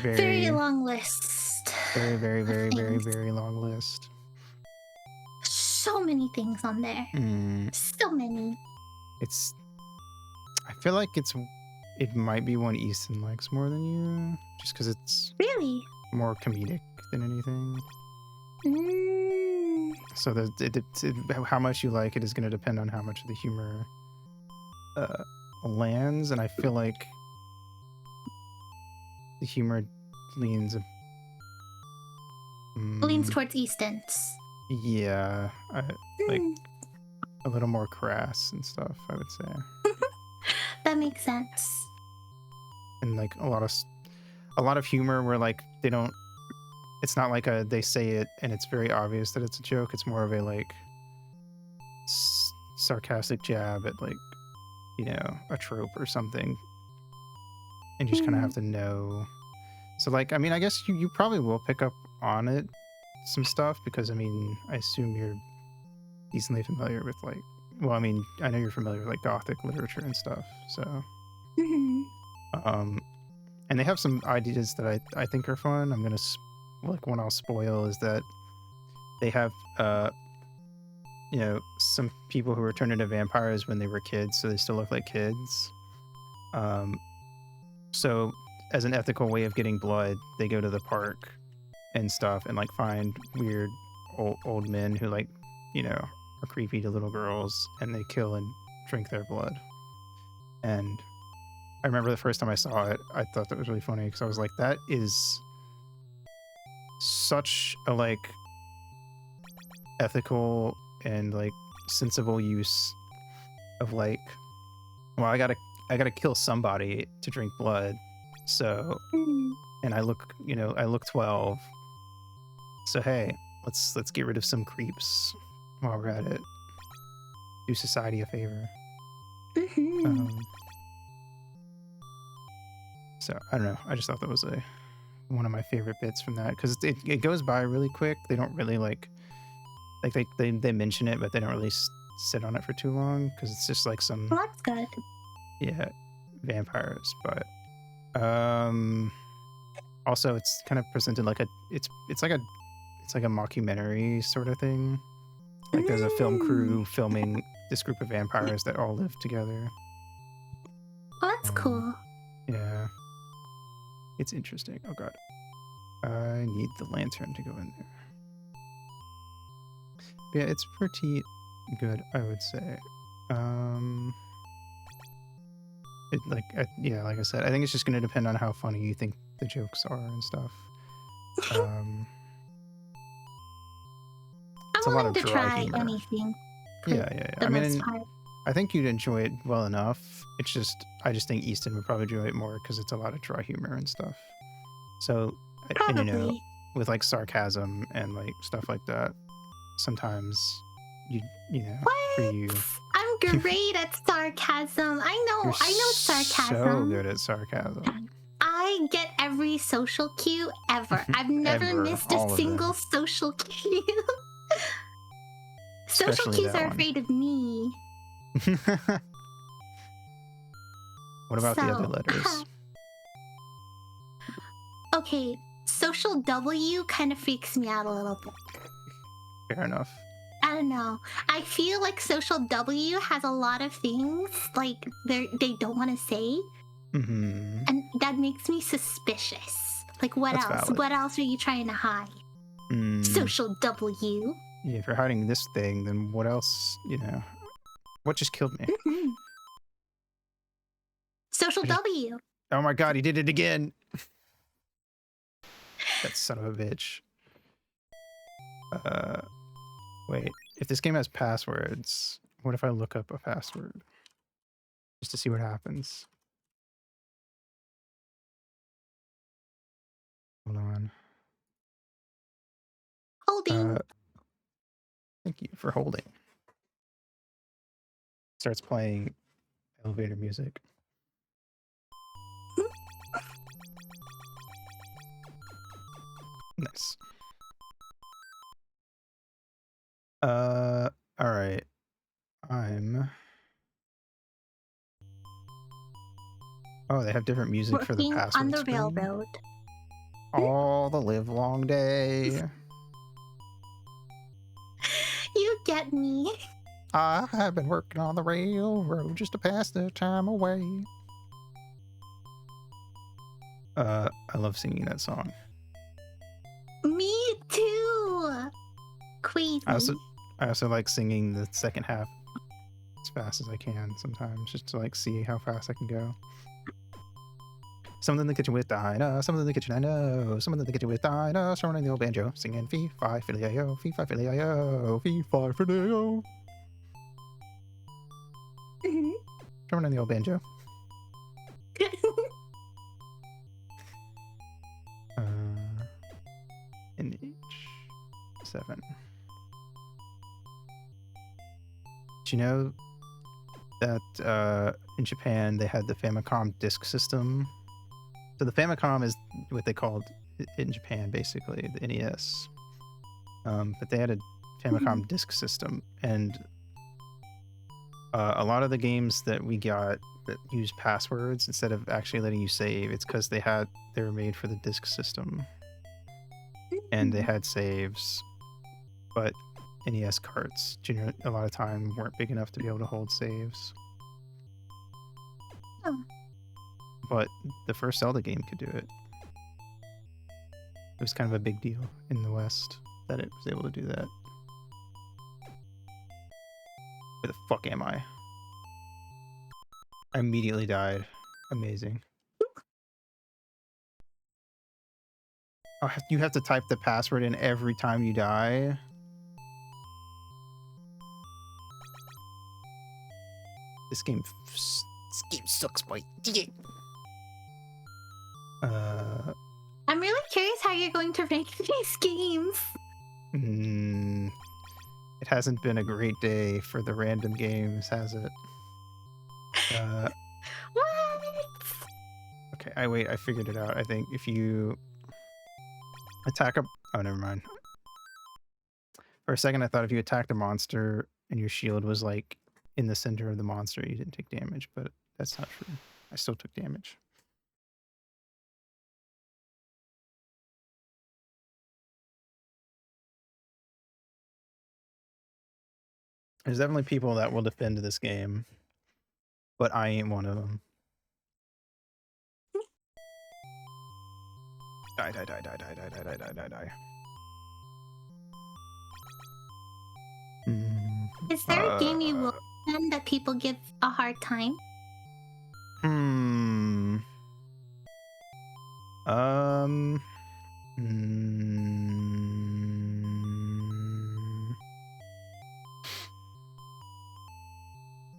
very long list. Very, very, very, very, very long list. So many things on there. So many. I feel like it might be one Easton likes more than you, just because it's really more comedic than anything. So how much you like it is going to depend on how much of the humor lands, and I feel like the humor leans Leans towards Easton's. Yeah, like Hmm, a little more crass and stuff, I would say. that makes sense. And like a lot of humor where like they don't. It's not like they say it and it's very obvious that it's a joke. It's more of a like sarcastic jab at like, you know, a trope or something, and you just kind of have to know. So like, I mean, I guess you probably will pick up on it, some stuff, because I mean, I assume you're decently familiar with like, well, I mean, I know you're familiar with like Gothic literature and stuff. So, Mhm. and they have some ideas that I think are fun. I'm gonna like one I'll spoil is that they have you know, some people who were turned into vampires when they were kids, so they still look like kids. So as an ethical way of getting blood, they go to the park and stuff and like find weird old men who like, you know, are creepy to little girls, and they kill and drink their blood. And I remember the first time I saw it, I thought that was really funny because I was like, that is such a like ethical and like sensible use of like, well, I gotta kill somebody to drink blood. So, Mhm. and I look, you know, I look 12. So hey, let's get rid of some creeps while we're at it. Do society a favor. Mhm. So I don't know. I just thought that was one of my favorite bits from that because it goes by really quick. They don't really like they mention it, but they don't really sit on it for too long because it's just like some Well, that's good. yeah vampires. But also it's kind of presented like it's like a mockumentary sort of thing. Like there's a film crew filming this group of vampires that all live together. Well, that's cool. Yeah. It's interesting. Oh god. I need the lantern to go in there. But yeah, it's pretty good, I would say. Yeah, like I said, I think it's just going to depend on how funny you think the jokes are and stuff. It's a I'm lot willing of to dry try humor. anything. For Yeah. the I mean, most part. I think you'd enjoy it well enough. It's just, I just think Easton would probably enjoy it more because it's a lot of dry humor and stuff. So, and you know, Probably. with like sarcasm and like stuff like that, sometimes you know, for What? you, I'm great at sarcasm. I know sarcasm. so good at sarcasm. I get every social cue ever. I've never Ever, missed a all of single them. social cue. Social Especially cues that are one. afraid of me. What about the other So, letters? Okay, social W kind of freaks me out a little bit. Fair enough. I don't know. I feel like social W has a lot of things like they don't want to say, Mm-hmm. and that makes me suspicious. Like, what That's else? valid. What else are you trying to hide? Social W. Yeah, if you're hiding this thing, then what else, you know? What just killed me? Mhm. Social W. Oh my god, he did it again! That son of a bitch. Wait. If this game has passwords, what if I look up a password? Just to see what happens. Hold on. Holding. Thank you for holding. Starts playing elevator music. Nice. All right. Oh, they have different music for the Working password on the screen. railroad. All the live long day. You get me. I have been working on the railroad just to pass the time away. I love singing that song. Me too. Queasy. I also like singing the second half as fast as I can sometimes, just to like see how fast I can go. Someone in the kitchen with Dinah. Someone in the kitchen, I know. Someone in the kitchen with Dinah. Someone in the old banjo singing fee fi fiddly o, fee fi fiddly o, fee fi fiddly o. Someone in the old banjo. In each 7. Do you know that in Japan they had the Famicom disk system? So the Famicom is what they called in Japan, basically the NES. But they had a Famicom disk system, and a lot of the games that we got that use passwords instead of actually letting you save, it's because they were made for the disk system, and they had saves, but NES carts a lot of time weren't big enough to be able to hold saves. Oh. But the first Zelda game could do it. It was kind of a big deal in the West that it was able to do that. Where the fuck am I? I immediately died. Amazing. Oh, you have to type the password in every time you die? This game sucks, boy. I'm really curious how you're going to rank these games. It hasn't been a great day for the random games, has it? What? Okay, I figured it out. I think if you attack a... Oh, never mind. For a second, I thought if you attacked a monster and your shield was, like, in the center of the monster, you didn't take damage, but that's not true. I still took damage. There's definitely people that will defend this game, but I ain't one of them. Die, die, die, die, die, die, die, die, die, die, die. Is there a game you will defend that people give a hard time?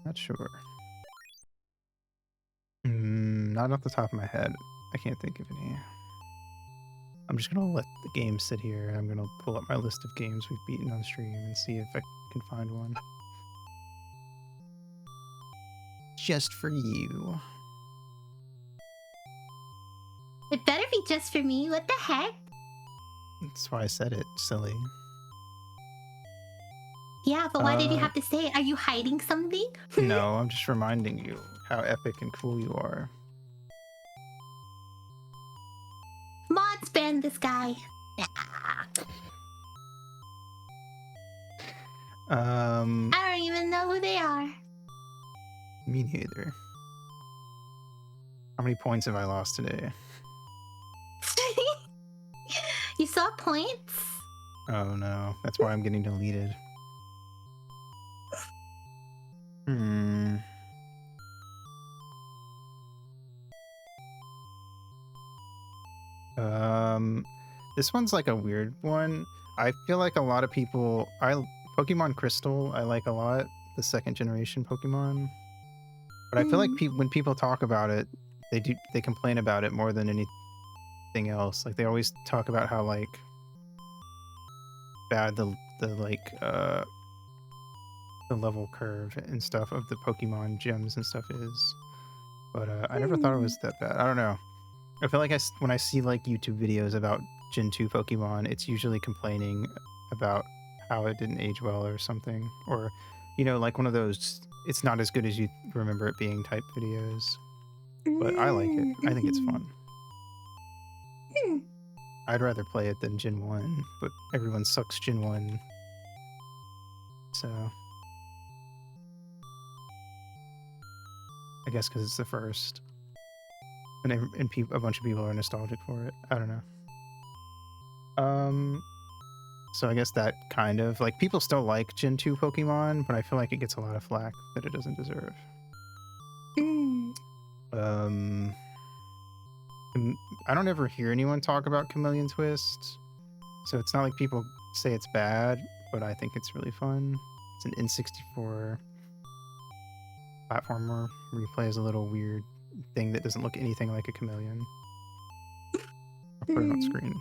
Not sure. Not off the top of my head. I can't think of any. I'm just gonna let the game sit here, and I'm gonna pull up my list of games we've beaten on stream and see if I can find one. Just for you. It better be just for me. What the heck? That's why I said it, silly. Yeah, but why did you have to say it? Are you hiding something? No, I'm just reminding you how epic and cool you are. Mods ban this guy. I don't even know who they are. Me neither. How many points have I lost today? You saw points? Oh no, that's why I'm getting deleted. This one's like a weird one. I feel like a lot of people... Pokemon Crystal, I like a lot. The second generation Pokemon. But I feel like when people talk about it, they complain about it more than anything else. Like, they always talk about how, like, bad the level curve and stuff of the Pokemon gems and stuff is. But I never thought it was that bad. I don't know. I feel like when I see like YouTube videos about Gen 2 Pokemon, it's usually complaining about how it didn't age well or something. Or, you know, like one of those, it's not as good as you remember it being type videos. But I like it. I think it's fun. I'd rather play it than Gen 1, but everyone sucks Gen 1. So... I guess because it's the first. And a bunch of people are nostalgic for it. I don't know. So I guess that kind of... Like, people still like Gen 2 Pokemon, but I feel like it gets a lot of flack that it doesn't deserve. I don't ever hear anyone talk about Chameleon Twist, so it's not like people say it's bad, but I think it's really fun. It's an N64 platformer where you play as a little weird thing that doesn't look anything like a chameleon. I'll put it on screen.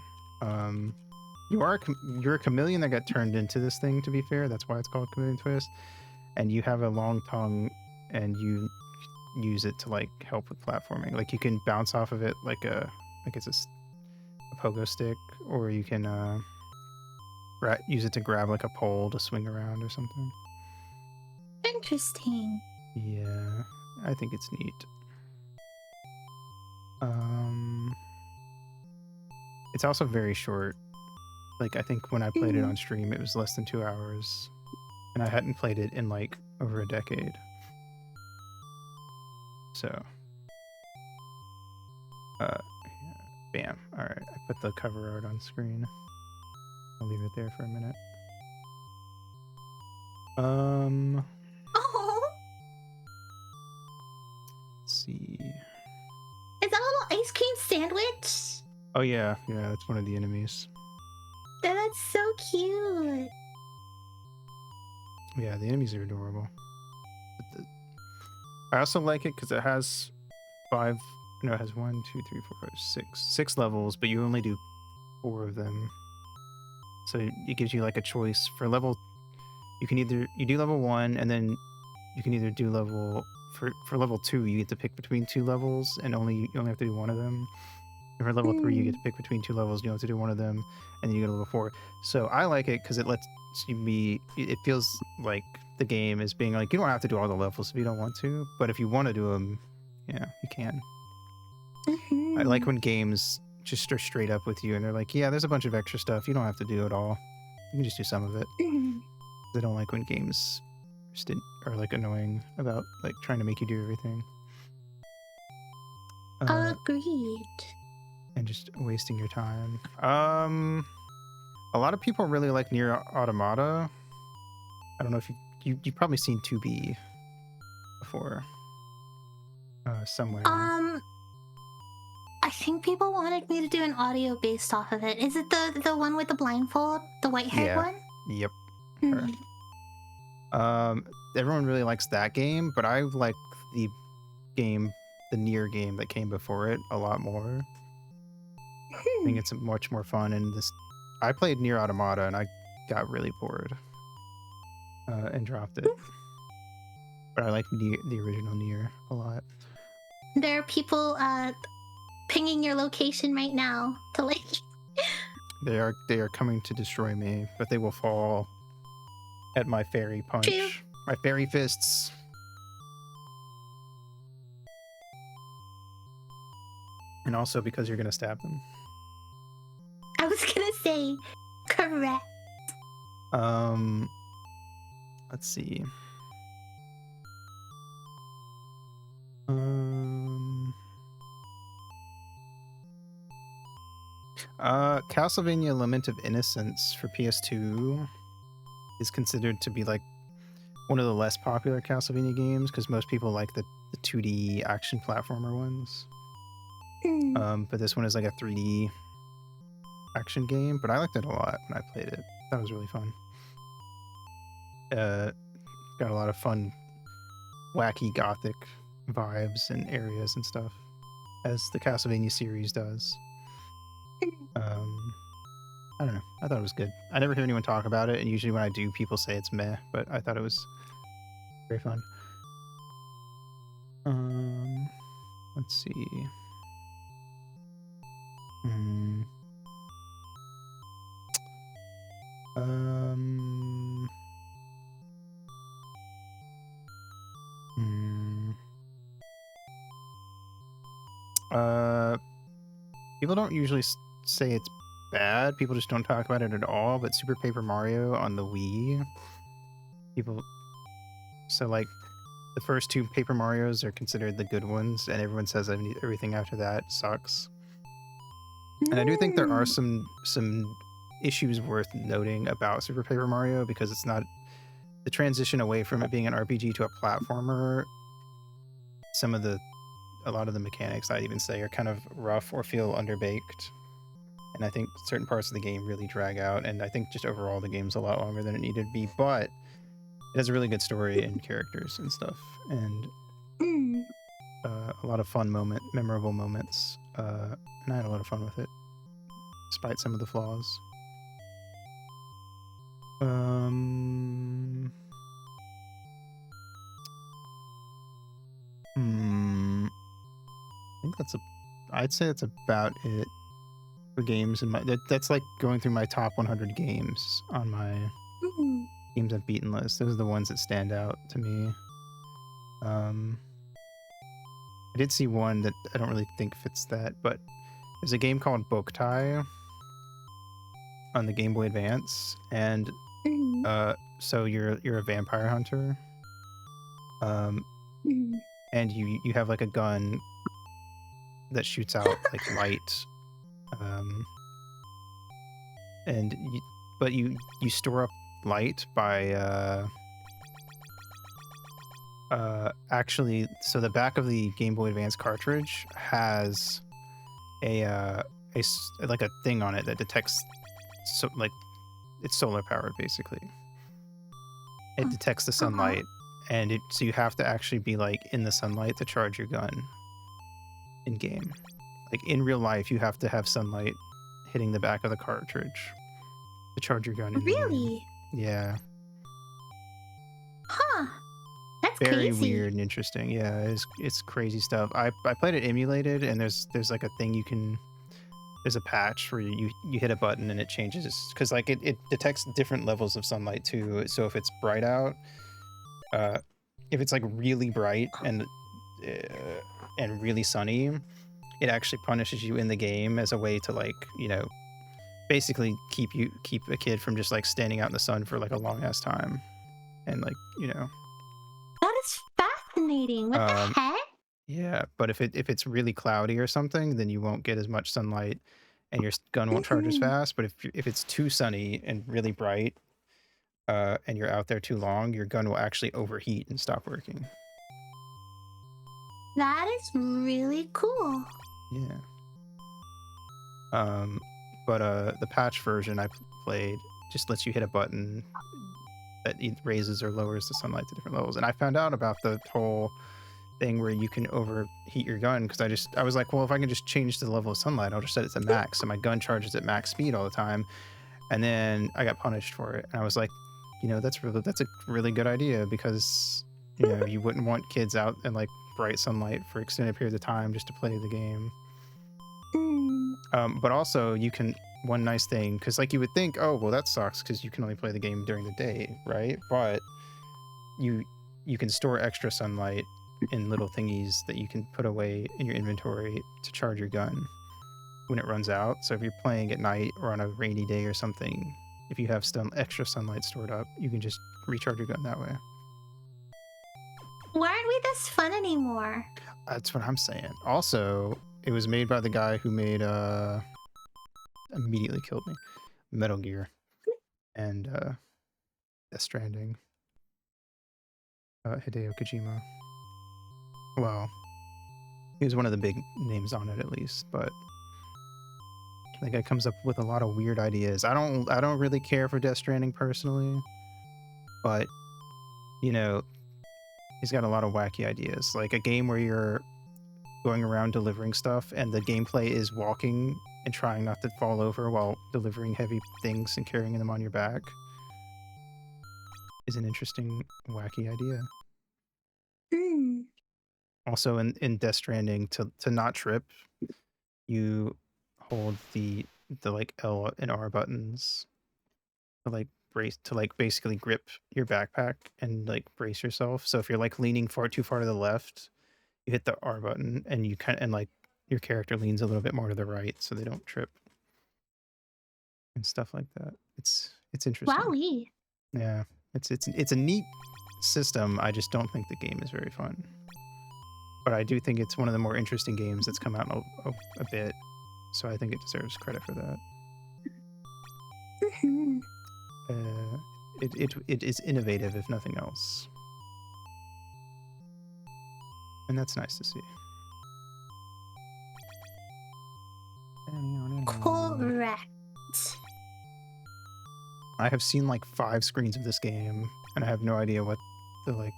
You're a chameleon that got turned into this thing, to be fair. That's why it's called Chameleon Twist. And you have a long tongue, and you use it to like help with platforming. Like you can bounce off of it like it's a pogo stick, or you can use it to grab like a pole to swing around or something. Interesting. Yeah, I think it's neat. It's also very short. Like I think when I played it on stream, it was less than 2 hours, and I hadn't played it in like over a decade. So, bam. All right, I put the cover art on screen. I'll leave it there for a minute. Oh. Let's see. Is that a little ice cream sandwich? Oh yeah, that's one of the enemies. That's so cute. Yeah, the enemies are adorable. I also like it because it has it has 1, 2, 3, 4, 5, 6 levels, but you only do 4 of them. So it gives you like a choice for level. You do level 1, and then you can either do level for level 2. You get to pick between 2 levels, and you only have to do one of them. And for level 3, you get to pick between 2 levels. You only have to do one of them, and then you go to level 4. So I like it because it lets you be. It feels like the game is being like, you don't have to do all the levels if you don't want to, but if you want to do them, you can. I like when games just are straight up with you and they're like, yeah, there's a bunch of extra stuff. You don't have to do it all. You can just do some of it. I don't like when games are like annoying about like trying to make you do everything. Agreed. And just wasting your time. A lot of people really like Nier Automata. I don't know if you've probably seen 2B before. Somewhere. I think people wanted me to do an audio based off of it. Is it the one with the blindfold? The white-haired one? Yep. Hmm. Everyone really likes that game, but I like the Nier game that came before it a lot more. I think it's much more fun, and I played Nier Automata and I got really bored and dropped it. But I like the original Nier a lot. There are people pinging your location right now to like. They are coming to destroy me, but they will fall at my fairy punch. True. My fairy fists. And also because you're gonna stab them. I was gonna say, correct. Let's see. Castlevania Lament of Innocence for PS2 is considered to be like one of the less popular Castlevania games because most people like the 2D action platformer ones. But this one is like a 3D action game, but I liked it a lot when I played it. That was really fun. Got a lot of fun, wacky gothic vibes and areas and stuff, as the Castlevania series does. I don't know. I thought it was good. I never hear anyone talk about it, and usually when I do, people say it's meh, but I thought it was very fun. Let's see. People don't usually say it's bad. People just don't talk about it at all. But Super Paper Mario on the Wii, so like the first 2 Paper Marios are considered the good ones, and everyone says everything after that sucks. And I do think there are some issues worth noting about Super Paper Mario, because it's not the transition away from it being an RPG to a platformer. Some of the a lot of the mechanics, I'd even say, are kind of rough or feel underbaked. And I think certain parts of the game really drag out. And I think just overall the game's a lot longer than it needed to be. But it has a really good story and characters and stuff. And a lot of memorable moments. And I had a lot of fun with it, despite some of the flaws. I think I'd say that's about it for games. And that's like going through my top 100 games on my games I've beaten list. Those are the ones that stand out to me. I did see one that I don't really think fits that, but there's a game called Boktai on the Game Boy Advance, and so you're a vampire hunter, and you have like a gun that shoots out like light, but you store up light by actually, so the back of the Game Boy Advance cartridge has like a thing on it that detects, so like it's solar powered basically. It detects the sunlight, and so you have to actually be like in the sunlight to charge your gun in game. Like in real life, you have to have sunlight hitting the back of the cartridge to charge your gun in the game. Really? Yeah. Huh. That's Very crazy. weird and interesting. Yeah, it's crazy stuff. I played it emulated, and there's like a thing there's a patch where you hit a button and it changes, because like it detects different levels of sunlight too. So if it's bright out, if it's like really bright and really sunny, it actually punishes you in the game as a way to, like, basically keep a kid from just like standing out in the sun for like a long ass time, and like That is fascinating. What the heck? yeah. But if it's really cloudy or something, then you won't get as much sunlight and your gun won't charge as fast. But if it's too sunny and really bright, and you're out there too long, your gun will actually overheat and stop working. That is really cool. Yeah. But the patch version I played just lets you hit a button that raises or lowers the sunlight to different levels. And I found out about the whole thing where you can overheat your gun, because I was like, well, if I can just change the level of sunlight, I'll just set it to max, so my gun charges at max speed all the time. And then I got punished for it, and I was like, that's a really good idea, because you wouldn't want kids out in like bright sunlight for extended periods of time just to play the game. But also one nice thing, because like you would think, oh well, that sucks because you can only play the game during the day, right? But you can store extra sunlight in little thingies that you can put away in your inventory to charge your gun when it runs out. So if you're playing at night or on a rainy day or something, if you have extra sunlight stored up, you can just recharge your gun that way. Why aren't we this fun anymore? That's what I'm saying. Also, it was made by the guy who made immediately killed me, Metal Gear and Death Stranding. Hideo Kojima. Well, he was one of the big names on it, at least, but that guy comes up with a lot of weird ideas. I don't really care for Death Stranding personally, but he's got a lot of wacky ideas. Like a game where you're going around delivering stuff and the gameplay is walking and trying not to fall over while delivering heavy things and carrying them on your back is an interesting, wacky idea. Also, in Death Stranding, to not trip, you hold the like L and R buttons to like brace, to like basically grip your backpack and like brace yourself. So if you're like leaning too far to the left, you hit the R button and like your character leans a little bit more to the right so they don't trip and stuff like that. It's interesting. Wowie. Yeah, it's a neat system. I just don't think the game is very fun. But I do think it's one of the more interesting games that's come out in a bit, so I think it deserves credit for that. It is innovative, if nothing else, and that's nice to see. Correct. I have seen like 5 screens of this game, and I have no idea what the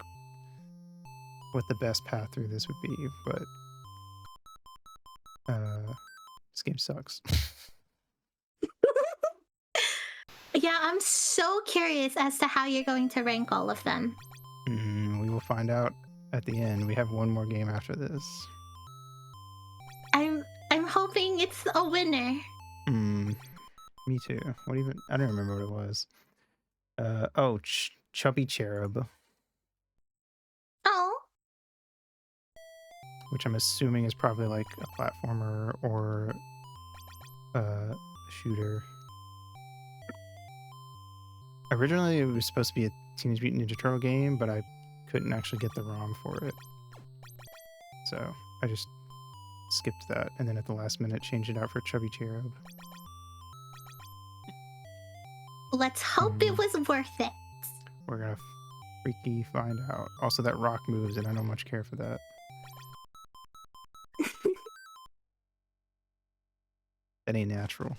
best path through this would be, but this game sucks. Yeah, I'm so curious as to how you're going to rank all of them. We will find out at the end. We have one more game after this. I'm hoping it's a winner. Me too. What even? I don't remember what it was. Chubby Cherub, Oh, which I'm assuming is probably like a platformer or a shooter. Originally, it was supposed to be a Teenage Mutant Ninja Turtle game, but I couldn't actually get the ROM for it. So I just skipped that, and then at the last minute changed it out for Chubby Cherub. let's hope it was worth it. We're gonna freaky find out. Also, that rock moves, and I don't much care for that. That ain't natural.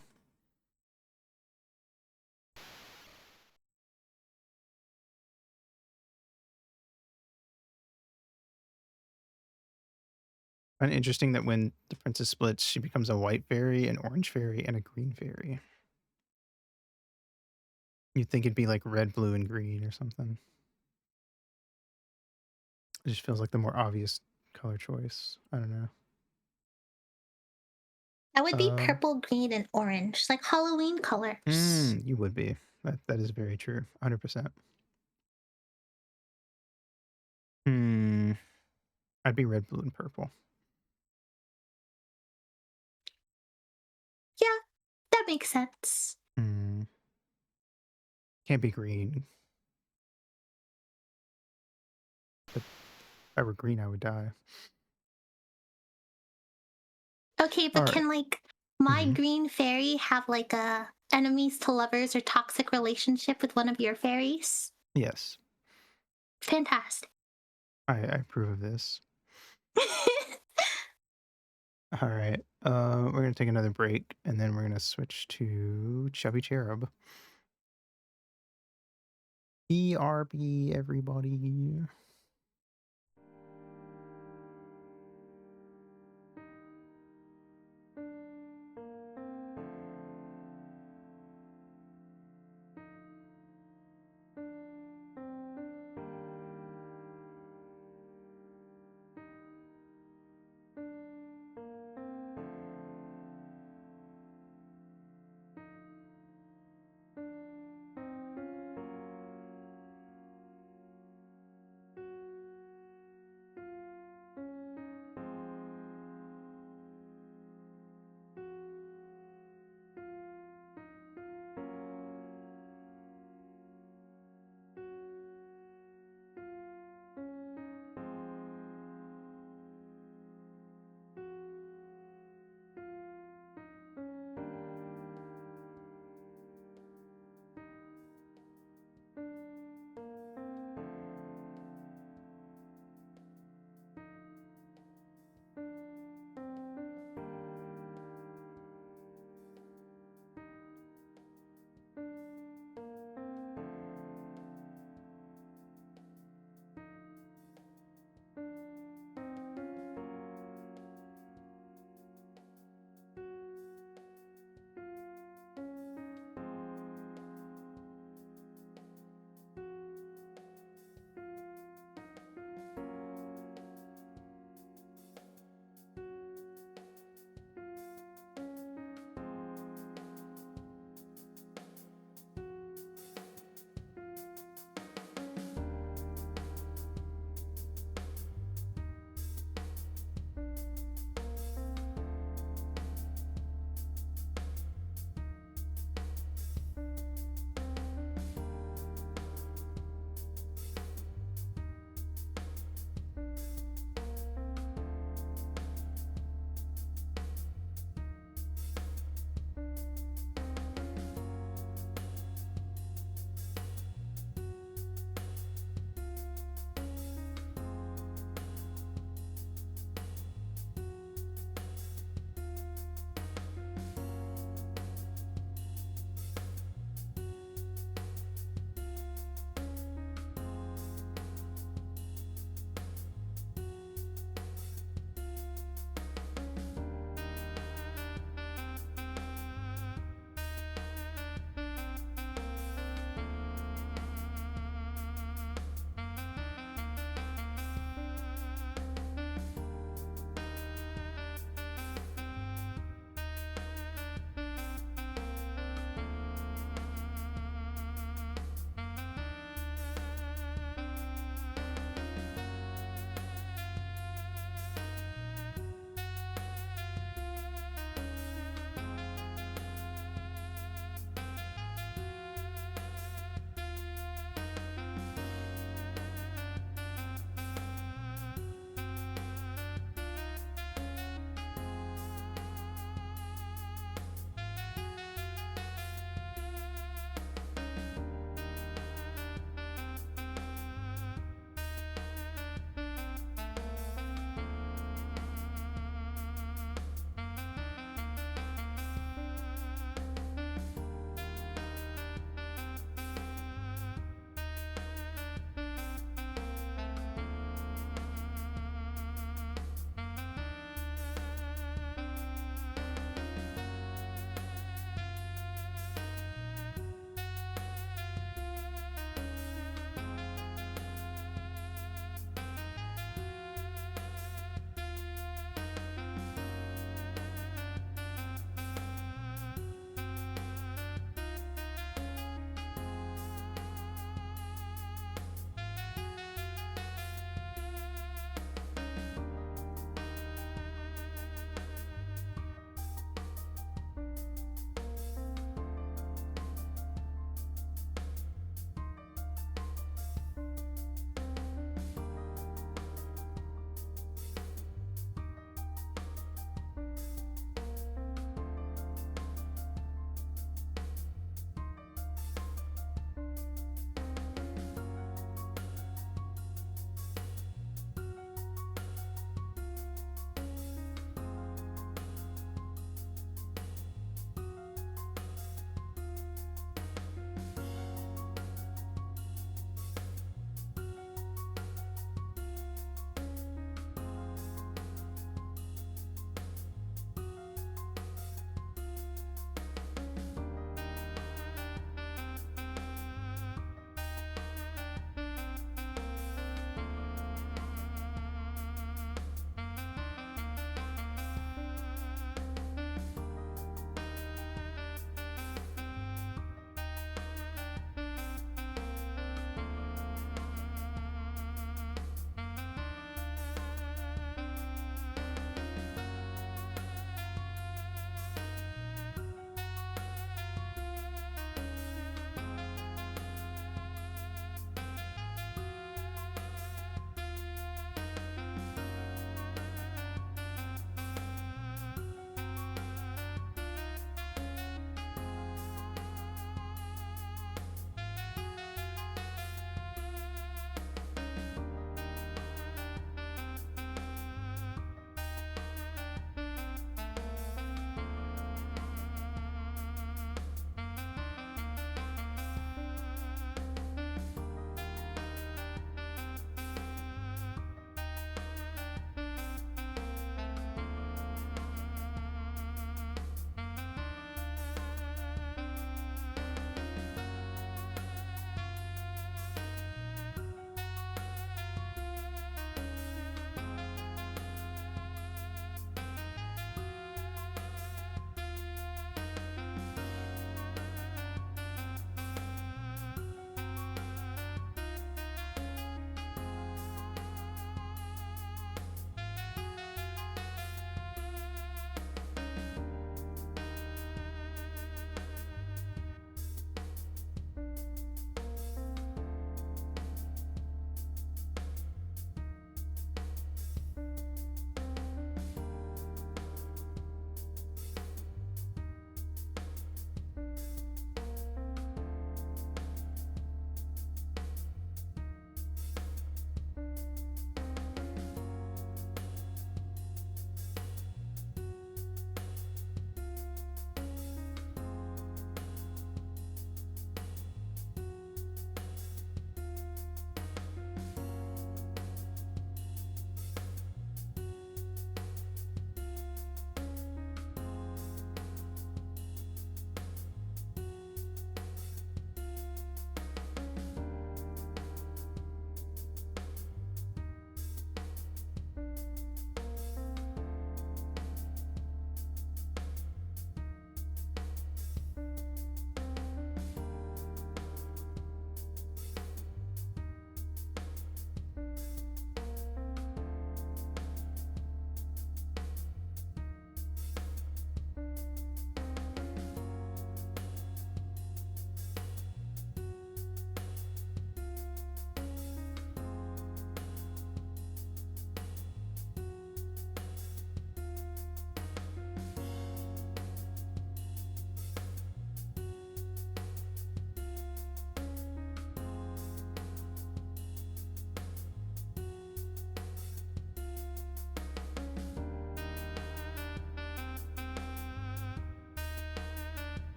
I find it interesting that when the princess splits, she becomes a white fairy, an orange fairy, and a green fairy. You'd think it'd be like red, blue, and green or something. It just feels like the more obvious color choice. I don't know. That would be purple, green, and orange, like Halloween colors. You would be. That is very true. 100%. I'd be red, blue, and purple. Yeah, that makes sense. Can't be green. But if I were green, I would die. Okay, but Alright. can like my green fairy have like a enemies to lovers or toxic relationship with one of your fairies? Yes. Fantastic. I approve of this. Alright. We're gonna take another break, and then we're gonna switch to Chubby Cherub. BRB, everybody.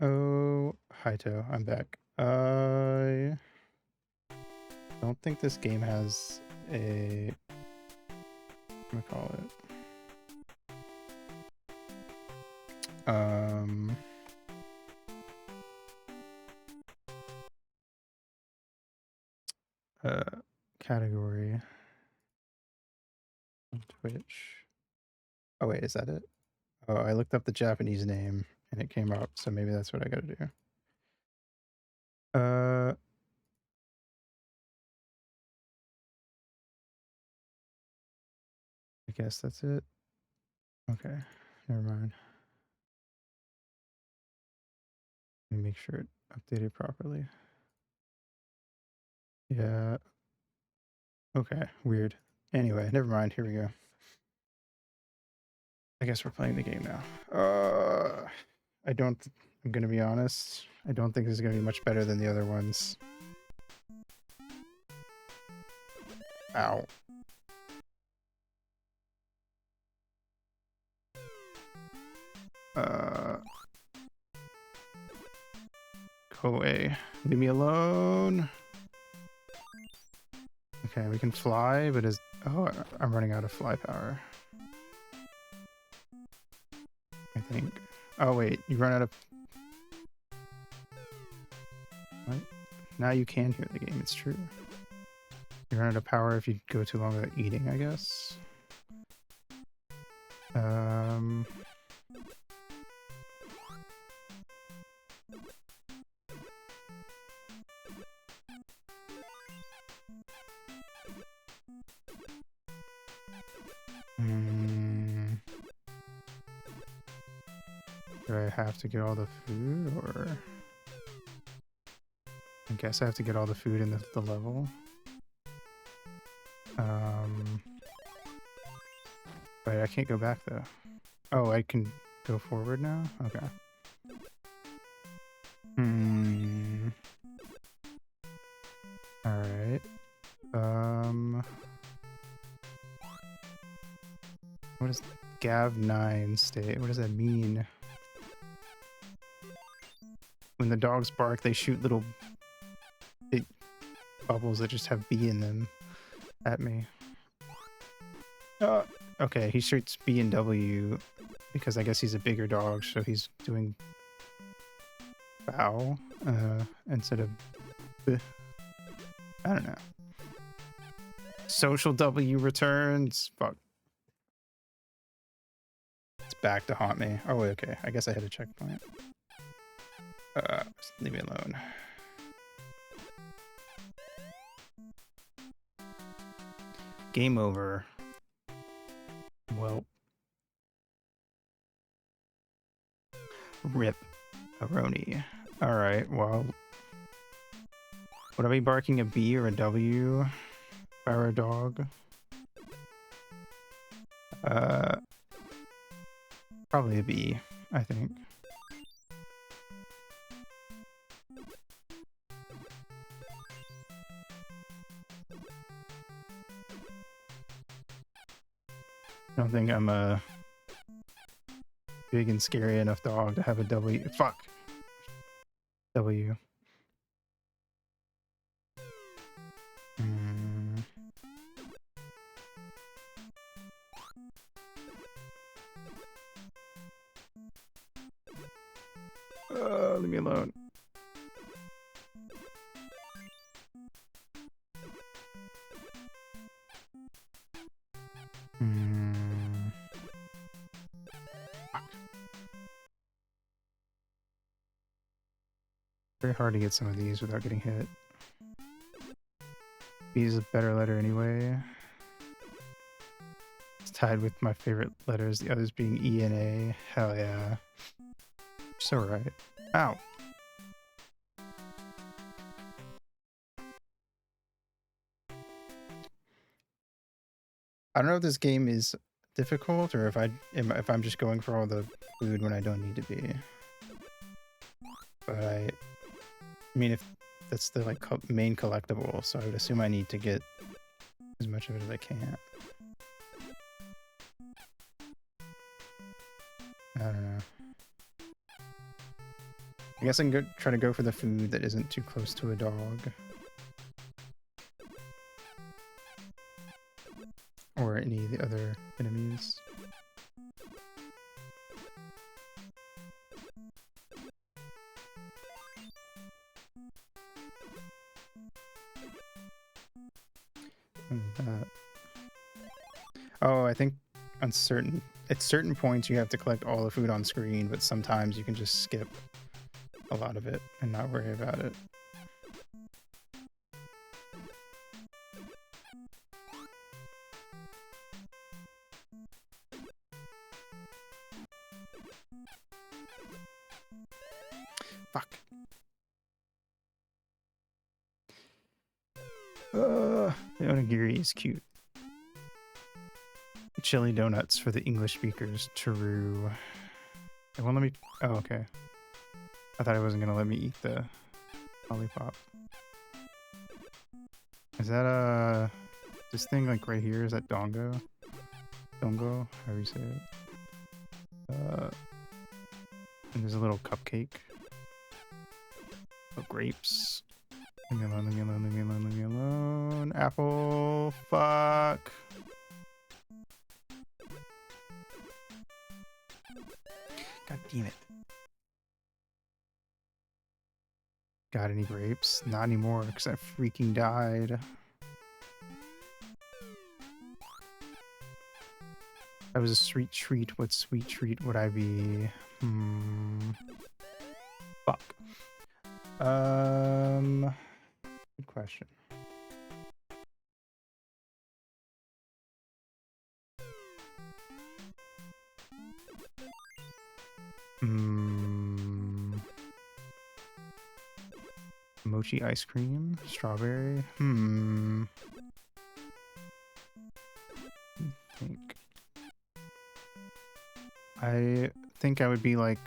Oh, Haito, I'm back. I don't think this game has a, what do I call it? Category on Twitch. Oh wait, is that it? Oh, I looked up the Japanese name and it came up, so maybe that's what I gotta do. I guess that's it. Okay, never mind. Let me make sure it updated properly. Yeah. Okay, weird. Anyway, never mind. Here we go. I guess we're playing the game now. I'm gonna be honest. I don't think this is gonna be much better than the other ones. Ow. Go away. Leave me alone. Okay, we can fly, but oh, I'm running out of fly power. I think. Oh wait, you run out of. What? Now you can hear the game. It's true. You run out of power if you go too long without eating, I guess. Do I have to get all the food, or I guess I have to get all the food in the level. But I can't go back though. Oh, I can go forward now? Okay. Alright. What does Gav9 state? What does that mean? When the dogs bark, they shoot little big bubbles that just have B in them at me. Okay, he shoots B and W because I guess he's a bigger dog, so he's doing bow instead of B. I don't know. Social W returns. Fuck. It's back to haunt me. Oh, okay. I guess I hit a checkpoint. Just leave me alone. Game over. Well. Rip. Aroni. Alright, well. Would I be barking a B or a W if I were a dog? Probably a B, I think. I don't think I'm a big and scary enough dog to have a W. Fuck. W. Leave me alone. Very hard to get some of these without getting hit. B is a better letter anyway. It's tied with my favorite letters, the others being E and A. Hell yeah. You're so right. Ow. I don't know if this game is difficult or if I'm just going for all the food when I don't need to be. But I mean, if that's the like main collectible, so I would assume I need to get as much of it as I can. I don't know. I guess I can try to go for the food that isn't too close to a dog. Or any of the other enemies. Oh, I think at certain points you have to collect all the food on screen, but sometimes you can just skip a lot of it and not worry about it. Fuck. The onigiri is cute. Chili donuts for the English speakers. True. It won't let me. Oh, okay. I thought it wasn't gonna let me eat the lollipop. Is that this thing like right here? Is that dongo? Dongo? How do you say it? And there's a little cupcake. Oh, grapes. Leave me alone, leave me alone, leave me alone, leave me alone. Apple. Fuck. God damn it. Got any grapes? Not anymore, because I freaking died. That was a sweet treat. What sweet treat would I be? Fuck. Good question. Mochi ice cream, strawberry. I think I would be like.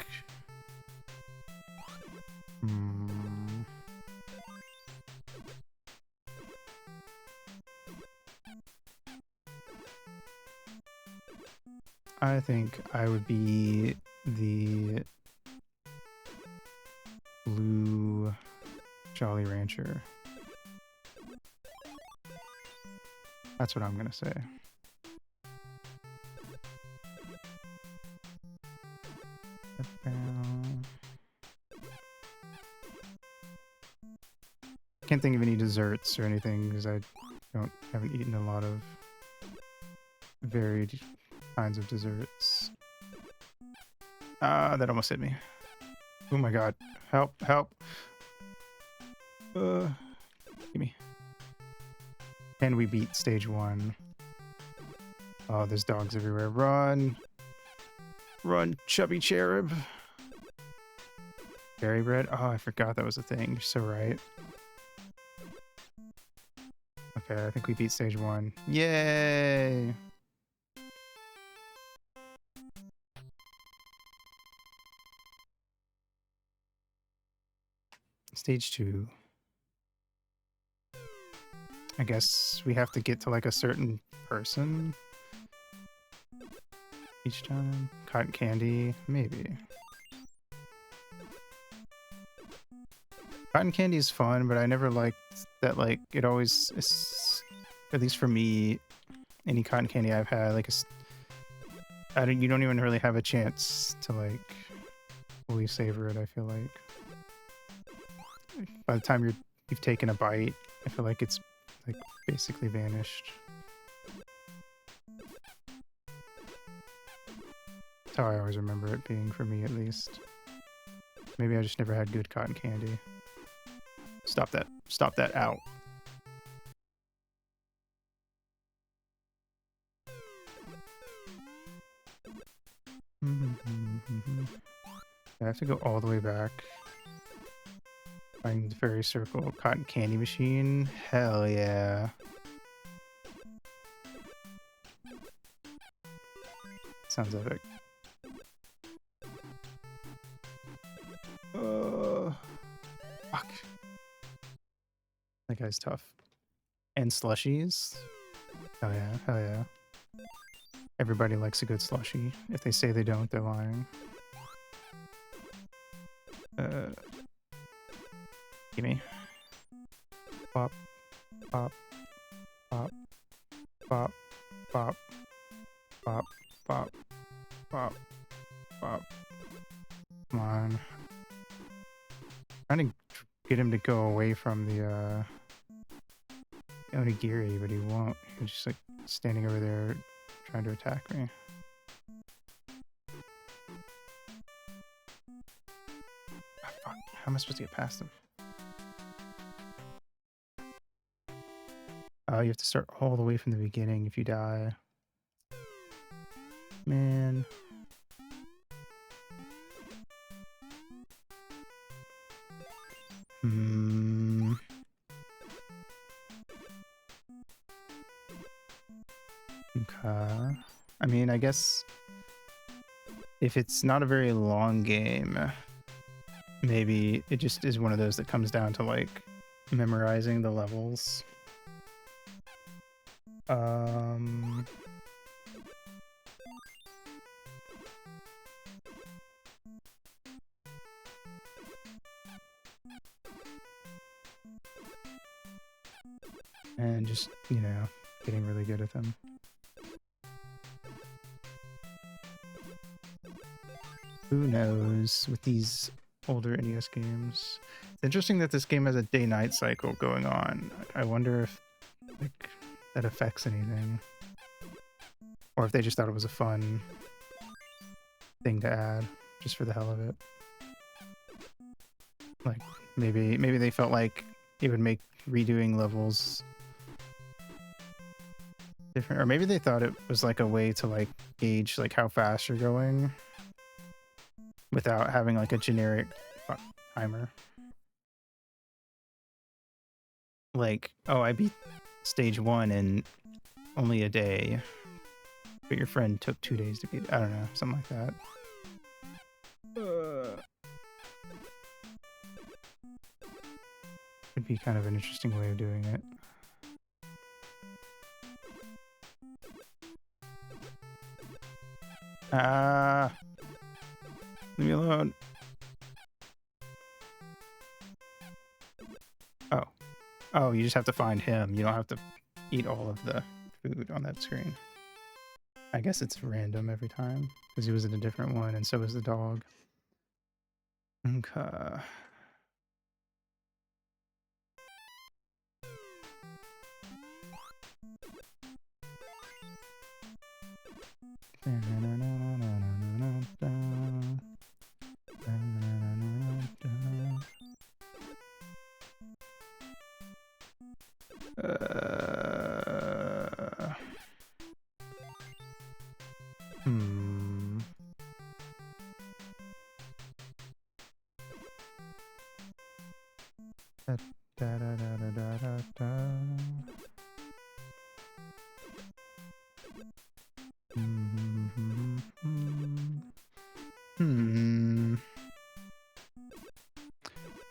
I think I would be the blue Jolly Rancher. That's what I'm gonna say. Can't think of any desserts or anything because I haven't eaten a lot of varied kinds of desserts. That almost hit me. Oh my god. Help, help. Gimme. Can we beat stage 1? Oh, there's dogs everywhere. Run! Run, Chubby Cherub! Berry bread? Oh, I forgot that was a thing. You're so right. Okay, I think we beat stage 1. Yay! Stage 2. I guess we have to get to like a certain person each time. Cotton candy, maybe. Cotton candy is fun, but I never liked that. Like it always, at least for me, any cotton candy I've had, like you don't even really have a chance to like fully savor it. I feel like by the time you've taken a bite, I feel like it's like basically vanished. That's how I always remember it being for me, at least. Maybe I just never had good cotton candy. Stop that. Stop that out. I have to go all the way back. Find the fairy circle. Cotton candy machine. Hell yeah. Sounds epic. Fuck. That guy's tough. And slushies. Hell yeah, hell yeah. Everybody likes a good slushie. If they say they don't, they're lying. Gimme. Pop, pop, pop, pop, pop, pop, pop, pop, pop. Come on. Trying to get him to go away from the onigiri, but he won't. He's just like standing over there trying to attack me. Ah, fuck. How am I supposed to get past him? Oh, you have to start all the way from the beginning if you die. Man. Hmm. Okay. I mean, I guess if it's not a very long game, maybe it just is one of those that comes down to like memorizing the levels. And just, you know, getting really good at them. Who knows with these older NES games? It's interesting that this game has a day-night cycle going on. I wonder if like that affects anything. Or if they just thought it was a fun thing to add, just for the hell of it. Like, maybe they felt like it would make redoing levels different, or maybe they thought it was like a way to like gauge like how fast you're going without having like a generic timer. Like, oh, I beat stage 1 in only a day, but your friend took 2 days to beat it. I don't know, something like that. Would be kind of an interesting way of doing it. Ah, leave me alone. Oh, you just have to find him. You don't have to eat all of the food on that screen. I guess it's random every time because he was in a different one, and so was the dog. Okay.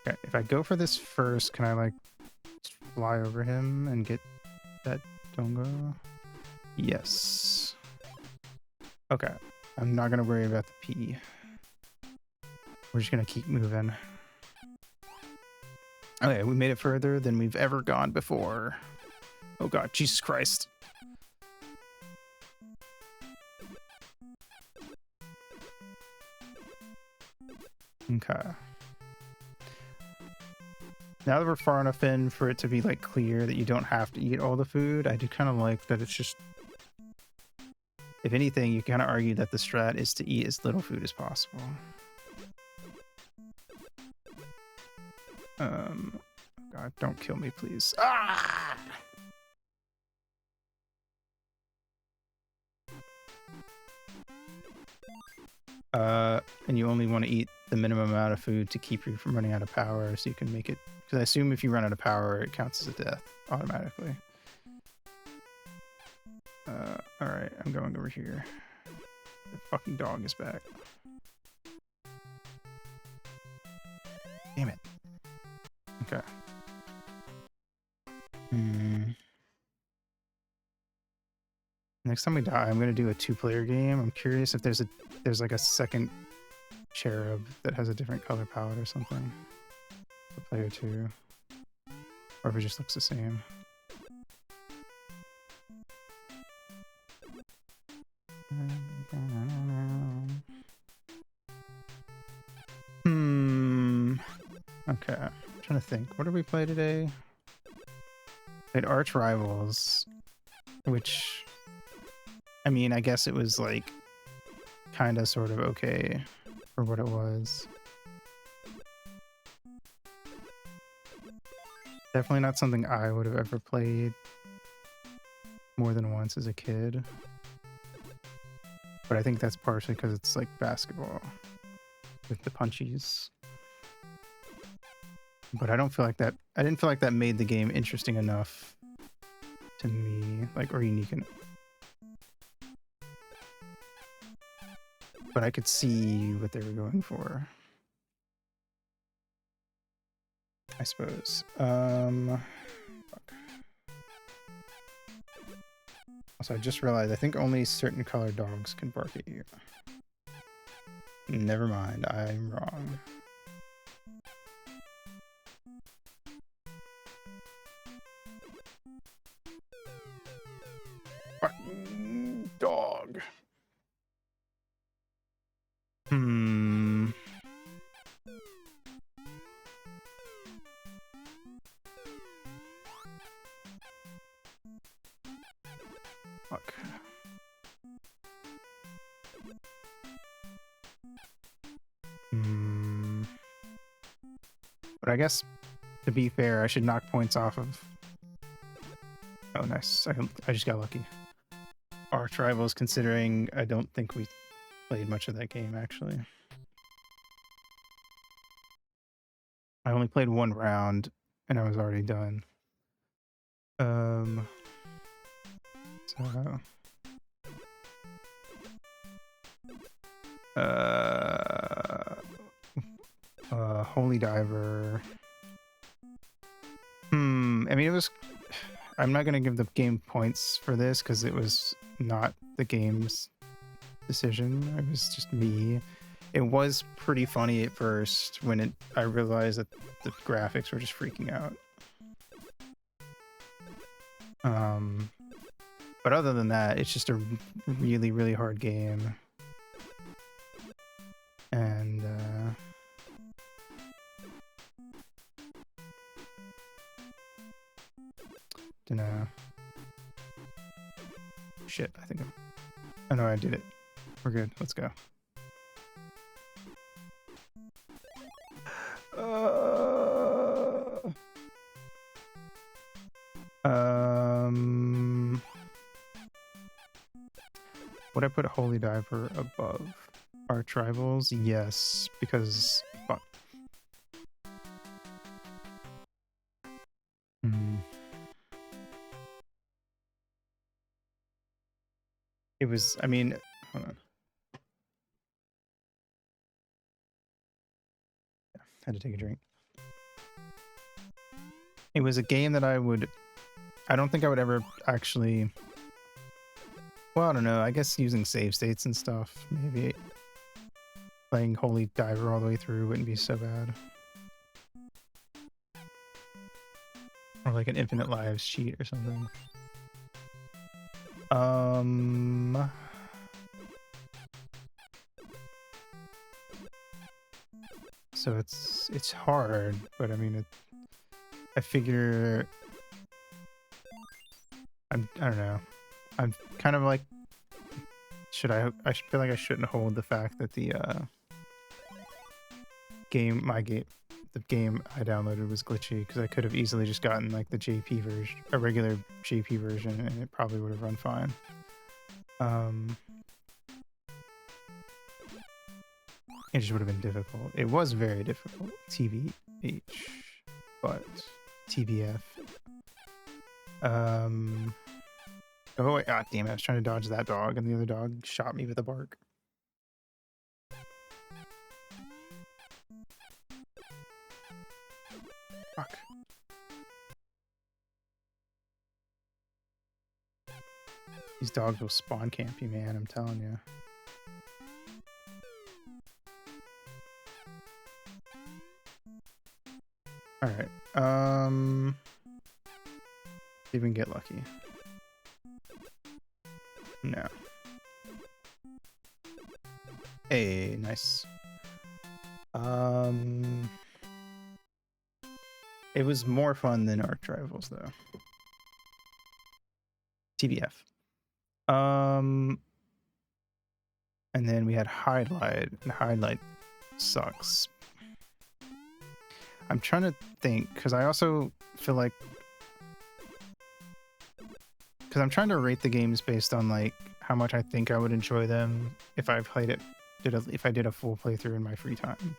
Okay, if I go for this first, can I like fly over him and get that dongo? Yes. Okay, I'm not gonna worry about the P. We're just gonna keep moving. Okay, we made it further than we've ever gone before. Oh god, Jesus Christ. Okay. Now that we're far enough in for it to be like clear that you don't have to eat all the food, I do kind of like that it's just, if anything, you kind of argue that the strat is to eat as little food as possible. God, don't kill me, please. Ah! And you only want to eat the minimum amount of food to keep you from running out of power, so you can make it, because I assume if you run out of power, it counts as a death automatically. Alright, I'm going over here. The fucking dog is back. Damn it. Okay. Next time we die, I'm gonna do a 2-player game. I'm curious if there's like a second Cherub that has a different color palette or something. player 2. Or if it just looks the same. Okay, I'm trying to think. What did we play today? Played Arch Rivals, which, I mean, I guess it was like kind of sort of okay for what it was. Definitely not something I would have ever played more than once as a kid. But I think that's partially because it's like basketball with the punchies. But I don't feel like that. I didn't feel like that made the game interesting enough to me, like, or unique enough. But I could see what they were going for, I suppose. Fuck. Also, I just realized I think only certain colored dogs can bark at you. Never mind, I'm wrong. Fucking dog. Fuck. But I guess, to be fair, I should knock points off of... Oh, nice. I just got lucky. Arch Rivals, considering I don't think we played much of that game, actually. I only played one round, and I was already done. Holy Diver. I mean, it was... I'm not going to give the game points for this because it was not the game's decision. It was just me. It was pretty funny at first when I realized that the graphics were just freaking out. But other than that, it's just a really, really hard game. And dunno. Shit, I think oh no, I did it. We're good. Let's go. Would I put Holy Diver above Arch Rivals? Yes, because fuck. It was, I mean, hold on. Yeah, had to take a drink. It was a game that I don't think I would ever actually, well, I don't know, I guess using save states and stuff, maybe playing Holy Diver all the way through wouldn't be so bad. Or like an infinite lives cheat or something. So it's hard, but I mean, I figure I don't know. I'm kind of like, I feel like I shouldn't hold the fact that the game I downloaded was glitchy, because I could have easily just gotten like the JP version, a regular JP version, and it probably would have run fine. It just would have been difficult. It was very difficult. TBH, but TBF. Oh wait, ah, damn it! I was trying to dodge that dog, and the other dog shot me with a bark. Fuck. These dogs will spawn camp you, man. I'm telling you. All right. See if we can get lucky. No. Hey, nice. It was more fun than Arch Rivals though. TBF. And then we had Hydlide, and Hydlide sucks. I'm trying to think, because I also feel like, because I'm trying to rate the games based on like how much I think I would enjoy them if I played it, if I did a full playthrough in my free time.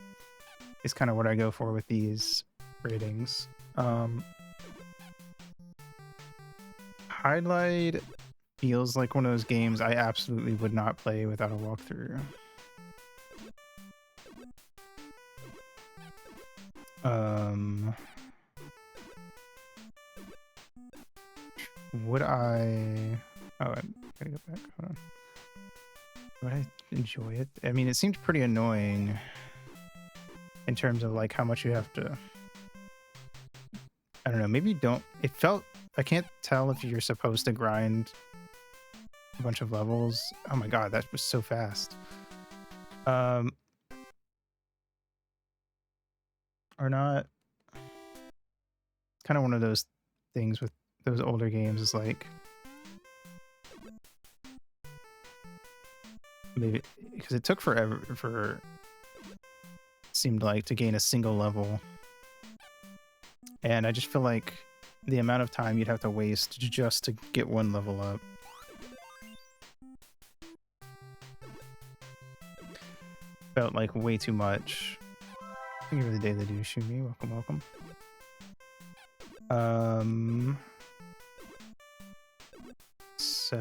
It's kind of what I go for with these ratings. Hydlide feels like one of those games I absolutely would not play without a walkthrough. Would I... Oh, I'm gonna go back. Hold on. Would I enjoy it? I mean, it seemed pretty annoying in terms of like how much you have to... I don't know, maybe you don't... It felt... I can't tell if you're supposed to grind a bunch of levels. Oh my god, that was so fast. Or not. It's kind of one of those things with those older games is like maybe because it took forever for seemed like to gain a single level, and I just feel like the amount of time you'd have to waste just to get one level up felt like way too much. Thank you for the day they do shoot me. Welcome, welcome. So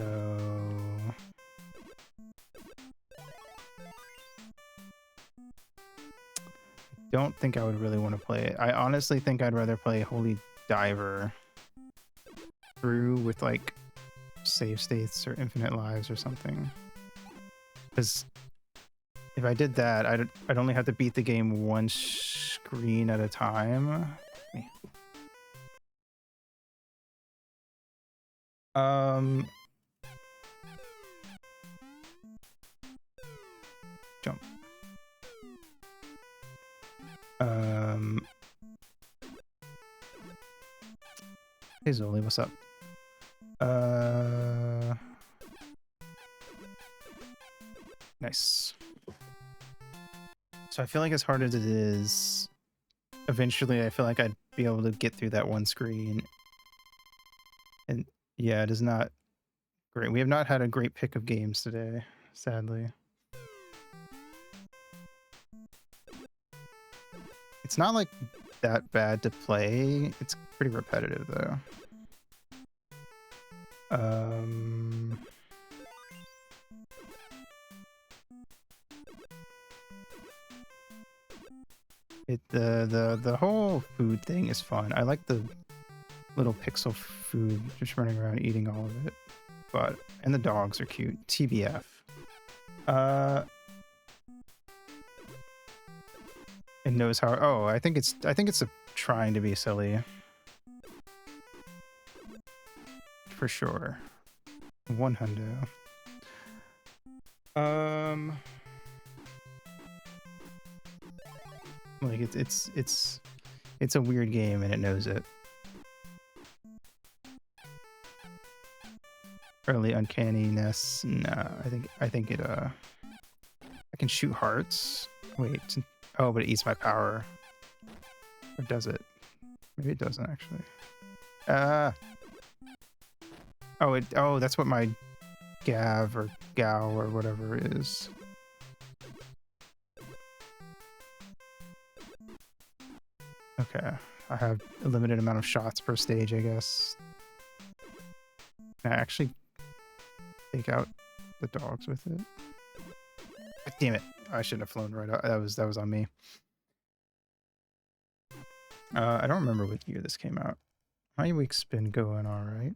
don't think I would really want to play it. I honestly think I'd rather play Holy Diver through with like save states or infinite lives or something. Because if I did that, I'd only have to beat the game one screen at a time. Jump. Hey Zoli, what's up? Nice. So I feel like as hard as it is, eventually I feel like I'd be able to get through that one screen. And yeah, it is not great. We have not had a great pick of games today, sadly. It's not like that bad to play. It's pretty repetitive though. The whole food thing is fun. I like the little pixel food just running around eating all of it. And the dogs are cute. TBF. It knows how. Oh, I think it's trying to be silly. For sure. 100. Like it's a weird game and it knows it. Early uncanniness. No, I think it I can shoot hearts. Wait. Oh, but it eats my power. Or does it? Maybe it doesn't actually. Oh, that's what my Gav or Gal or whatever is. Okay. I have a limited amount of shots per stage, I guess. Can I actually take out the dogs with it? Damn it. I shouldn't have flown right out. That was on me. I don't remember what year this came out. My week's been going all right.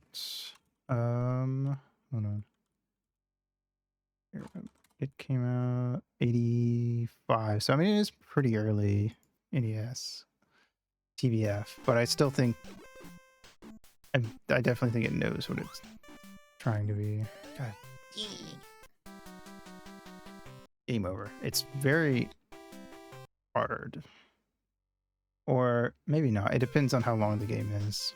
Hold on. It came out 85. So I mean, it is pretty early NES. TBF, but I still think I definitely think it knows what it's trying to be. God, game over. It's very hard, or maybe not. It depends on how long the game is.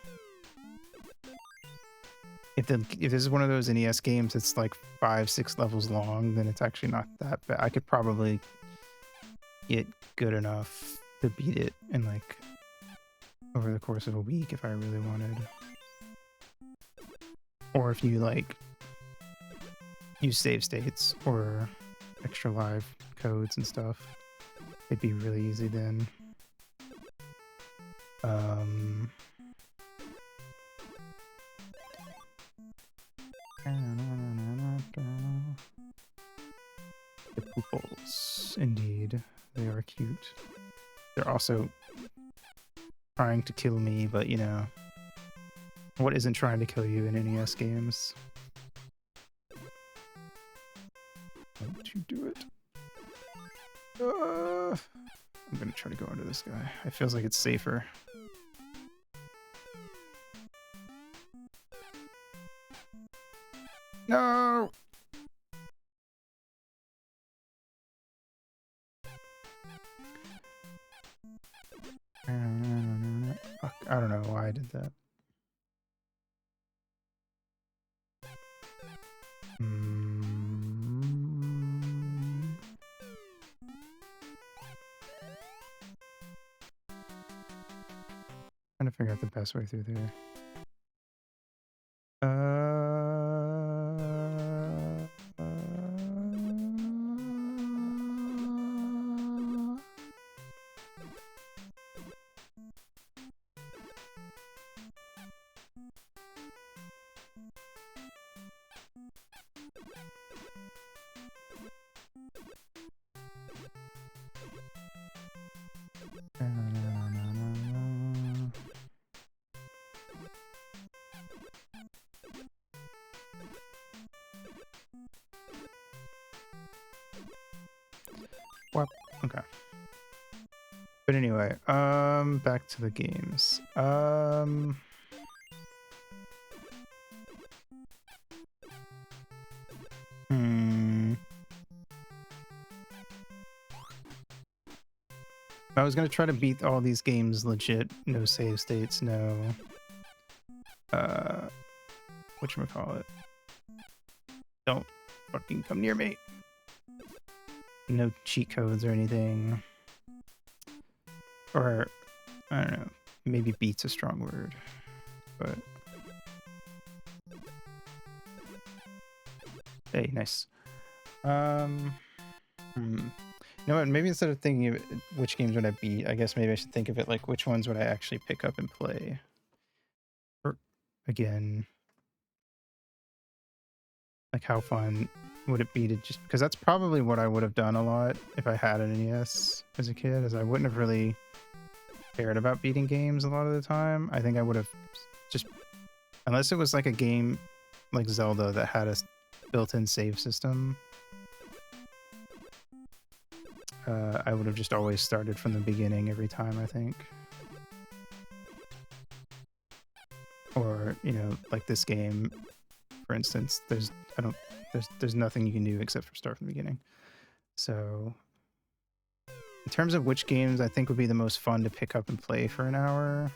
If this is one of those NES games that's like 5-6 levels long, then it's actually not that bad. I could probably get good enough to beat it in like over the course of a week if I really wanted. Or if you like use save states or extra live codes and stuff, it'd be really easy then. The pooples, indeed, they are cute. They're also trying to kill me, but you know, what isn't trying to kill you in NES games? Don't you do it? I'm gonna try to go under this guy. It feels like it's safer. No! Fuck, I don't know why I did that. Trying to figure out the best way through there. Well, okay. But anyway, back to the games. I was gonna try to beat all these games legit, no save states, no whatchamacallit. Don't fucking come near me. No cheat codes or anything. Or I don't know, maybe beat's a strong word, but hey, nice. You know what, maybe instead of thinking of which games would I beat, I guess maybe I should think of it like which ones would I actually pick up and play. Or again, like how fun would it be to just, because that's probably what I would have done a lot if I had an NES as a kid, as I wouldn't have really cared about beating games a lot of the time. I think I would have just, unless it was like a game like Zelda that had a built-in save system, I would have just always started from the beginning every time, I think. Or, you know, like this game, for instance, there's nothing you can do except for start from the beginning. So in terms of which games I think would be the most fun to pick up and play for an hour,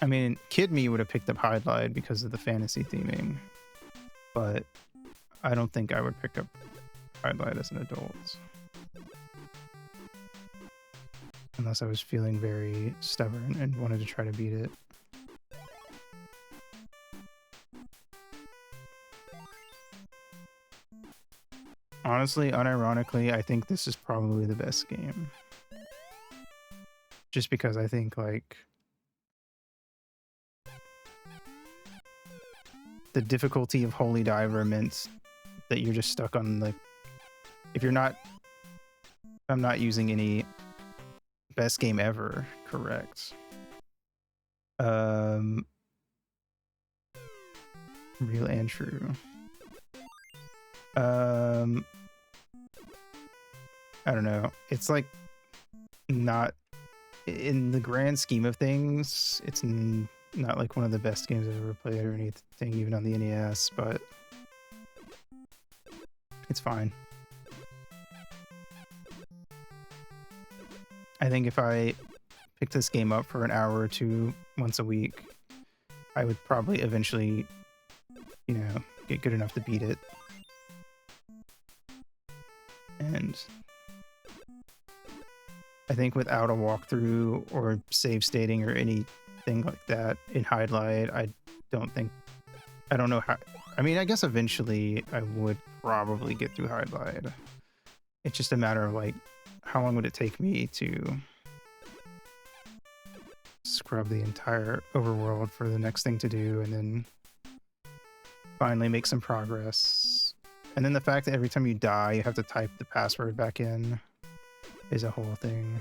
I mean, kid me would have picked up Hydlide because of the fantasy theming, but I don't think I would pick up Hydlide as an adult. Unless I was feeling very stubborn and wanted to try to beat it. Honestly, unironically, I think this is probably the best game. Just because I think, like, the difficulty of Holy Diver meant that you're just stuck on, like, if you're not, I'm not using any best game ever, correct. Real and true. Um, I don't know. It's like not in the grand scheme of things. It's not like one of the best games I've ever played or anything, even on the NES, but it's fine. I think if I picked this game up for an hour or two once a week, I would probably eventually, you know, get good enough to beat it. And I think without a walkthrough or save stating or anything like that in Hydlide, I don't know how. I mean, I guess eventually I would probably get through Hydlide. It's just a matter of like, how long would it take me to scrub the entire overworld for the next thing to do and then finally make some progress. And then the fact that every time you die, you have to type the password back in is a whole thing.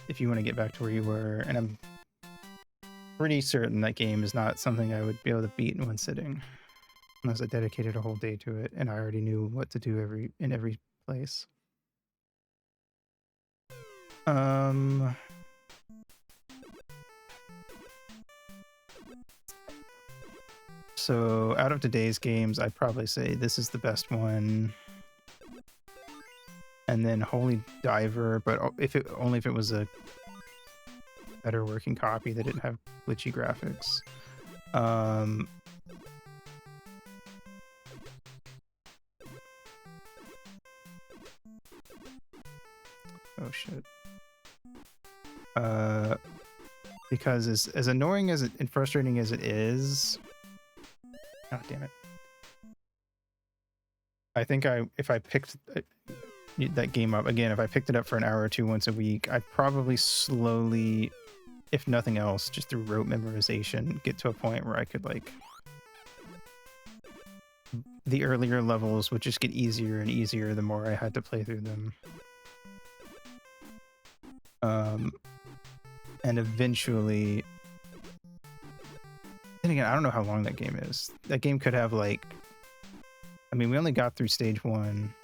If you want to get back to where you were, and I'm pretty certain that game is not something I would be able to beat in one sitting, unless I dedicated a whole day to it and I already knew what to do in every place. So out of today's games, I'd probably say this is the best one. And then Holy Diver, but only if it was a better working copy that didn't have glitchy graphics. Oh shit. Because as annoying as and frustrating as it is, oh damn it. I think if I picked that game up again, if I picked it up for an hour or two once a week, I'd probably slowly, if nothing else, just through rote memorization, get to a point where I could like, the earlier levels would just get easier and easier the more I had to play through them. And eventually, then again, I don't know how long that game is. That game could have like, I mean, we only got through stage 1.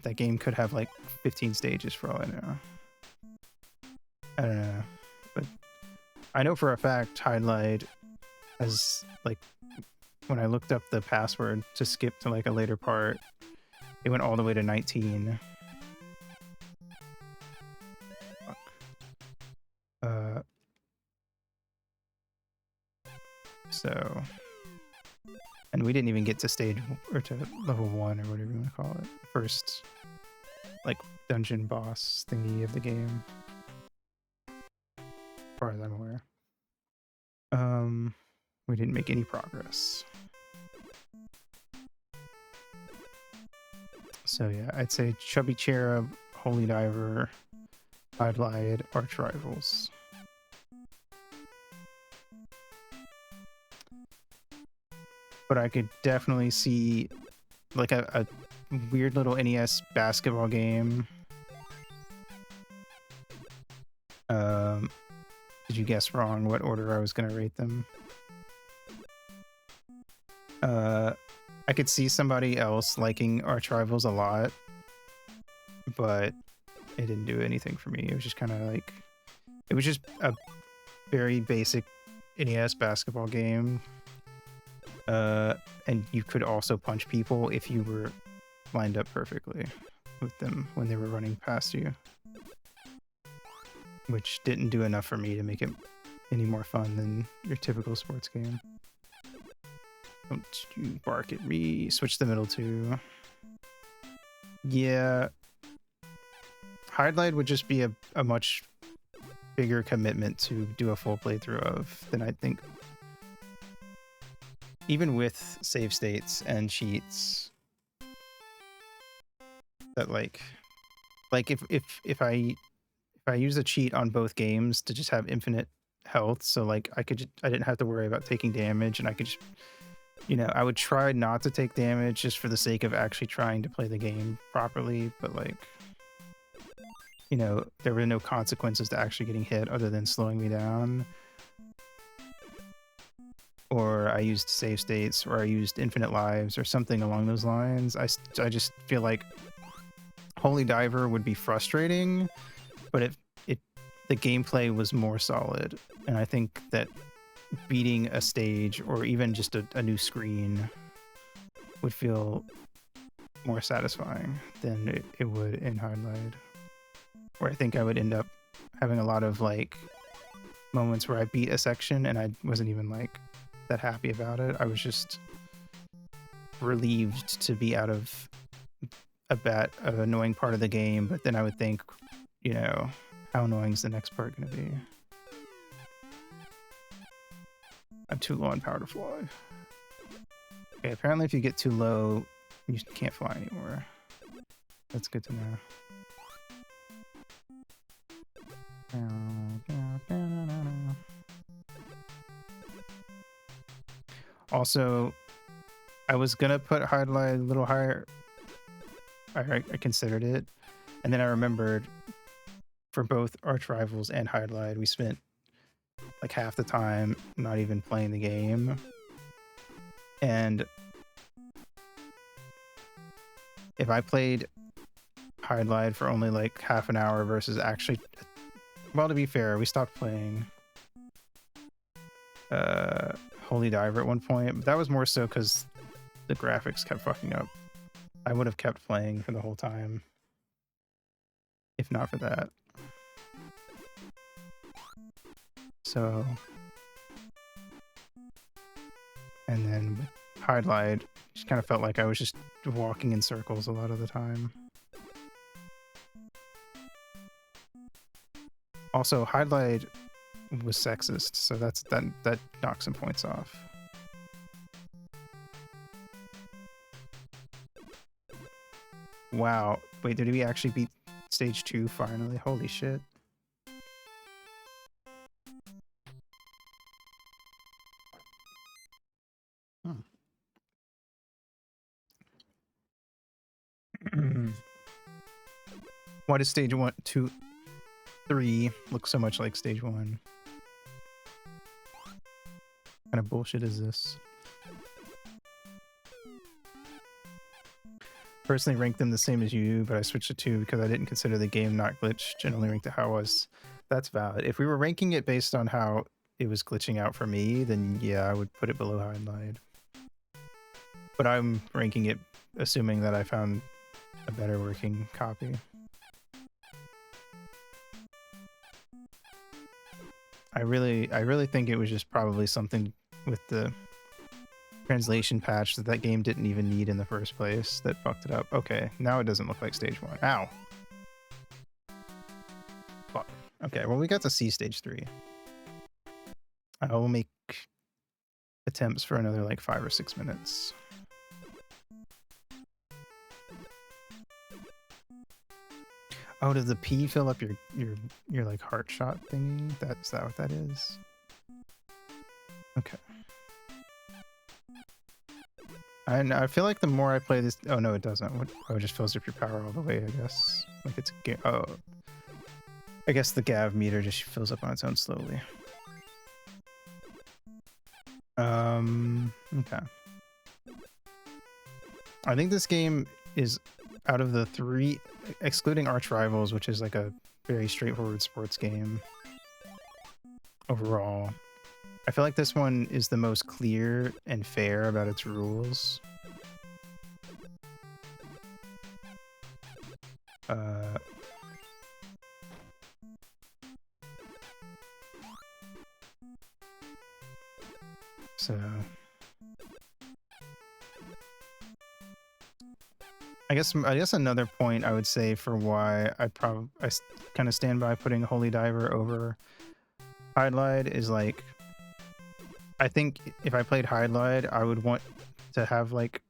That game could have like 15 stages for all I know. I don't know. But I know for a fact Hydlide has, like, when I looked up the password to skip to like a later part, it went all the way to 19. So, and we didn't even get to stage or to level 1 or whatever you want to call it. First, like, dungeon boss thingy of the game, as far as I'm aware. We didn't make any progress. So yeah, I'd say Chubby, Cherub, Holy Diver, Hydlide, Arch Rivals. But I could definitely see like a weird little NES basketball game. Did you guess wrong what order I was going to rate them? I could see somebody else liking Arch Rivals a lot, but it didn't do anything for me. It was just kind of like, it was just a very basic NES basketball game. And you could also punch people if you were lined up perfectly with them when they were running past you, which didn't do enough for me to make it any more fun than your typical sports game. Don't you bark at me. Switch the middle to. Yeah. Hydlide would just be a much bigger commitment to do a full playthrough of than I think. Even with save states and cheats, that like if I use a cheat on both games to just have infinite health, so like I didn't have to worry about taking damage, and I could just, you know, I would try not to take damage just for the sake of actually trying to play the game properly, but like, you know, there were no consequences to actually getting hit other than slowing me down. or I used save states, or I used infinite lives, or something along those lines. I just feel like Holy Diver would be frustrating, but the gameplay was more solid, and I think that beating a stage or even just a new screen would feel more satisfying than it would in Hydlide, where I think I would end up having a lot of like moments where I beat a section and I wasn't even like that happy about it. I was just relieved to be out of an annoying part of the game, but then I would think, you know, how annoying is the next part going to be? I'm too low on power to fly. Okay, apparently if you get too low, you can't fly anymore. That's good to know. Also, I was gonna put Hydlide a little higher. I considered it, and then I remembered for both Arch Rivals and Hydlide, we spent like half the time not even playing the game, and if I played Hydlide for only like half an hour versus actually, well, to be fair, we stopped playing Holy Diver at one point, but that was more so because the graphics kept fucking up. I would have kept playing for the whole time if not for that. So, and then with Hydlide, just kind of felt like I was just walking in circles a lot of the time. Also, Hydlide was sexist, so that knocks some points off. Wow. Wait, did we actually beat stage 2 finally? Holy shit. Why does stage 1, 2, 3 look so much like stage 1? What kind of bullshit is this? Personally ranked them the same as you, but I switched to 2 because I didn't consider the game not glitched and only ranked it how it was. That's valid. If we were ranking it based on how it was glitching out for me, then yeah, I would put it below Hydlide. But I'm ranking it assuming that I found a better working copy. I really think it was just probably something with the translation patch that game didn't even need in the first place that fucked it up. Okay, now it doesn't look like stage 1. Ow. Fuck. Okay, well we got to see stage 3. I will make attempts for another like 5 or 6 minutes. Oh, does the P fill up your like heart shot thingy? Is that what that is? Okay. I feel like the more I play this, oh no, it doesn't. Oh, it just fills up your power all the way, I guess. Like it's oh, I guess the Gav meter just fills up on its own slowly. Okay. I think this game is out of the 3, excluding Arch Rivals, which is like a very straightforward sports game overall, I feel like this one is the most clear and fair about its rules. So I guess another point I would say for why I kind of stand by putting Holy Diver over Hydlide is like, I think if I played Hydlide, I would want to have like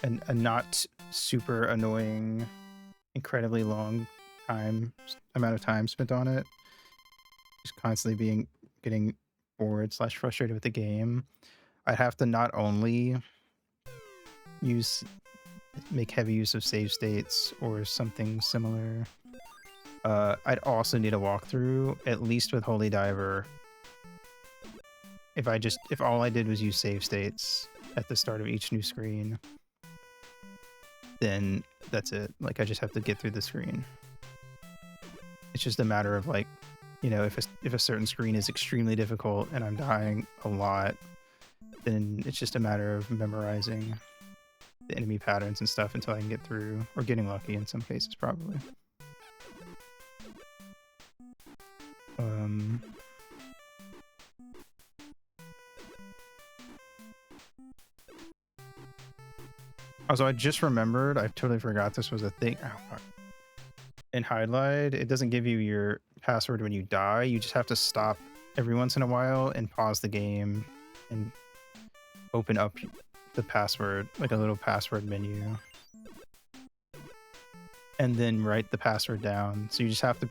a not super annoying, incredibly long amount of time spent on it. Just constantly getting bored / frustrated with the game. I'd have to not only make heavy use of save states or something similar. I'd also need a walkthrough, at least with Holy Diver, if all I did was use save states at the start of each new screen, then that's it. Like, I just have to get through the screen. It's just a matter of, like, you know, if a certain screen is extremely difficult and I'm dying a lot, then it's just a matter of memorizing the enemy patterns and stuff until I can get through, or getting lucky in some cases, probably. Also, I just remembered, I totally forgot this was a thing. Oh, fuck. In Hydlide, it doesn't give you your password when you die. You just have to stop every once in a while and pause the game and open up the password, like a little password menu, and then write the password down. So you just have to,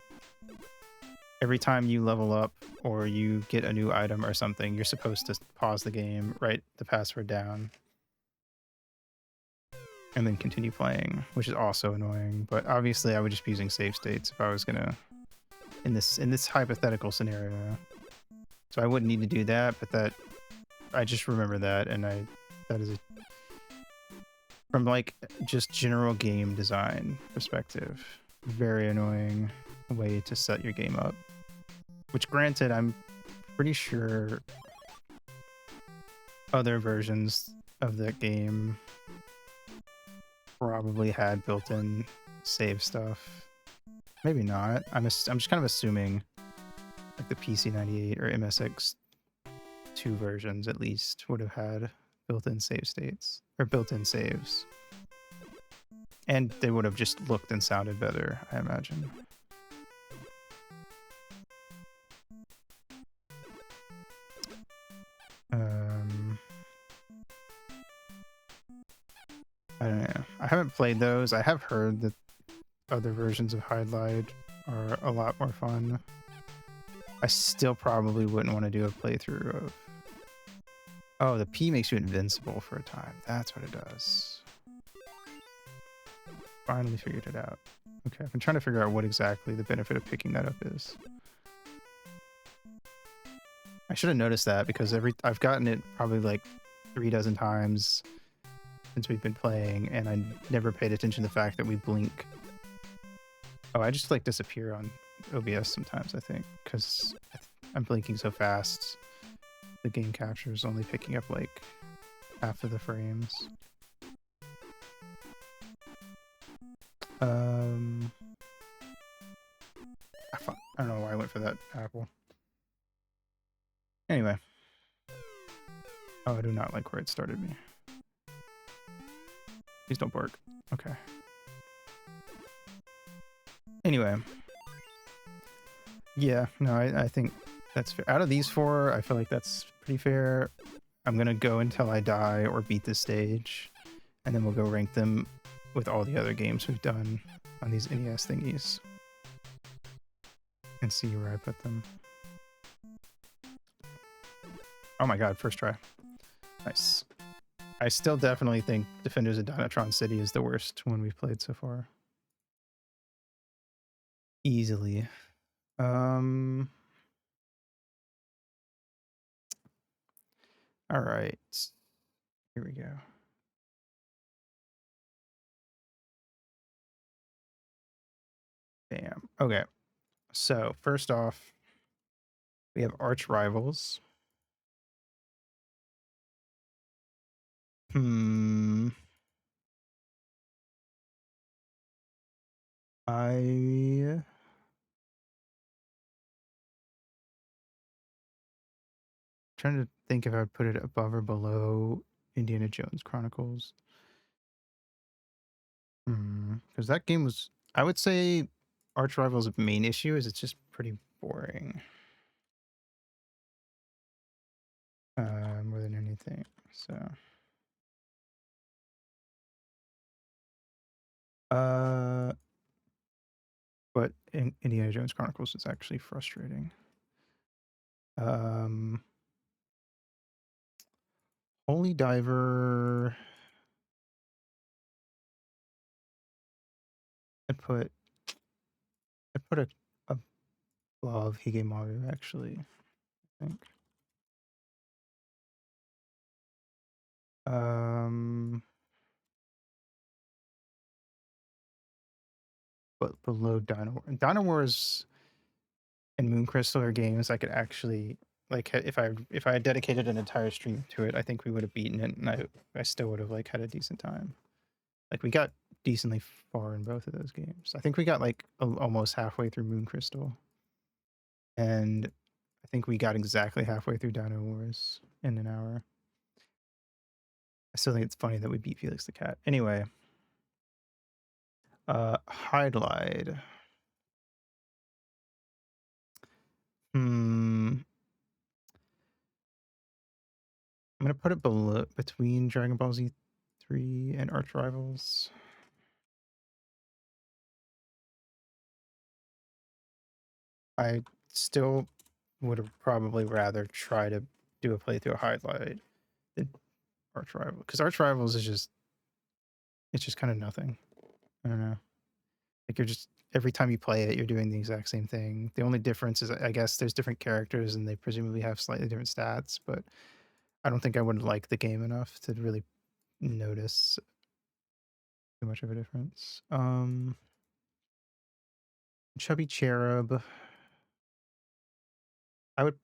every time you level up or you get a new item or something, you're supposed to pause the game, write the password down, and then continue playing, which is also annoying. But obviously I would just be using save states if I was gonna, in this hypothetical scenario. So I wouldn't need to do that, but that, I just remember that, and that is from like just general game design perspective, very annoying way to set your game up. Which, granted, I'm pretty sure other versions of that game probably had built-in save stuff. Maybe not. I'm just kind of assuming like the PC98 or MSX2 versions at least would have had built-in save states or built-in saves, and they would have just looked and sounded better, I imagine. I don't know. I haven't played those. I have heard that other versions of Hydlide are a lot more fun. I still probably wouldn't want to do a playthrough of... Oh, the P makes you invincible for a time. That's what it does. Finally figured it out. Okay, I've been trying to figure out what exactly the benefit of picking that up is. I should have noticed that, because I've gotten it probably like 3 dozen times since we've been playing, and I never paid attention to the fact that we blink. Oh, I just like disappear on OBS sometimes, I think, because I'm blinking so fast. The game capture is only picking up like half of the frames. Fuck. I don't know why I went for that apple. Anyway. Oh, I do not like where it started me. Please don't bark. Okay. Anyway. Yeah, no, I think that's fair. Out of these 4, I feel like that's pretty fair. I'm gonna go until I die or beat this stage, and then we'll go rank them with all the other games we've done on these NES thingies and see where I put them. Oh my god, first try. Nice. I still definitely think Defenders of Dynatron City is the worst one we've played so far. Easily. All right. Here we go. Damn. Okay. So, first off, we have arch rivals. Trying to think if I would put it above or below Indiana Jones Chronicles. Because that game was, I would say, Arch Rivals' main issue is it's just pretty boring. More than anything. So. But Indiana Jones Chronicles is actually frustrating. Holy Diver. I'd put a above Higemaru, actually, I think. But below Dino Wars and Moon Crystal are games I could actually like if I had dedicated an entire stream to it, I think we would have beaten it, and I still would have like had a decent time. Like we got decently far in both of those games. I think we got like almost halfway through Moon Crystal, and I think we got exactly halfway through Dino Wars in an hour. I still think it's funny that we beat Felix the Cat. Anyway, Hydlide. I'm gonna put it below between Dragon Ball Z 3 and Arch Rivals. I still would have probably rather try to do a playthrough of Hydlide than Arch Rivals, because Arch Rivals is just kind of nothing. I don't know. Like you're just every time you play it, you're doing the exact same thing. The only difference is I guess there's different characters and they presumably have slightly different stats, but I don't think I would like the game enough to really notice too much of a difference. Chubby Cherub. I would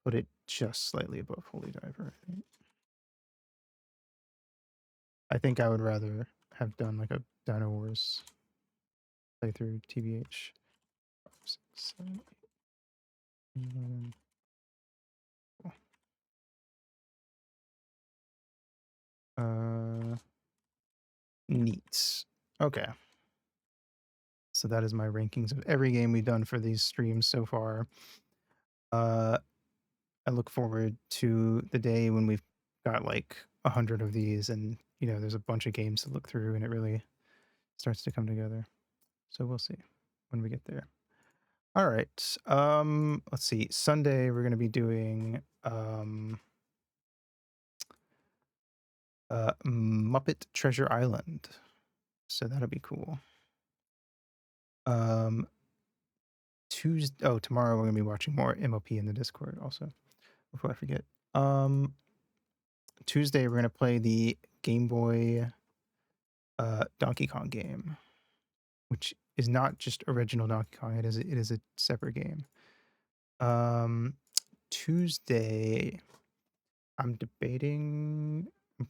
put it just slightly above Holy Diver, I think. I think I would rather have done like a Dino Wars playthrough, TBH. 5, 6, 7, 8, 11. Neat. Okay. So that is my rankings of every game we've done for these streams so far. I look forward to the day when we've got like 100 of these and, you know, there's a bunch of games to look through and it really starts to come together. So we'll see when we get there. All right. Let's see. Sunday we're going to be doing Muppet Treasure Island. So that'll be cool. Tomorrow we're going to be watching more MOP in the Discord also. Before I forget. Tuesday we're going to play the Game Boy Donkey Kong game, which is not just original Donkey Kong. It is a separate game. Tuesday I'm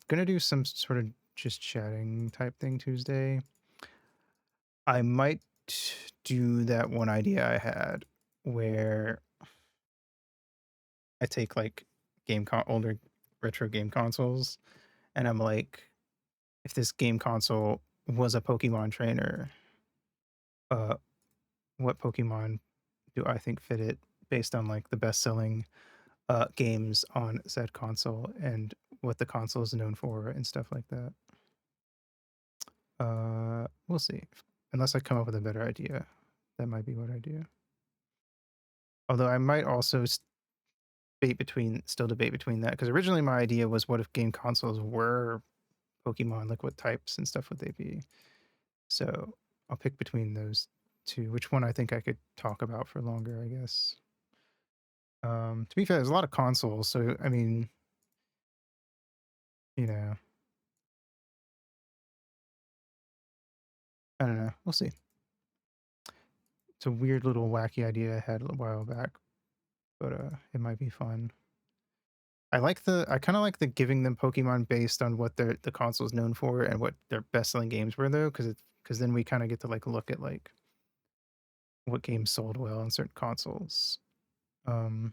gonna do some sort of just chatting type thing Tuesday. I might do that one idea I had where I take like older retro game consoles and I'm like, if this game console was a Pokemon trainer, what Pokemon do I think fit it based on like the best selling games on said console and what the console is known for and stuff like that. We'll see. Unless I come up with a better idea, that might be what I do. Although I might also debate between that, because originally my idea was, what if game consoles were Pokemon? Like what types and stuff would they be? So I'll pick between those two. Which one I think I could talk about for longer, I guess. To be fair, there's a lot of consoles, so I mean, you know, I don't know. We'll see. It's a weird little wacky idea I had a while back, but it might be fun. I kind of like the giving them Pokemon based on what the console is known for and what their best selling games were, though, because then we kind of get to like look at like what games sold well on certain consoles. And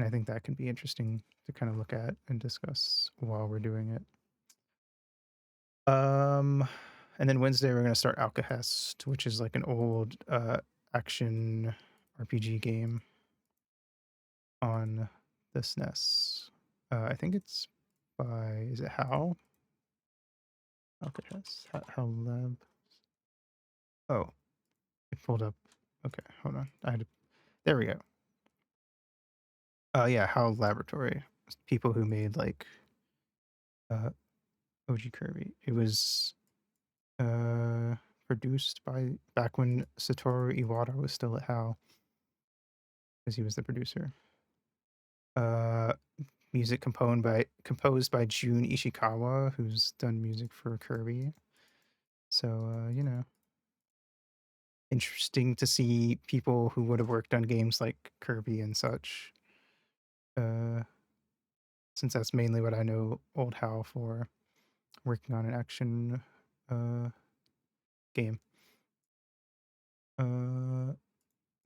I think that can be interesting to kind of look at and discuss while we're doing it. And then Wednesday we're gonna start Alcahest, which is like an old action RPG game on the SNES. I think it's by, is it HAL? Alcatraz. HAL Lab. Oh, it pulled up. Okay, hold on. There we go. Yeah, HAL Laboratory. People who made like OG Kirby. It was produced by back when Satoru Iwata was still at HAL, because he was the producer. music composed by Jun Ishikawa, who's done music for Kirby. So you know, interesting to see people who would have worked on games like Kirby and such. Since that's mainly what I know Old Hal for, working on an action game.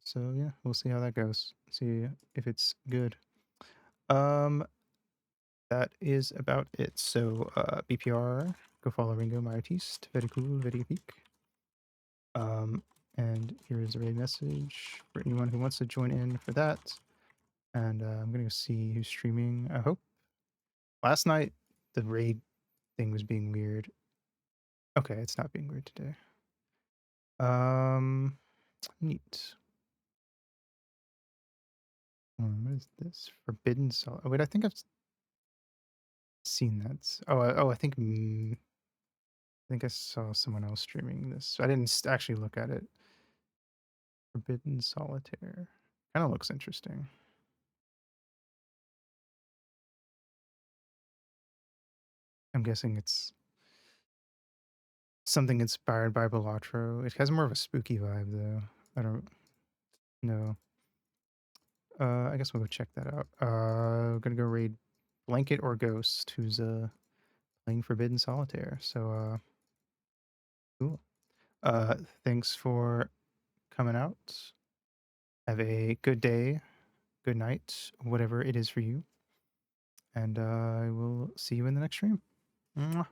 So yeah, we'll see how that goes. See if it's good. That is about it. So BPR, go follow Ringo, my artiste. Very cool, very epic. And here is a raid message for anyone who wants to join in for that. And I'm gonna go see who's streaming. I hope. Last night the raid thing was being weird. Okay, it's not being weird today. Neat. What is this? Forbidden Sol. Oh, wait, I think I've seen that. I think I saw someone else streaming this. I didn't actually look at it. Forbidden Solitaire. Kind of looks interesting. I'm guessing it's something inspired by Balatro. It has more of a spooky vibe, though. I don't know. I guess we'll go check that out. We're gonna go raid Blanket or Ghost, who's playing Forbidden Solitaire. So cool. Thanks for coming out. Have a good day, good night, whatever it is for you. And I will see you in the next stream. Mwah.